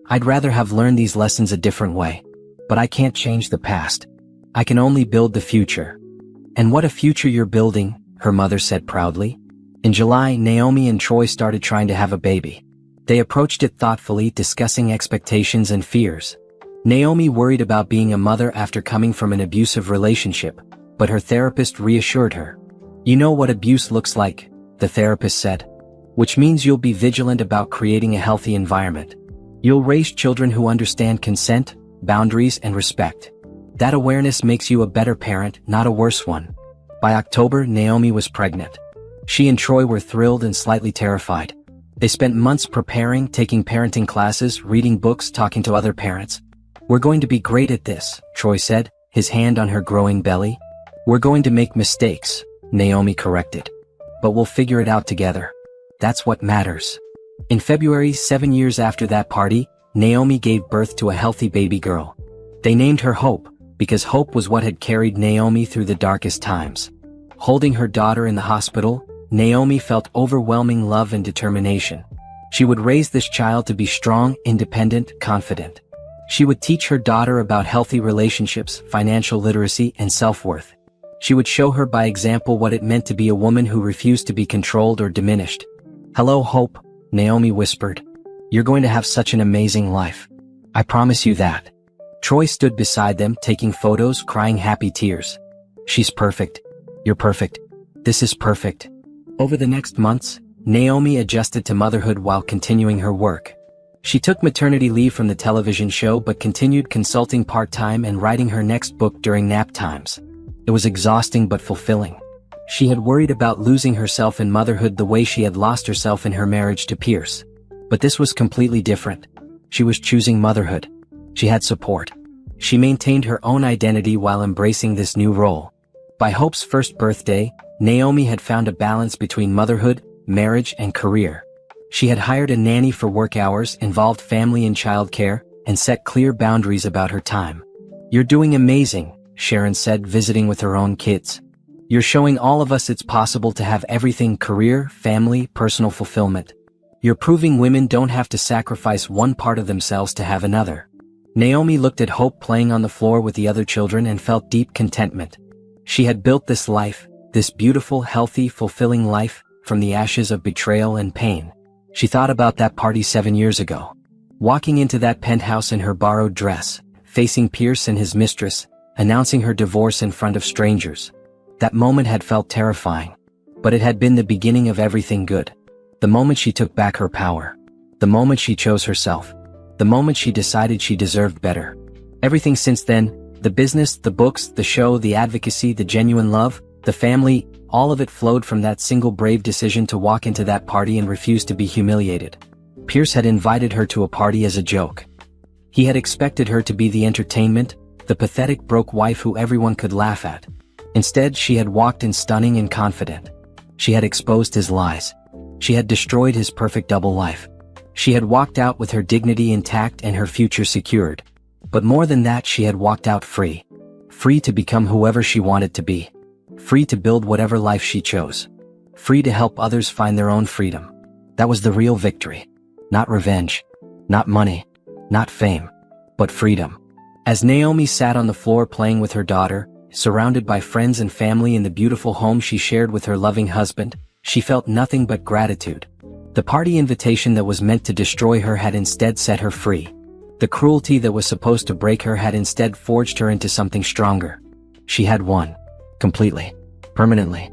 "I'd rather have learned these lessons a different way. But I can't change the past. I can only build the future." "And what a future you're building," her mother said proudly. In July, Naomi and Troy started trying to have a baby. They approached it thoughtfully, discussing expectations and fears. Naomi worried about being a mother after coming from an abusive relationship, but her therapist reassured her. "You know what abuse looks like," the therapist said. "Which means you'll be vigilant about creating a healthy environment. You'll raise children who understand consent, boundaries, and respect. That awareness makes you a better parent, not a worse one. By October, Naomi was pregnant. She and Troy were thrilled and slightly terrified. They spent months preparing, taking parenting classes, reading books, talking to other parents. "We're going to be great at this," Troy said, his hand on her growing belly. "We're going to make mistakes," Naomi corrected. "But we'll figure it out together. That's what matters." In February, 7 years after that party, Naomi gave birth to a healthy baby girl. They named her Hope, because hope was what had carried Naomi through the darkest times. Holding her daughter in the hospital, Naomi felt overwhelming love and determination. She would raise this child to be strong, independent, confident. She would teach her daughter about healthy relationships, financial literacy, and self-worth. She would show her by example what it meant to be a woman who refused to be controlled or diminished. "Hello, Hope," Naomi whispered. "You're going to have such an amazing life. I promise you that." Troy stood beside them, taking photos, crying happy tears. "She's perfect. You're perfect. This is perfect." Over the next months, Naomi adjusted to motherhood while continuing her work. She took maternity leave from the television show but continued consulting part-time and writing her next book during nap times. It was exhausting but fulfilling. She had worried about losing herself in motherhood the way she had lost herself in her marriage to Pierce. But this was completely different. She was choosing motherhood. She had support. She maintained her own identity while embracing this new role. By Hope's first birthday, Naomi had found a balance between motherhood, marriage, and career. She had hired a nanny for work hours, involved family and childcare, and set clear boundaries about her time. "You're doing amazing," Sharon said, visiting with her own kids. "You're showing all of us it's possible to have everything: career, family, personal fulfillment. You're proving women don't have to sacrifice one part of themselves to have another." Naomi looked at Hope playing on the floor with the other children and felt deep contentment. She had built this life, this beautiful, healthy, fulfilling life, from the ashes of betrayal and pain. She thought about that party 7 years ago. Walking into that penthouse in her borrowed dress, facing Pierce and his mistress, announcing her divorce in front of strangers. That moment had felt terrifying. But it had been the beginning of everything good. The moment she took back her power. The moment she chose herself. The moment she decided she deserved better. Everything since then, the business, the books, the show, the advocacy, the genuine love, the family, all of it flowed from that single brave decision to walk into that party and refuse to be humiliated. Pierce had invited her to a party as a joke. He had expected her to be the entertainment, the pathetic broke wife who everyone could laugh at. Instead, she had walked in stunning and confident. She had exposed his lies. She had destroyed his perfect double life. She had walked out with her dignity intact and her future secured. But more than that, she had walked out free. Free to become whoever she wanted to be. Free to build whatever life she chose. Free to help others find their own freedom. That was the real victory. Not revenge. Not money. Not fame. But freedom. As Naomi sat on the floor playing with her daughter, surrounded by friends and family in the beautiful home she shared with her loving husband, she felt nothing but gratitude. The party invitation that was meant to destroy her had instead set her free. The cruelty that was supposed to break her had instead forged her into something stronger. She had won. Completely. Permanently.